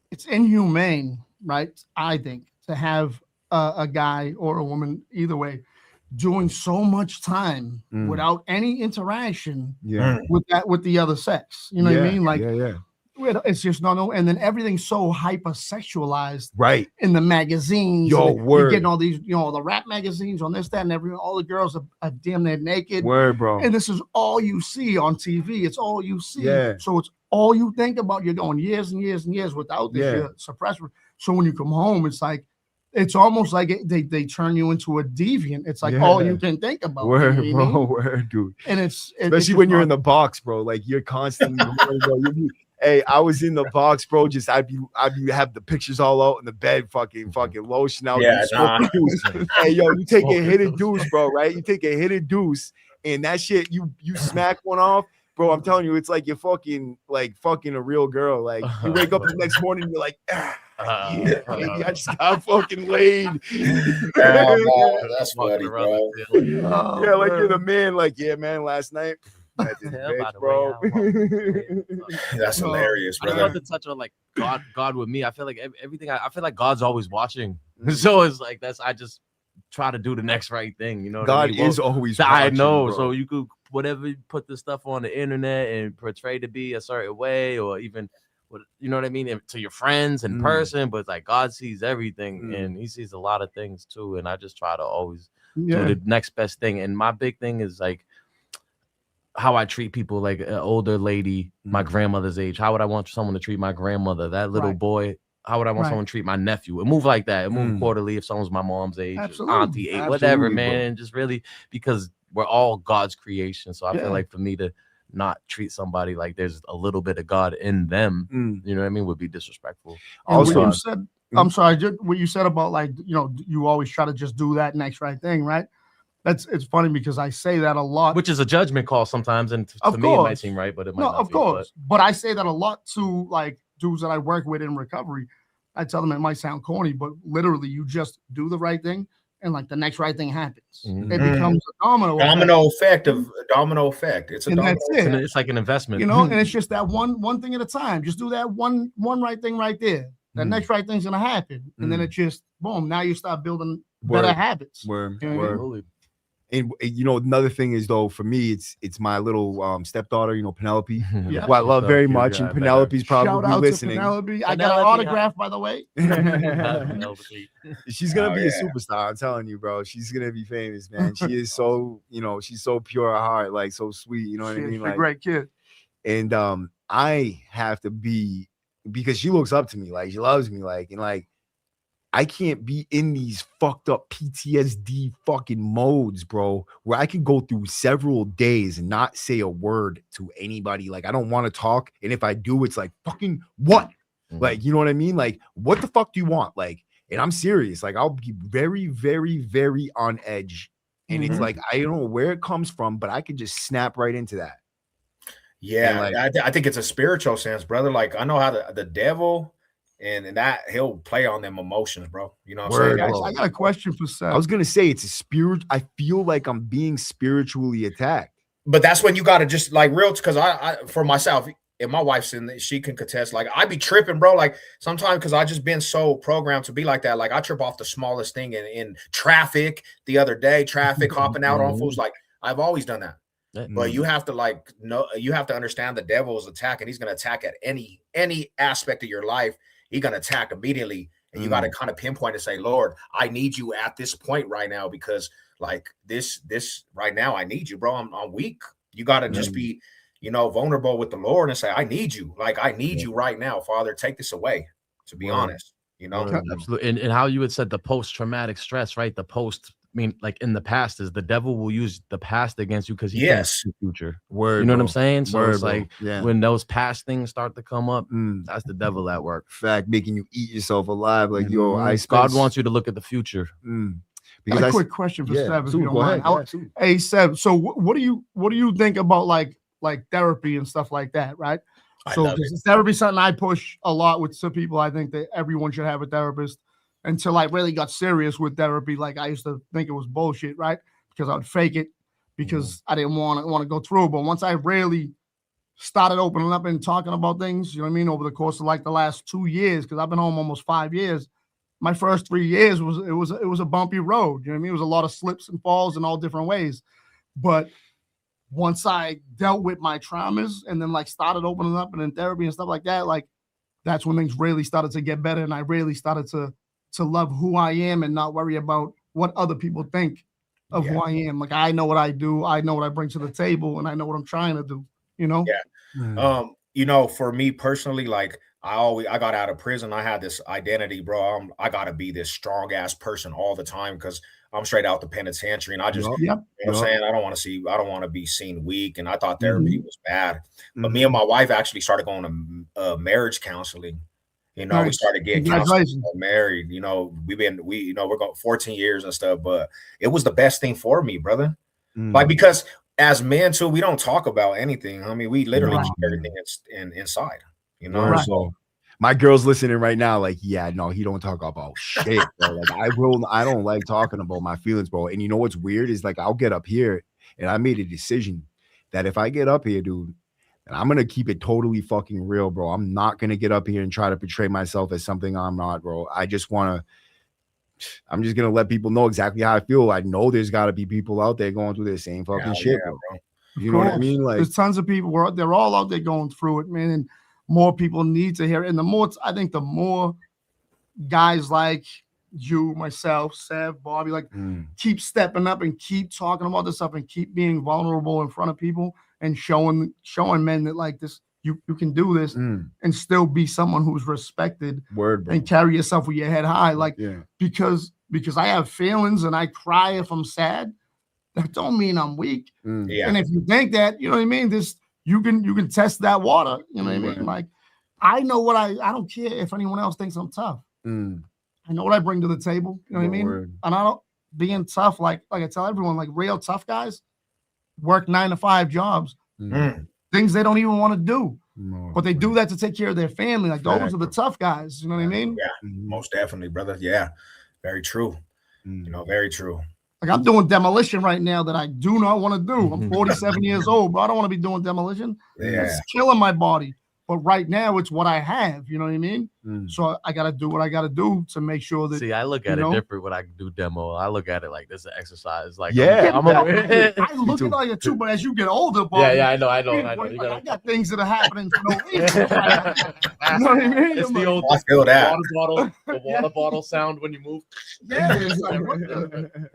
it's inhumane, right? I think to have a guy or a woman, either way, doing so much time without any interaction with the other sex. You know what I mean? Like, it's just no, and then everything's so hypersexualized, right? In the magazines, you're getting all these, the rap magazines on this, that, and everything. All the girls are damn near naked, bro. And this is all you see on TV. It's all you see. So it's all you think about. You're going years and years and years without this suppressor. So when you come home, it's like, it's almost like they turn you into a deviant. It's like all you can think about. Dude. And especially when you're in the box, bro. Like you're constantly. Hey, I was in the box, bro. Just I'd be have the pictures all out in the bed, fucking lotion out. Hey, yo, you take a hidden deuce, bro, right? You take a hidden deuce, and that shit, you smack one off, bro. I'm telling you, it's like you're fucking a real girl. Like you wake up the next morning, you're like, baby, I just got fucking laid. That's funny, bro. Like you're the man. Like, man, last night. That's bro. That's hilarious, brother. I love to touch on like God with me. I feel like everything. I feel like God's always watching. So it's like I just try to do the next right thing. You know, God is always watching. I know. Bro. So you could whatever you put the stuff on the internet and portray to be a certain way, or even you know what I mean, to your friends in person. But like God sees everything, and He sees a lot of things too. And I just try to always do the next best thing. And my big thing is like, how I treat people, like an older lady, my grandmother's age. How would I want someone to treat my grandmother? That little boy. How would I want someone to treat my nephew? It move like that. It move quarterly if someone's my mom's age, auntie age, whatever, man. Bro. And just really because we're all God's creation. So I feel like for me to not treat somebody like there's a little bit of God in them, you know what I mean, would be disrespectful. Also, you said I'm sorry, just what you said about like, you know, you always try to just do that next right thing, right? It's funny because I say that a lot. Which is a judgment call sometimes, and to me it might seem right, but it might not of be, course. But I say that a lot to like dudes that I work with in recovery. I tell them it might sound corny, but literally you just do the right thing and like the next right thing happens. It becomes a domino effect. Domino effect. It's a and domino that's effect. It's like an investment, you know, and it's just that one thing at a time. Just do that one right thing right there. That next right thing's gonna happen, and then it just boom. Now you start building better habits. And you know, another thing is though, for me, it's my little stepdaughter, you know, Penelope, Yeah. who I love very much, and Penelope's probably listening. To Penelope. I got an autograph, by the way. She's gonna be a superstar. I'm telling you, bro. She's gonna be famous, man. She is so, you know, she's so pure at heart, like so sweet. You know what I mean? She's Like a great kid. And I have to be, because she looks up to me, like she loves me, like, and like I can't be in these fucked up PTSD fucking modes, bro, where I can go through several days and not say a word to anybody. Like, I don't want to talk. And if I do, it's like, fucking what? Like, you know what I mean? Like, what the fuck do you want? Like, and I'm serious. Like, I'll be very, very, very on edge. And it's like, I don't know where it comes from, but I can just snap right into that. Yeah, like, I think it's a spiritual sense, brother. Like, I know how the devil and that he'll play on them emotions, bro. You know what I'm saying? I got a question for Seth. I was gonna say it's a spirit. I feel like I'm being spiritually attacked. But that's when you gotta just like real, because I for myself, and my wife's in, she can contest. Like I be tripping, bro. Like sometimes because I just been so programmed to be like that. Like I trip off the smallest thing in traffic the other day, hopping out on fools. Like I've always done that. But you have to like know, you have to understand the devil is attacking. He's gonna attack at any aspect of your life. He's gonna attack immediately, and you got to kind of pinpoint and say, Lord, I need you at this point right now, because like this right now, I need you, bro. I'm weak. You got to just be, you know, vulnerable with the Lord and say, I need you. Like I need you right now, Father. Take this away. To be honest, you know, absolutely. And how you had said the post-traumatic stress, right? The post. I mean, like in the past, is the devil will use the past against you because he can't see the future. Word, you know bro. what I'm saying? So it's like yeah. when those past things start to come up, that's the devil at work. Fact, making you eat yourself alive. Like, yo, God wants you to look at the future. Because I got a quick question for Seb, if you don't mind. Hey, Seb, so what do you think about like therapy and stuff like that, right? So therapy is something I push a lot with some people. I think that everyone should have a therapist. Until I really got serious with therapy, like I used to think it was bullshit, right? Because I would fake it because I didn't want to go through. But once I really started opening up and talking about things, you know what I mean, over the course of like the last 2 years, because I've been home almost 5 years. My first 3 years was a bumpy road. You know what I mean? It was a lot of slips and falls in all different ways. But once I dealt with my traumas and then like started opening up and in therapy and stuff like that, like that's when things really started to get better, and I really started to love who I am and not worry about what other people think of who I am. Like I know what I do, I know what I bring to the table, and I know what I'm trying to do, you know? You know, for me personally, like I got out of prison. I had this identity, bro. I gotta be this strong ass person all the time because I'm straight out the penitentiary, and I just, you know what I'm saying? I don't want to be seen weak. And I thought therapy was bad. But me and my wife actually started going to marriage counseling. You know, we started getting counseling, married. You know, we're going 14 years and stuff, but it was the best thing for me, brother. Like, because as men too, we don't talk about anything. I mean, we literally keep everything inside, you know? Right. So my girl's listening right now, like, yeah, no, he don't talk about shit, bro. Like I don't like talking about my feelings, bro. And you know what's weird is like, I'll get up here, and I made a decision that if I get up here, dude, and I'm going to keep it totally fucking real, bro. I'm not going to get up here and try to portray myself as something I'm not, bro. I'm just going to let people know exactly how I feel. I know there's got to be people out there going through the same fucking shit, bro. You know what I mean? Like, there's tons of people, they're all out there going through it, man. And more people need to hear it. And I think the more guys like you, myself, Sev, Bobby, like keep stepping up and keep talking about this stuff and keep being vulnerable in front of people and showing men that like this, you can do this and still be someone who's respected and carry yourself with your head high. Like, because I have feelings and I cry if I'm sad, that don't mean I'm weak. And if you think that, you know what I mean, you can test that water. You know what I mean? Like, I know what I don't care if anyone else thinks I'm tough. I know what I bring to the table. You know what I mean? Word. And I don't being tough, like I tell everyone, like real tough guys work 9 to 5 jobs, things they don't even want to do. But they do that to take care of their family. Like those are the tough guys. You know what I mean? Yeah, most definitely, brother. Yeah, very true. You know, very true. Like I'm doing demolition right now that I do not want to do. I'm 47 years old, but I don't want to be doing demolition. Yeah. It's killing my body. But right now, it's what I have. You know what I mean? So I got to do what I got to do to make sure that. See, I look at it different when I do demo. I look at it like this is an exercise. Like, I look at it like it too. But as you get older, Bobby, I know. I got things that are happening for no reason. You know what I mean? It's the old water bottle sound when you move. Yeah, it's like,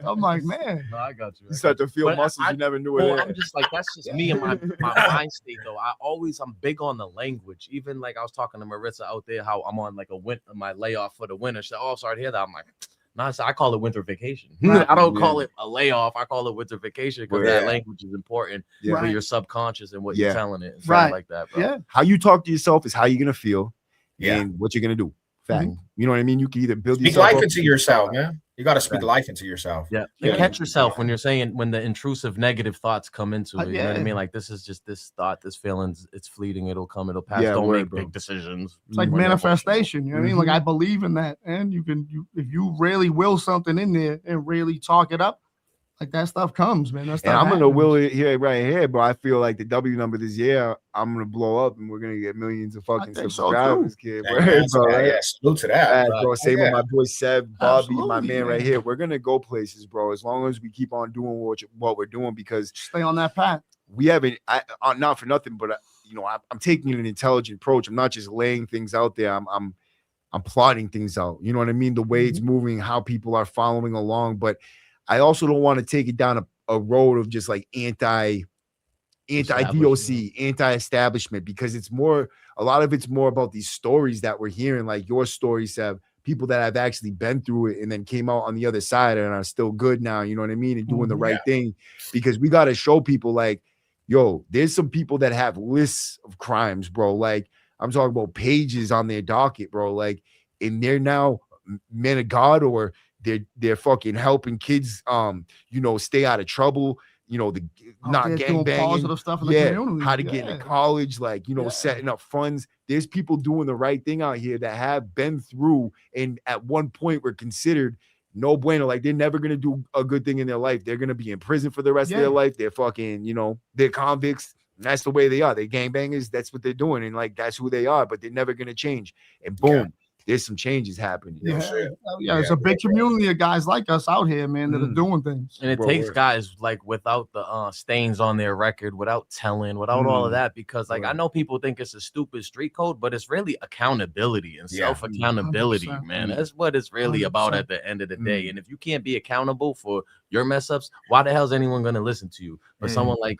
I'm like, man. No, I got you. You start to feel muscles you never knew were there. I'm just like, that's just me and my mind state though. I'm big on the language. Even like I was talking to Marissa out there, how I'm on like my layoff for the winter. She said, "Oh, sorry to hear that." I'm like, "No, I call it winter vacation. I don't call it a layoff. I call it winter vacation because that language is important for your subconscious and what you're telling it, and stuff like that, bro. Yeah, how you talk to yourself is how you're gonna feel, and what you're gonna do. Fact, you know what I mean? You can either build speak life into yourself, man. You got to speak life into yourself. Yeah. And catch yourself when you're saying when the intrusive negative thoughts come into it. You know what I mean? Like this is just this thought, this feelings, it's fleeting, it'll come, it'll pass. Don't make big decisions. It's like manifestation. You know what I mean? Like I believe in that. And you if you really will something in there and really talk it up, like that stuff comes, man. And I'm gonna will it here right here, bro. I feel like the W number this year, I'm gonna blow up and we're gonna get millions of fucking subscribers, kid. Salute to that, bro. Same with my boy Seb, Bobby, my man right here. We're gonna go places, bro. As long as we keep on doing what we're doing, because stay on that path. We haven't, not for nothing, but you know, I'm taking an intelligent approach. I'm not just laying things out there. I'm plotting things out. You know what I mean? The way it's moving, how people are following along, but I also don't want to take it down a road of just like anti DOC, anti-establishment, because it's more, a lot of it's more about these stories that we're hearing, like your stories have people that have actually been through it and then came out on the other side and are still good now, you know what I mean? And doing the right thing, because we got to show people like, yo, there's some people that have lists of crimes, bro. Like I'm talking about pages on their docket, bro. Like, and they're now men of God, or they're fucking helping kids, you know, stay out of trouble, you know, the not gang banging, positive stuff in the community. How to get into college, like, you know, setting up funds. There's people doing the right thing out here that have been through and at one point were considered no bueno. Like they're never gonna do a good thing in their life. They're gonna be in prison for the rest of their life. They're fucking, you know, they're convicts. And that's the way they are. They're gangbangers. That's what they're doing, and like that's who they are. But they're never gonna change. And boom. There's some changes happening. It's a big community of guys like us out here, man, that are doing things. And it takes guys like without the stains on their record, without telling, without all of that, because like I know people think it's a stupid street code, but it's really accountability and self-accountability, 100%. Man. That's what it's really 100%. About at the end of the day. And if you can't be accountable for your mess ups, why the hell is anyone going to listen to you? But someone like,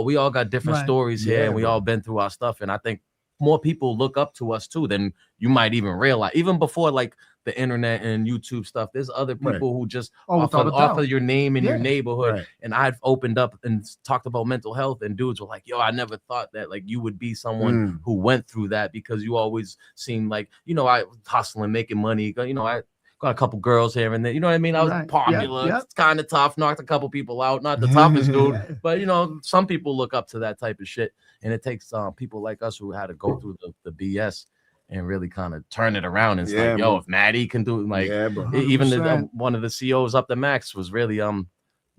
we all got different stories here, and we all been through our stuff. And I think more people look up to us too than you might even realize. Even before like the internet and YouTube stuff, there's other people who just offer your name in your neighborhood. And I've opened up and talked about mental health, and dudes were like, yo, I never thought that like you would be someone who went through that, because you always seem like, you know, I hustling, making money, you know, I got a couple girls here and there, you know what I mean? I was popular, It's kind of tough, knocked a couple people out, not the toughest dude, but you know, some people look up to that type of shit. And it takes people like us who had to go through the BS and really kind of turn it around. And it's like, yo, if Maddie can do it, like even one of the CEOs up the Max was really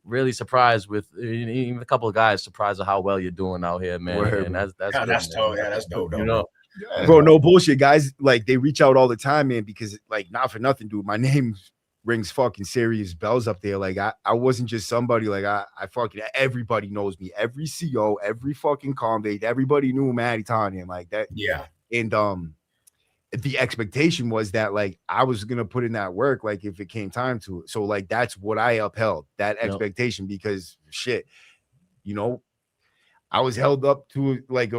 really surprised with, even a couple of guys surprised at how well you're doing out here, man. And that's dope. Yeah, that's dope. You know, bro, no bullshit, guys. Like they reach out all the time, man, because like not for nothing, dude. My name rings fucking serious bells up there. Like I wasn't just somebody, like I fucking, everybody knows me, every CO, every fucking convict, everybody knew Matty Tanya, like that. Yeah. And the expectation was that like I was gonna put in that work, like if it came time to it. So like that's what I upheld, that expectation, because shit, you know, I was held up to like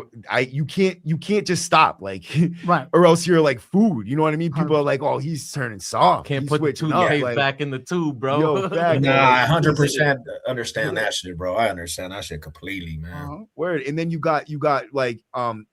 you can't just stop like Right. or else you're like food. You know what I mean? People 100%. are like, oh, he's turning soft. Can't He's put the switching up. toothpaste Like, back in the tube, bro. yo, fact, Nah, like, 100% understand that shit, bro. I understand that shit completely, man. Word. And then you got like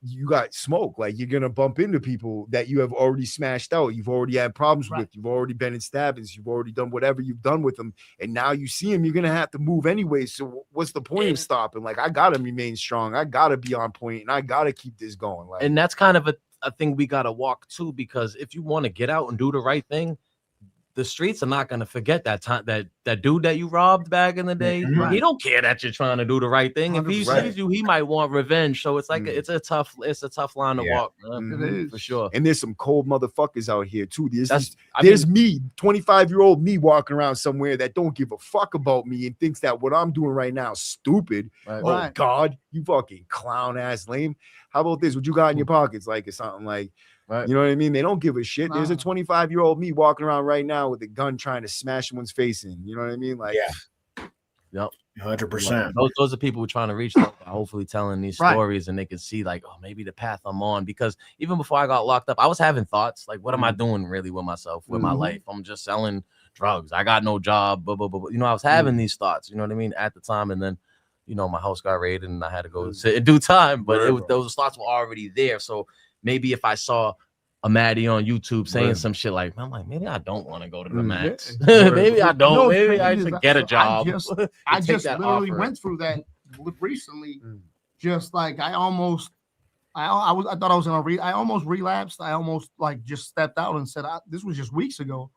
you got smoke. Like you're gonna bump into people that you have already smashed out. You've already had problems with. You've already been in stabbings. You've already done whatever you've done with them. And now you see him, you're gonna have to move anyway. So what's the point of stopping? Like I gotta remain strong. I gotta be on point, and I gotta keep this going. Like, and that's kind of a thing we gotta walk too, because if you want to get out and do the right thing, the streets are not gonna forget that time that dude that you robbed back in the day. Right. He don't care that you're trying to do the right thing. If he 100%. sees you, he might want revenge. So it's like it's a tough line to walk, man. It is for sure. And there's some cold motherfuckers out here too. That's- There's me, 25-year-old me walking around somewhere that don't give a fuck about me and thinks that what I'm doing right now is stupid. Right. Oh Right. God, you fucking clown ass lame. How about this? What you got in your pockets? Like it's something like, Right. you know what I mean? They don't give a shit. There's a Nah. 25-year-old me walking around right now with a gun trying to smash someone's face in. You know what I mean? Like, Yep. 100%. Those are people we're trying to reach, hopefully telling these Right. stories, and they can see like, oh, maybe the path I'm on. Because even before I got locked up, I was having thoughts like, what am I doing really with myself, with my life? I'm just selling drugs. I got no job. Blah, blah, blah, blah. You know, I was having these thoughts. You know what I mean? At the time, and then, you know, my house got raided, and I had to go sit in due time. But those thoughts were already there. So maybe if I saw a Maddie on YouTube saying some shit like, I'm like, maybe I don't want to go to the max. Maybe I don't. No, Maybe I crazy should is get a that- job. I Take just that literally offer. went through that recently. Just like I almost, I thought I was gonna I almost relapsed. I almost like just stepped out and said, this was just weeks ago.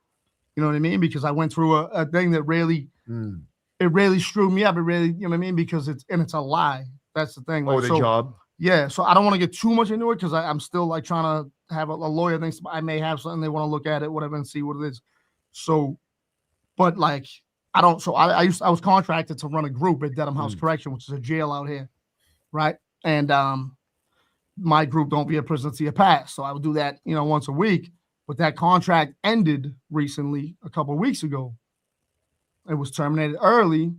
You know what I mean? Because I went through a thing that really, it really screwed me up. It really, you know what I mean? Because it's a lie. That's the thing. oh, the job. Yeah, so I don't want to get too much into it because I'm still like trying to have a lawyer thinks I may have something they want to look at it, whatever, and see what it is. So, but like I don't. So I was contracted to run a group at Dedham House Correction, which is a jail out here, right? And my group don't be a prison to your pass, so I would do that, you know, once a week. But that contract ended recently, a couple of weeks ago. It was terminated early.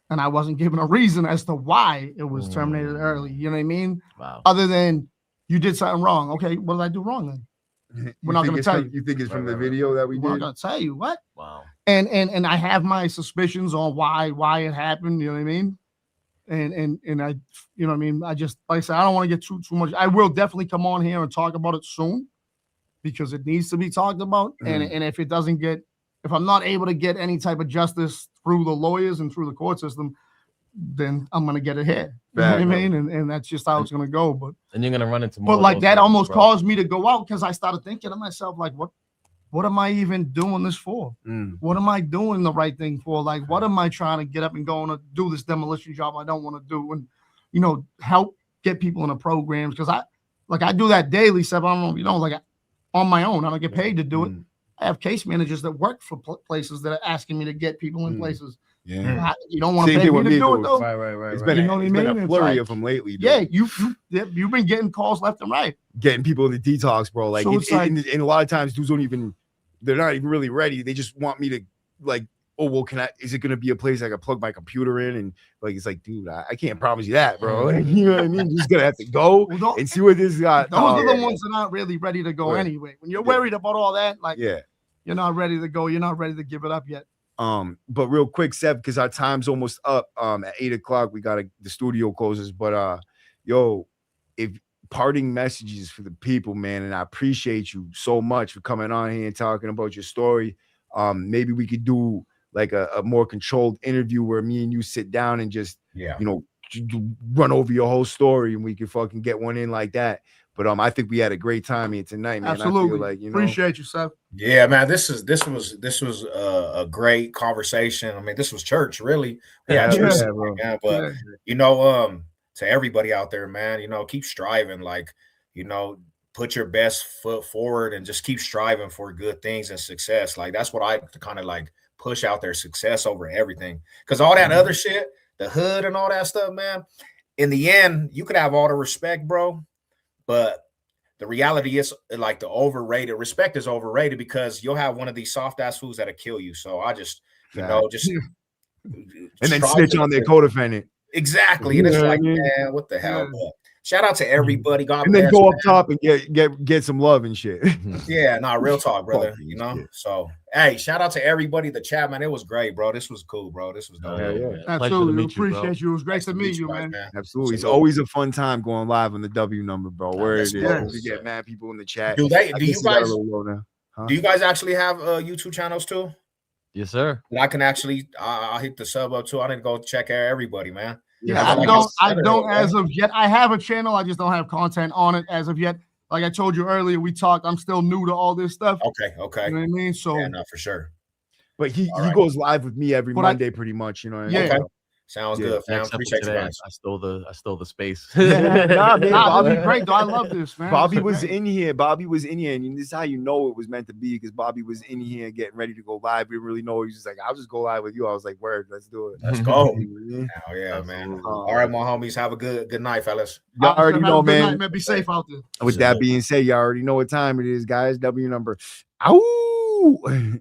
And I wasn't given a reason as to why it was terminated early. You know what I mean? Wow. Other than you did something wrong. Okay, what did I do wrong then? We're not going to tell you. You think it's from the video that we We're not did? going to tell you what. Wow. And I have my suspicions on why it happened. You know what I mean? And I, you know what I mean? I just, like I said, I don't want to get too much. I will definitely come on here and talk about it soon because it needs to be talked about. And if it doesn't get, if I'm not able to get any type of justice through the lawyers and through the court system, then I'm gonna get it here. You know what I mean? And that's just how it's gonna go. But And you're gonna run into more. but of like those that things, almost bro. caused me to go out because I started thinking to myself, like, what am I even doing this for? What am I doing the right thing for? Like, what am I trying to get up and go and do this demolition job I don't want to do? And you know, help get people in the programs because I do that daily stuff. I don't know, you know, like on my own. I don't get paid to do it. I have case managers that work for places that are asking me to get people in places. Yeah. You don't want to Same pay thing me with to me, do it though. though. Right. It's been, You know what I it's been mean? a It's flurry like- of them lately. Dude. Yeah, you've been getting calls left and right. Getting people in the detox, bro. Like, So it's like- and a lot of times dudes don't even, they're not even really ready. They just want me to like, oh, well, is it going to be a place I can plug my computer in? And like, it's like, dude, I can't promise you that, bro. Like, you know what I mean? You're just going to have to go Well, and see what this got. those are the ones that aren't really ready to go Right. anyway. When you're worried about all that, like Yeah. you're not ready to go. You're not ready to give it up yet. But real quick, Seb, because our time's almost up. At 8:00, we gotta the studio closes. But yo, if parting messages for the people, man, and I appreciate you so much for coming on here and talking about your story. Maybe we could do like a more controlled interview where me and you sit down and just you know run over your whole story, and we can fucking get one in like that. But I think we had a great time here tonight, man. Absolutely. I feel like, you know, Appreciate you, Seth. Yeah, man, this was a great conversation. I mean, this was church, really. Yeah, church, yeah, bro. yeah, but you know, to everybody out there, man, you know, keep striving, like, you know, put your best foot forward and just keep striving for good things and success. Like, that's what I kind of like push out there, success over everything. Because all that other shit, the hood and all that stuff, man, in the end, you could have all the respect, bro. But the reality is, like, the overrated respect is overrated because you'll have one of these soft ass foods that'll kill you. So I just, you know, just and then snitch on their co-defendant. Exactly. And it's like, man, what the hell? But shout out to everybody. God and bless. then go up man. top and get some love and shit. Yeah, no, real talk, brother. You know, so hey, shout out to everybody. The chat, man, it was great, bro. This was cool, bro. This was dope. Absolutely, appreciate you. It was great to meet you, man. Absolutely, it's always a fun time going live on the W number, bro. Where it is, we get mad people in the chat. Do you guys actually have YouTube channels too? Yes, sir. And I can actually, I'll hit the sub up too. I didn't go check everybody, man. Yeah, I don't as of yet. I have a channel. I just don't have content on it as of yet. Like I told you earlier, we talked. I'm still new to all this stuff. Okay. You know what I mean? So yeah, no, for sure. But he goes live with me every Monday, pretty much. You know what I mean? Yeah. Okay. Sounds good, fam. Appreciate you guys. I stole the space. Nah, man, Bobby, great though. I love this, man. Bobby was in here. Bobby was in here, and this is how you know it was meant to be, because Bobby was in here getting ready to go live. We didn't really know. He was just like, "I'll just go live with you." I was like, "Word, let's do it. Let's go." Hell yeah, man. All right, my homies. Have a good night, fellas. Y'all already know, man. Be safe out there. With that being said, y'all already know what time it is, guys. W number. Ow!